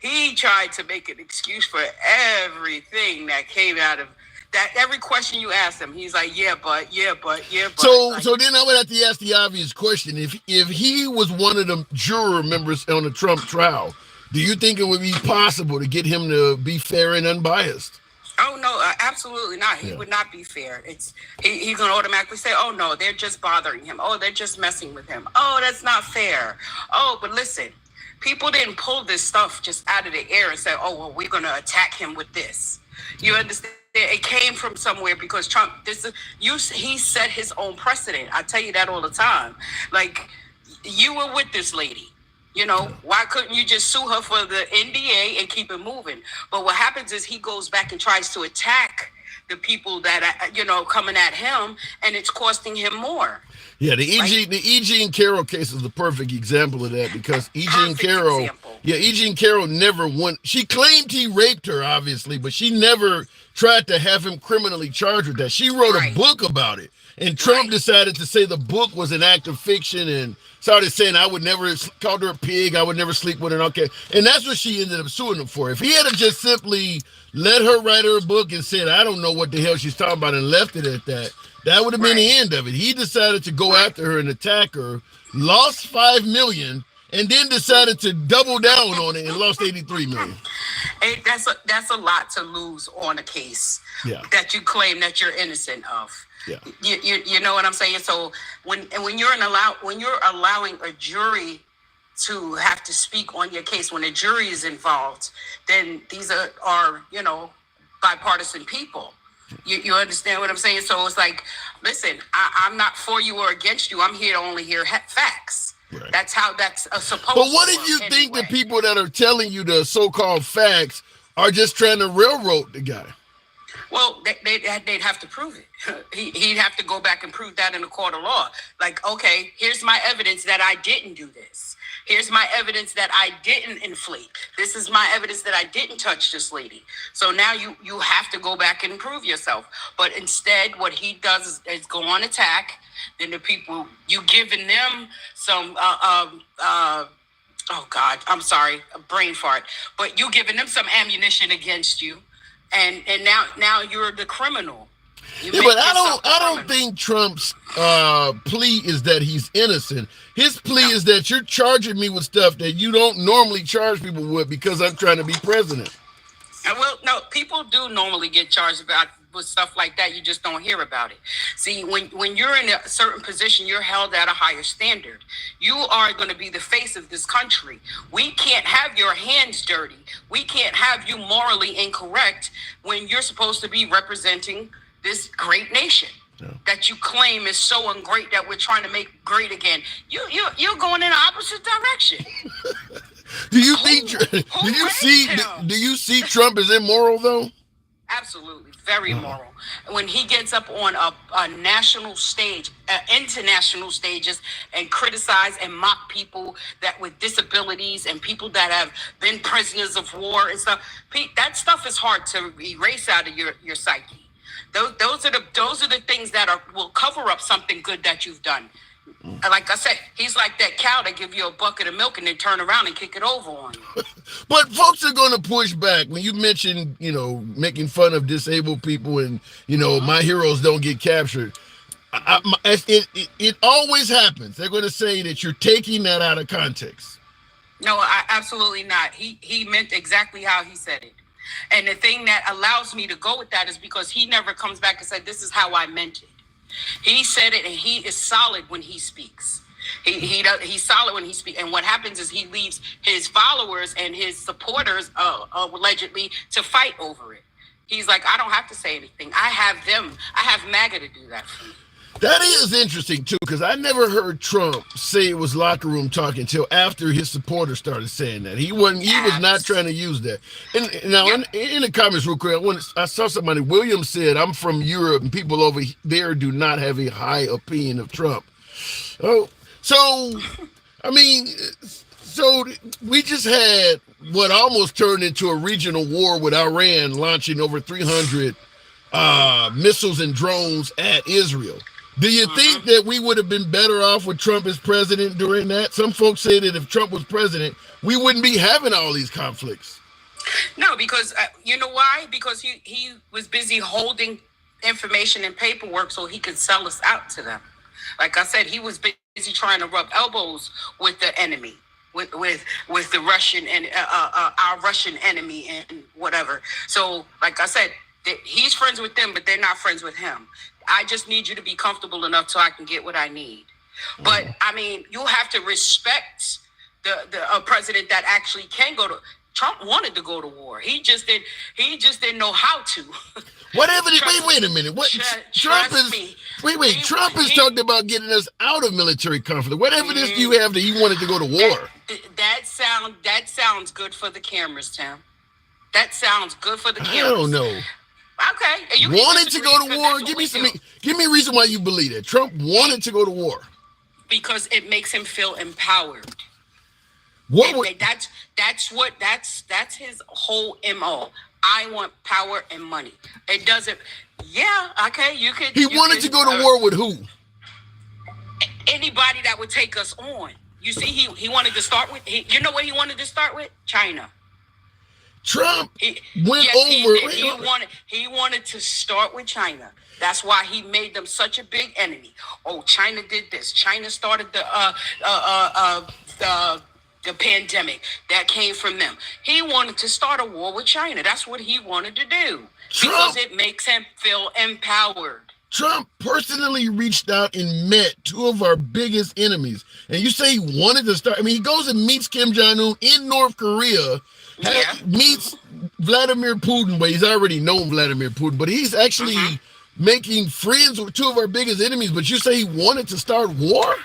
Speaker 10: he tried to make an excuse for everything that came out of that. Every question you asked him, he's like, yeah, but.
Speaker 1: So then I would have to ask the obvious question: if he was one of the juror members on the Trump trial, do you think it would be possible to get him to be fair and unbiased?
Speaker 10: Oh no, absolutely not. He would not be fair. He's gonna automatically say, "Oh no, they're just bothering him. Oh, they're just messing with him. Oh, that's not fair. Oh, but listen, people didn't pull this stuff just out of the air and say, "Oh, well, we're gonna attack him with this." You understand? It came from somewhere because Trump. He set his own precedent. I tell you that all the time. Like, you were with this lady. Why couldn't you just sue her for the NDA and keep it moving? But what happens is he goes back and tries to attack the people that coming at him, and it's costing him more.
Speaker 1: Yeah, the E. Jean Carroll case is the perfect example of that, because E. Jean Carroll never won. She claimed he raped her, obviously, but she never tried to have him criminally charged with that. She wrote a book about it, and Trump decided to say the book was an act of fiction and started saying, I would never, called her a pig, I would never sleep with her. Okay, and that's what she ended up suing him for. If he had just simply let her write her book and said, I don't know what the hell she's talking about, and left it at that, that would have been the end of it. He decided to go after her and attack her, lost $5 million, and then decided to double down on it and lost $83 million.
Speaker 10: That's a lot to lose on a case that you claim that you're innocent of. Yeah. You know what I'm saying? So when you're allowing a jury to have to speak on your case, when a jury is involved, then these are bipartisan people. You understand what I'm saying? So it's like, listen, I'm not for you or against you. I'm here to only hear facts. Right. That's how that's supposed to. But
Speaker 1: what if you think the people that are telling you the so-called facts are just trying to railroad the guy?
Speaker 10: Well, they'd have to prove it. He'd have to go back and prove that in a court of law. Like, okay, here's my evidence that I didn't do this. Here's my evidence that I didn't inflate. This is my evidence that I didn't touch this lady. So now you have to go back and prove yourself. But instead, what he does is go on attack. Then the people, you giving them some, oh God, I'm sorry, a brain fart. But you giving them some ammunition against you. And now you're the criminal.
Speaker 1: But I don't think Trump's plea is that he's innocent. His plea is that you're charging me with stuff that you don't normally charge people with because I'm trying to be president.
Speaker 10: Well, no, people do normally get charged with stuff like that. You just don't hear about it. See, when you're in a certain position, you're held at a higher standard. You are going to be the face of this country. We can't have your hands dirty. We can't have you morally incorrect when you're supposed to be representing this great nation that you claim is so great that we're trying to make great again. You're going in the opposite direction.
Speaker 1: Do you see Trump as immoral though?
Speaker 10: Absolutely, very immoral. When he gets up on a national stage, international stages, and criticize and mock people that with disabilities and people that have been prisoners of war and stuff, that stuff is hard to erase out of your psyche. Those are the things that will cover up something good that you've done. Like I said, he's like that cow that give you a bucket of milk and then turn around and kick it over on you.
Speaker 1: But folks are going to push back when you mention, making fun of disabled people and, my heroes don't get captured. It always happens. They're going to say that you're taking that out of context.
Speaker 10: No, absolutely not. He meant exactly how he said it. And the thing that allows me to go with that is because he never comes back and said, this is how I meant it. He said it, and he is solid when he speaks. He's solid when he speaks. And what happens is he leaves his followers and his supporters, allegedly, to fight over it. He's like, I don't have to say anything. I have them. I have MAGA to do that for me.
Speaker 1: That is interesting too, because I never heard Trump say it was locker room talk until after his supporters started saying that. He wasn't. He was not trying to use that. And now, in the comments, real quick, I saw somebody. William said, "I'm from Europe, and people over there do not have a high opinion of Trump." Oh, so I mean, so we just had what almost turned into a regional war with Iran launching over 300 missiles and drones at Israel. Do you think that we would have been better off with Trump as president during that? Some folks say that if Trump was president, we wouldn't be having all these conflicts.
Speaker 10: No, because you know why? Because he was busy holding information and paperwork so he could sell us out to them. Like I said, he was busy trying to rub elbows with the enemy, with the Russian and our Russian enemy and whatever. So, like I said, he's friends with them, but they're not friends with him. I just need you to be comfortable enough so I can get what I need. But I mean, you have to respect the president that actually can go to. Trump wanted to go to war. He just didn't know how to.
Speaker 1: Whatever. Wait a minute. What Trump is? Wait. Trump is talking about getting us out of military conflict. What evidence do you have that he wanted to go to war?
Speaker 10: That sounds good for the cameras, Tim. That sounds good for the cameras.
Speaker 1: I don't know.
Speaker 10: Okay. You
Speaker 1: wanted to go to war. Give me a reason why you believe that Trump wanted to go to war.
Speaker 10: Because it makes him feel empowered. That's his whole MO. I want power and money. It doesn't. Yeah. Okay. You could.
Speaker 1: He wanted to go to war with who?
Speaker 10: Anybody that would take us on. You see, he wanted to start with. You know what he wanted to start with? China.
Speaker 1: Trump went
Speaker 10: over.
Speaker 1: He
Speaker 10: wanted to start with China. That's why he made them such a big enemy. Oh, China did this. China started the pandemic that came from them. He wanted to start a war with China. That's what he wanted to do. Because it makes him feel empowered.
Speaker 1: Trump personally reached out and met two of our biggest enemies. And you say he wanted to start. I mean, he goes and meets Kim Jong-un in North Korea. Meets Vladimir Putin, but he's already known Vladimir Putin, but he's actually making friends with two of our biggest enemies. But you say he wanted to start war?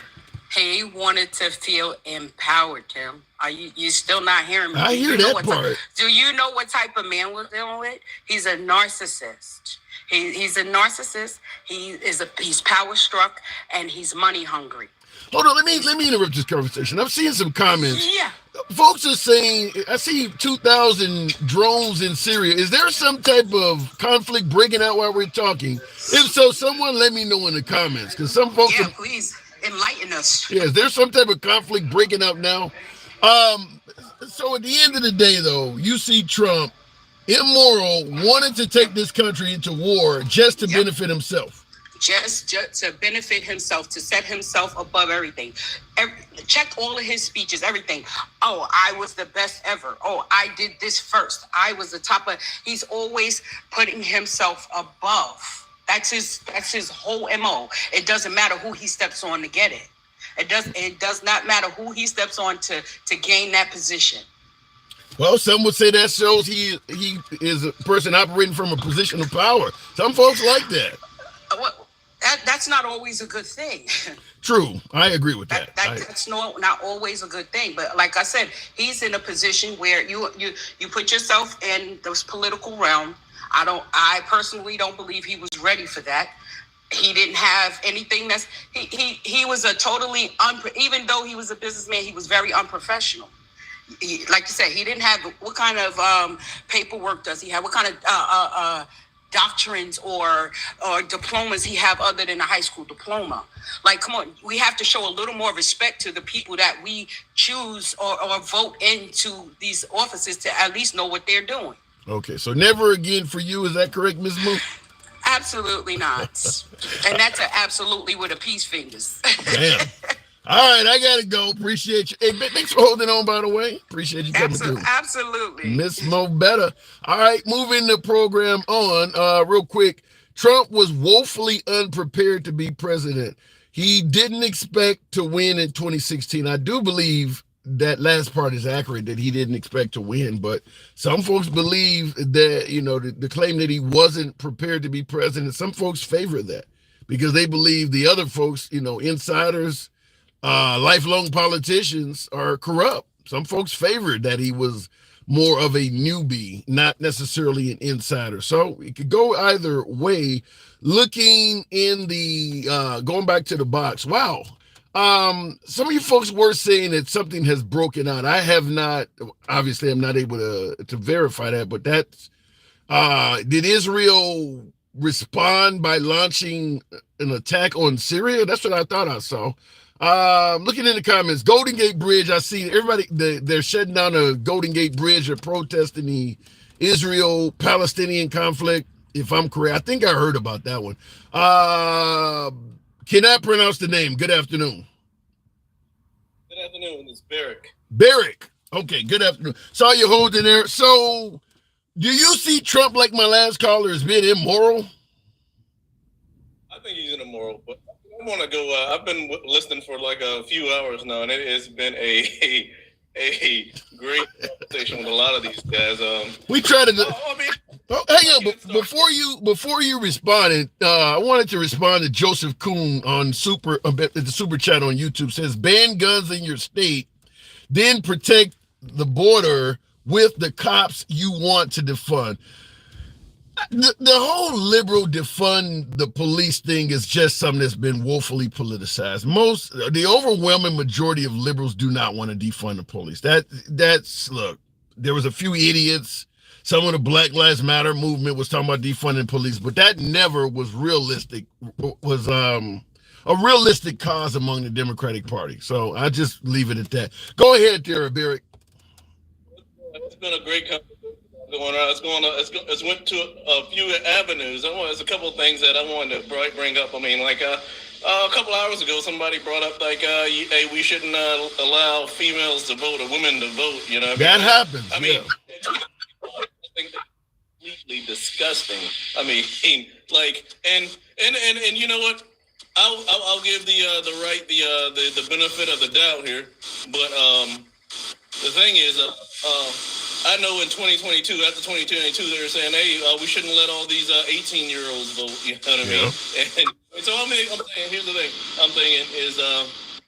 Speaker 10: He wanted to feel empowered, Tim. Are you still not hearing me?
Speaker 1: I hear that part.
Speaker 10: Do you know what type of man we're dealing with? He's a narcissist. He's a narcissist. He's power struck and he's money hungry.
Speaker 1: Hold on, let me interrupt this conversation. I'm seeing some comments.
Speaker 10: Yeah.
Speaker 1: Folks are saying, I see 2,000 drones in Syria. Is there some type of conflict breaking out while we're talking? If so, someone let me know in the comments. Because some folks
Speaker 10: please enlighten us.
Speaker 1: Yeah, is there some type of conflict breaking out now? So at the end of the day, though, you see Trump, immoral, wanted to take this country into war just to benefit himself.
Speaker 10: Just to benefit himself, to set himself above everything. Check all of his speeches, everything. Oh, I was the best ever. Oh, I did this first. I was the top of. He's always putting himself above. That's his whole MO. It doesn't matter who he steps on to get it. It does not matter who he steps on to gain that position.
Speaker 1: Well, some would say that shows he is a person operating from a position of power. Some folks like that.
Speaker 10: That's not always a good thing.
Speaker 1: True, I agree with that.
Speaker 10: That's not always a good thing. But like I said, he's in a position where you put yourself in this political realm. I personally don't believe he was ready for that. He didn't have anything he was a totally even though he was a businessman, he was very unprofessional. Like you said, he didn't have what kind of paperwork does he have? What kind of doctrines or diplomas he have other than a high school diploma? Like, come on, we have to show a little more respect to the people that we choose or vote into these offices to at least know what they're doing.
Speaker 1: Okay, so never again for you. Is that correct, Ms. Moon?
Speaker 10: Absolutely not. And that's absolutely with a peace fingers.
Speaker 1: Damn. All right, I gotta go. Appreciate you. Hey, thanks for holding on, by the way. Appreciate you coming through.
Speaker 10: Absolutely.
Speaker 1: Miss Mo Better. All right, moving the program on real quick. Trump was woefully unprepared to be president. He didn't expect to win in 2016. I do believe that last part is accurate, that he didn't expect to win, but some folks believe that, the claim that he wasn't prepared to be president, some folks favor that. because they believe the other folks, insiders, lifelong politicians are corrupt. Some folks favored that he was more of a newbie, not necessarily an insider. So it could go either way. Looking in the going back to the box, wow. Some of you folks were saying that something has broken out. I have not, obviously I'm not able to verify that, but that's did Israel respond by launching an attack on Syria? That's what I thought I saw. Looking in the comments, Golden Gate Bridge, I see everybody, they're shutting down the Golden Gate Bridge. They're protesting the Israel-Palestinian conflict, if I'm correct. I think I heard about that one. Cannot pronounce the name. Good afternoon.
Speaker 11: Good afternoon. It's Barrick.
Speaker 1: Barrick. Okay, good afternoon. Saw you holding there. So, do you see Trump, like my last caller, as being immoral?
Speaker 11: I think he's immoral, but I want to go. I've been listening for like a few hours now, and it has been a great conversation with a lot of these guys.
Speaker 1: We try to. Hang on, before you responded, I wanted to respond to Joseph Kuhn on the super chat on YouTube. Says ban guns in your state, then protect the border with the cops you want to defund. The whole liberal defund the police thing is just something that's been woefully politicized. The overwhelming majority of liberals do not want to defund the police. Look, there was a few idiots. Some of the Black Lives Matter movement was talking about defunding police, but that never was realistic. Was a realistic cause among the Democratic Party. So I just leave it at that. Go ahead, there, Barrick.
Speaker 11: It's been a great conversation going on. It's went to a few avenues. There's a couple of things that I wanted to bring up. I mean, like a couple hours ago, somebody brought up like, hey, we shouldn't allow females to vote or women to vote. You know,
Speaker 1: that happens. I mean,
Speaker 11: I think that's completely disgusting. I mean, like, and you know what? I'll give the benefit of the doubt here, but the thing is, I know in 2022, after 2022, they were saying, hey, we shouldn't let all these 18-year-olds vote. You know what I mean? And so I'm saying, here's the thing. I'm thinking, is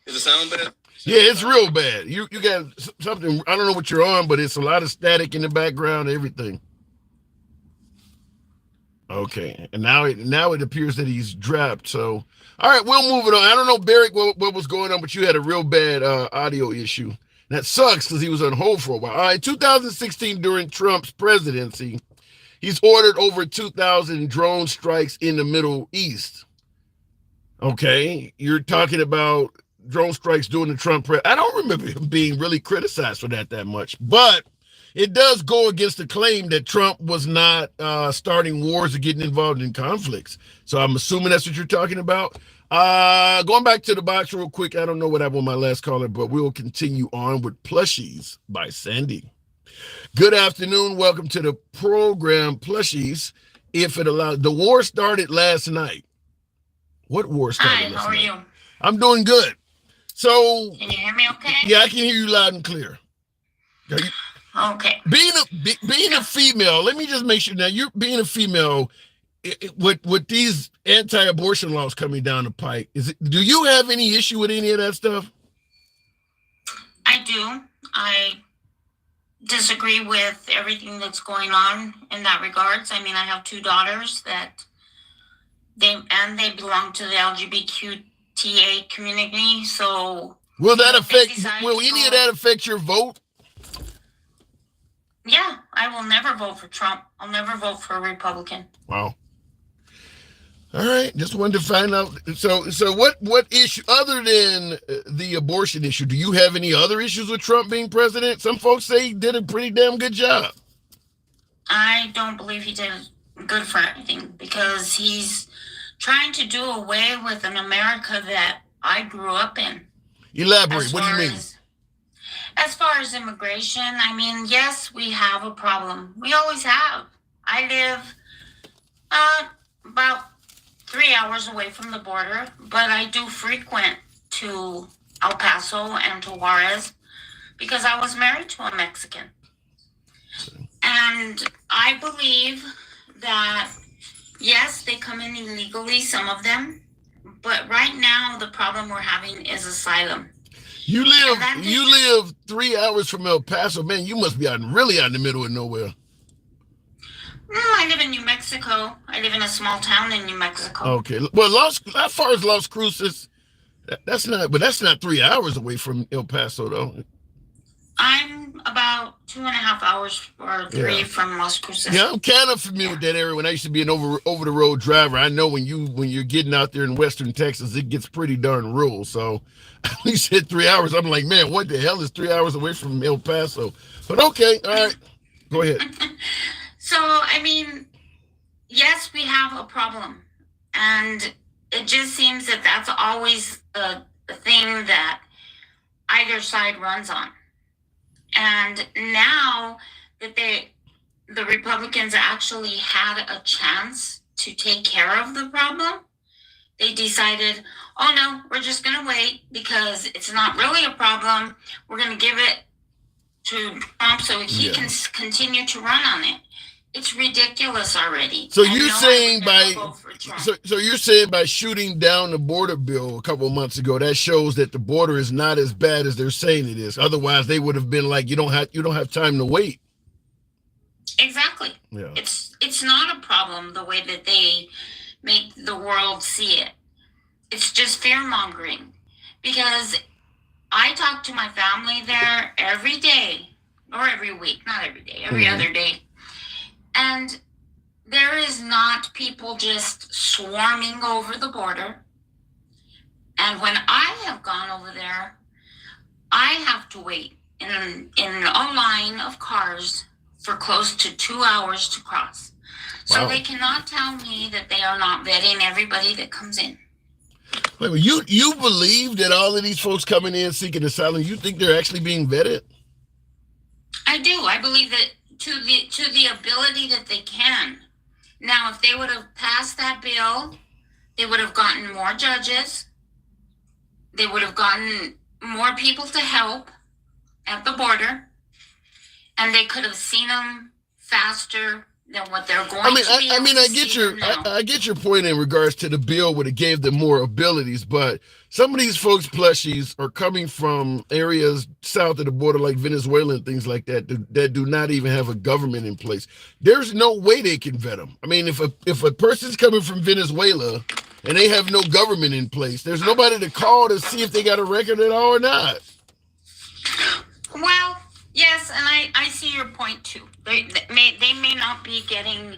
Speaker 11: it sound bad?
Speaker 1: Yeah, it's real bad. You got something, I don't know what you're on, but it's a lot of static in the background, everything. Okay, and now it appears that he's dropped. So, all right, we'll move it on. I don't know, Barrick, what was going on, but you had a real bad audio issue. That sucks because he was on hold for a while. All right, 2016, during Trump's presidency, he's ordered over 2,000 drone strikes in the Middle East. Okay, you're talking about drone strikes during the Trump I don't remember him being really criticized for that much, but it does go against the claim that Trump was not starting wars or getting involved in conflicts. So I'm assuming that's what you're talking about. Going back to the box real quick. I don't know what happened with my last caller, but we'll continue on with Plushies by Sandy. Good afternoon. Welcome to the program, Plushies. If it allows, the war started last night. What war started last night?
Speaker 4: Hi, how are you?
Speaker 1: I'm doing good. So,
Speaker 4: can you hear me okay?
Speaker 1: Yeah, I can hear you loud and clear.
Speaker 4: Okay.
Speaker 1: Being a female, let me just make sure now, you're being a female with these anti-abortion laws coming down the pike. Do you have any issue with any of that stuff?
Speaker 4: I do. I disagree with everything that's going on in that regards. I mean, I have two daughters that they belong to the LGBTQTA community. So will
Speaker 1: any of that affect your vote?
Speaker 4: Yeah, I will never vote for Trump. I'll never vote for a Republican.
Speaker 1: Wow. All right, just wanted to find out. So what issue other than the abortion issue? Do you have any other issues with Trump being president? Some folks say he did a pretty damn good job.
Speaker 4: I don't believe he did good for anything because he's trying to do away with an America that I grew up in.
Speaker 1: Elaborate. What do you mean?
Speaker 4: As far as immigration, I mean, yes, we have a problem. We always have. I live about 3 hours away from the border, but I do frequent to El Paso and to Juarez because I was married to a Mexican. And I believe that, yes, they come in illegally, some of them, But right now, the problem we're having is asylum.
Speaker 1: You live 3 hours from El Paso, man. You must be really out in the middle of nowhere.
Speaker 4: I live in New Mexico. I live in a small town in New Mexico.
Speaker 1: Okay. Well, as far as Las Cruces, that's not 3 hours away from El Paso, though.
Speaker 4: I'm about 2.5 hours or 3 from Las Cruces.
Speaker 1: Yeah, I'm kind of familiar with that area. When I used to be an over the road driver, I know when you're getting out there in Western Texas, it gets pretty darn rural. So you said 3 hours. I'm like, man, what the hell is 3 hours away from El Paso? But okay, all right, go ahead.
Speaker 4: So I mean, yes, we have a problem, and it just seems that that's always the thing that either side runs on. And now that the Republicans actually had a chance to take care of the problem, they decided, oh no, we're just going to wait because it's not really a problem. We're going to give it to Trump so he can continue to run on it. It's ridiculous already.
Speaker 1: So you're saying you're saying by shooting down the border bill a couple of months ago, that shows that the border is not as bad as they're saying it is. Otherwise, they would have been like, you don't have time to wait.
Speaker 4: Exactly.
Speaker 1: Yeah.
Speaker 4: It's not a problem the way that they make the world see it. It's just fear mongering. Because I talk to my family there every day, or every week, not every day, every other day. And there is not people just swarming over the border. And when I have gone over there, I have to wait in a line of cars for close to 2 hours to cross. So
Speaker 1: Wow.
Speaker 4: They cannot tell me that they are not vetting everybody that comes in.
Speaker 1: Wait, you believe that all of these folks coming in seeking asylum, you think they're actually being vetted?
Speaker 4: I do. I believe that to the ability that they can. Now, if they would have passed that bill, they would have gotten more judges. They would have gotten more people to help at the border, and they could have seen them faster than what they're going to be.
Speaker 1: I get your point in regards to the bill would have gave them more abilities, but some of these folks plushies are coming from areas south of the border like Venezuela and things like that do not even have a government in place. There's no way they can vet them. I mean, if a person's coming from Venezuela and they have no government in place, there's nobody to call to see if they got a record at all or not.
Speaker 4: Well, yes, and I see your point too. They may not be getting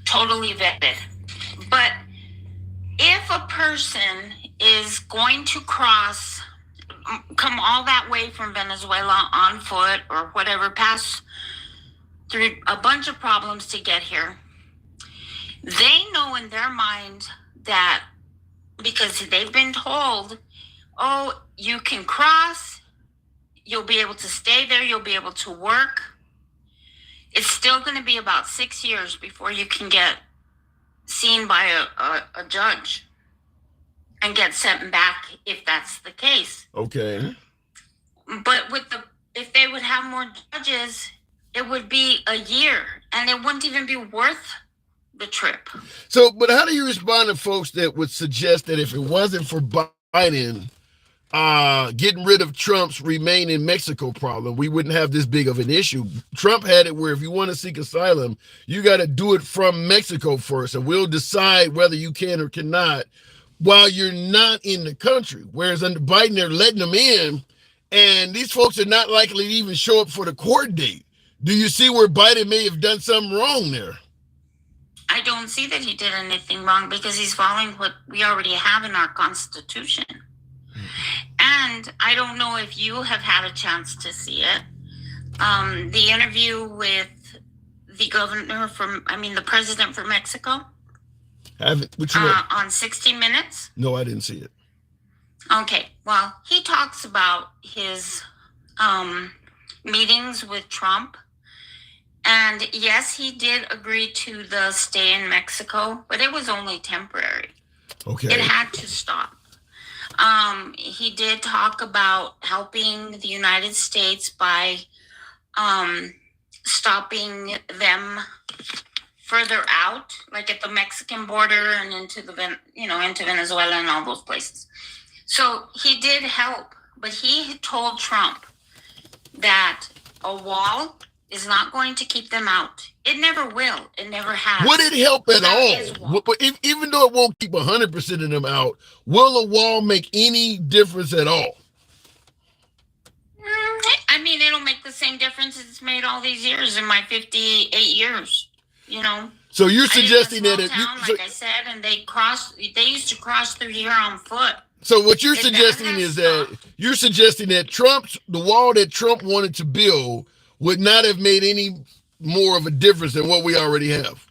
Speaker 4: totally vetted, but if a person is going to come all that way from Venezuela on foot or whatever, pass through a bunch of problems to get here, they know in their mind that because they've been told, oh, you can cross, you'll be able to stay there, you'll be able to work. It's still going to be about 6 years before you can get seen by a judge and get sent back if that's the case.
Speaker 1: Okay.
Speaker 4: But if they would have more judges, it would be a year, and it wouldn't even be worth the trip.
Speaker 1: So, but how do you respond to folks that would suggest that if it wasn't for Biden getting rid of Trump's remain in Mexico problem, we wouldn't have this big of an issue? Trump had it where if you want to seek asylum, you got to do it from Mexico first, and we'll decide whether you can or cannot while you're not in the country. Whereas under Biden, they're letting them in, and these folks are not likely to even show up for the court date. Do you see where Biden may have done something wrong there?
Speaker 4: I don't see that he did anything wrong because he's following what we already have in our Constitution. And I don't know if you have had a chance to see it. The interview with the president from Mexico.
Speaker 1: Which one?
Speaker 4: On 60 Minutes.
Speaker 1: No, I didn't see it.
Speaker 4: Okay, well, he talks about his meetings with Trump. And yes, he did agree to the stay in Mexico, but it was only temporary.
Speaker 1: Okay.
Speaker 4: It had to stop. He did talk about helping the United States by stopping them further out, like at the Mexican border and into into Venezuela and all those places. So he did help, but he told Trump that a wall is not going to keep them out. It never will. It never has.
Speaker 1: Would it help at all? But even though it won't keep 100% of them out, will a wall make any difference at all?
Speaker 4: I mean, it'll make the same difference it's made all these years in my 58 years,
Speaker 1: So you're suggesting that
Speaker 4: like I said, and they used to cross through here on foot.
Speaker 1: So what you're suggesting is that the wall that Trump wanted to build would not have made any more of a difference than what we already have.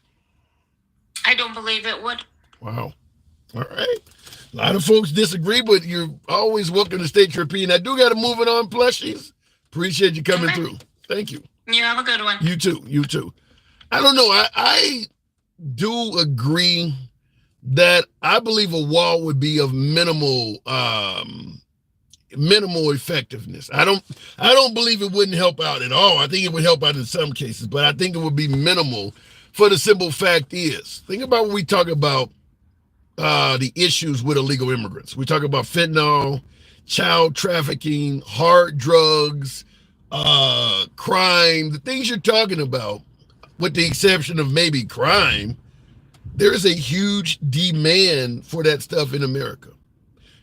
Speaker 4: I don't believe it would.
Speaker 1: Wow. All right. A lot of folks disagree, but you're always welcome to state your opinion. I do got to move it on, plushies. Appreciate you coming through. Thank you.
Speaker 4: You have a good one.
Speaker 1: You too. You too. I don't know. I do agree that I believe a wall would be of minimal effectiveness. I don't believe it wouldn't help out at all. I think it would help out in some cases, but I think it would be minimal for the simple fact is, think about when we talk about the issues with illegal immigrants. We talk about fentanyl, child trafficking, hard drugs, crime, the things you're talking about, with the exception of maybe crime. There is a huge demand for that stuff in America.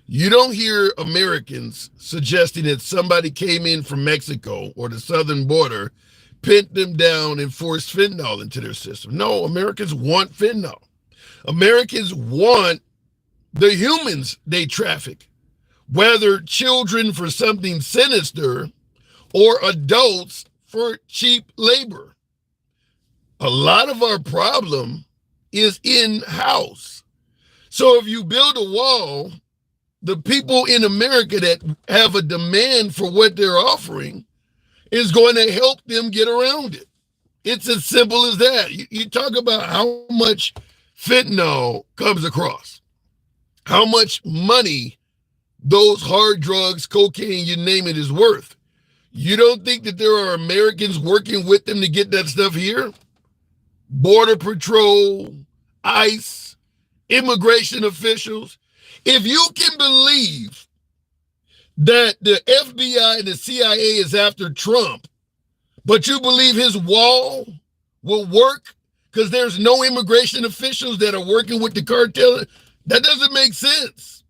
Speaker 1: You don't hear Americans suggesting that somebody came in from Mexico or the southern border, pinned them down and forced fentanyl into their system. No, Americans want fentanyl. Americans want the humans they traffic, whether children for something sinister or adults for cheap labor. A lot of our problem is in-house. So if you build a wall, the people in America that have a demand for what they're offering is going to help them get around it. It's as simple as that. You talk about how much fentanyl comes across, how much money those hard drugs, cocaine, you name it, is worth. You don't think that there are Americans working with them to get that stuff here? Border Patrol, ICE, immigration officials. If you can believe that the FBI and the CIA is after Trump, but you believe his wall will work because there's no immigration officials that are working with the cartel, that doesn't make sense.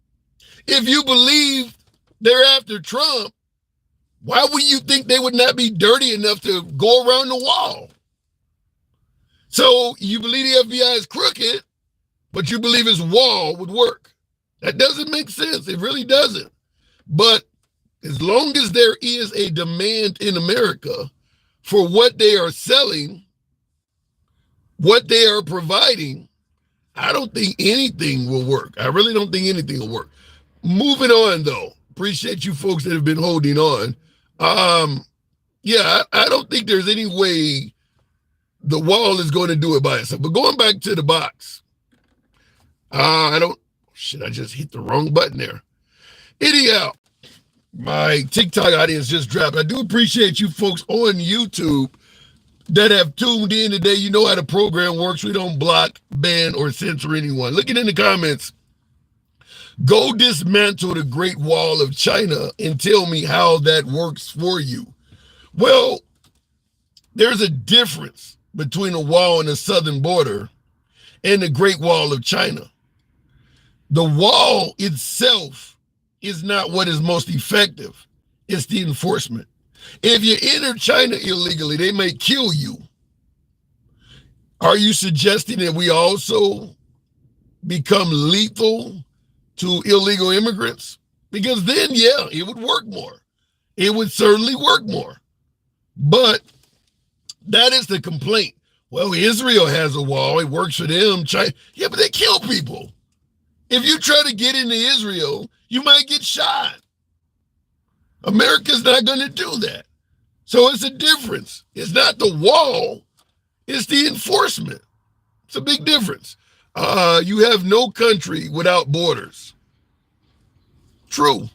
Speaker 1: If you believe they're after Trump, why would you think they would not be dirty enough to go around the wall? So you believe the FBI is crooked, but you believe his wall would work. That doesn't make sense. It really doesn't. But as long as there is a demand in America for what they are selling, what they are providing, I don't think anything will work. I really don't think anything will work. Moving on, though. Appreciate you folks that have been holding on. I don't think there's any way the wall is going to do it by itself. But going back to the box, I just hit the wrong button there. Anyhow, my TikTok audience just dropped. I do appreciate you folks on YouTube that have tuned in today. You know how the program works. We don't block, ban, or censor anyone. Looking in the comments, go dismantle the Great Wall of China and tell me how that works for you. Well, there's a difference between a wall on the southern border and the Great Wall of China. The wall itself is not what is most effective. It's the enforcement. If you enter China illegally, they may kill you. Are you suggesting that we also become lethal to illegal immigrants? Because then, yeah, it would work more. It would certainly work more. But that is the complaint. Well, Israel has a wall. It works for them. China, yeah, but they kill people. If you try to get into Israel, you might get shot. America's not going to do that. So it's a difference. It's not the wall. It's the enforcement. It's a big difference. You have no country without borders. True.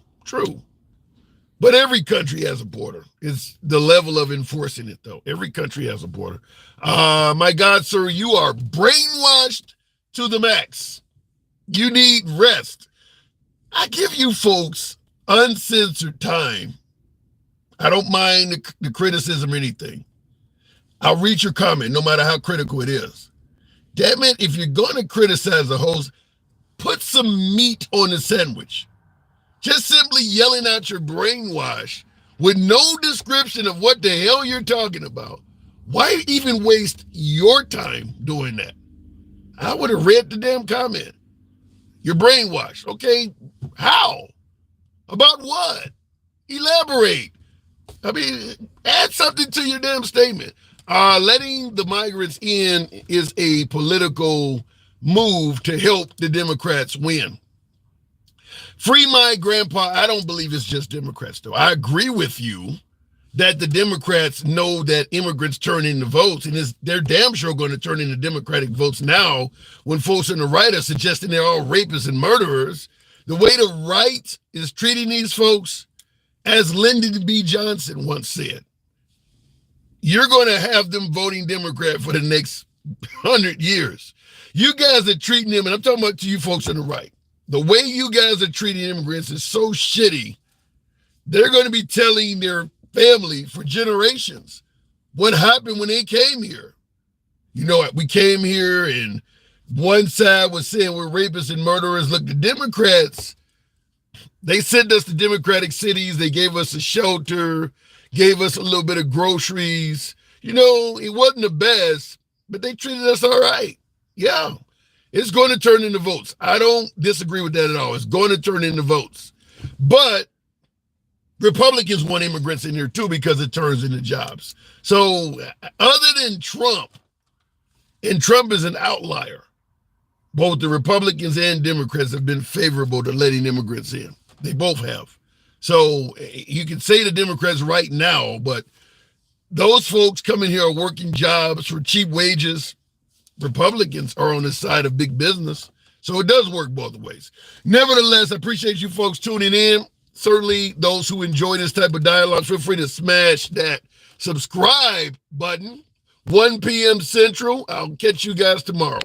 Speaker 1: But every country has a border. It's the level of enforcing it, though. Every country has a border. My God, sir, you are brainwashed to the max. You need rest. I give you folks uncensored time. I don't mind the criticism or anything. I'll read your comment, no matter how critical it is. Damn it, if you're going to criticize the host, put some meat on the sandwich. Just simply yelling out your brainwash with no description of what the hell you're talking about. Why even waste your time doing that? I would have read the damn comment. You're brainwashed. Okay, how? About what? Elaborate. I mean, add something to your damn statement. Letting the migrants in is a political move to help the Democrats win. Free my grandpa. I don't believe it's just Democrats, though. I agree with you that the Democrats know that immigrants turn into votes, and they're damn sure going to turn into Democratic votes now when folks on the right are suggesting they're all rapists and murderers. The way the right is treating these folks, as Lyndon B. Johnson once said, you're going to have them voting Democrat for the next 100 years. You guys are treating them, and I'm talking about to you folks on the right, the way you guys are treating immigrants is so shitty, they're going to be telling their family for generations what happened when they came here. You know what? We came here and one side was saying we're rapists and murderers. Look, the Democrats, they sent us to democratic cities. They gave us a shelter, gave us a little bit of groceries. You know, it wasn't the best, but they treated us all right. Yeah. It's going to turn into votes. I don't disagree with that at all. It's going to turn into votes. But Republicans want immigrants in here too because it turns into jobs. So other than Trump, and Trump is an outlier, both the Republicans and Democrats have been favorable to letting immigrants in. They both have. So you can say the Democrats right now, but those folks coming here are working jobs for cheap wages. Republicans are on the side of big business. So it does work both ways. Nevertheless, I appreciate you folks tuning in. Certainly those who enjoy this type of dialogue, feel free to smash that subscribe button. 1 p.m. Central. I'll catch you guys tomorrow.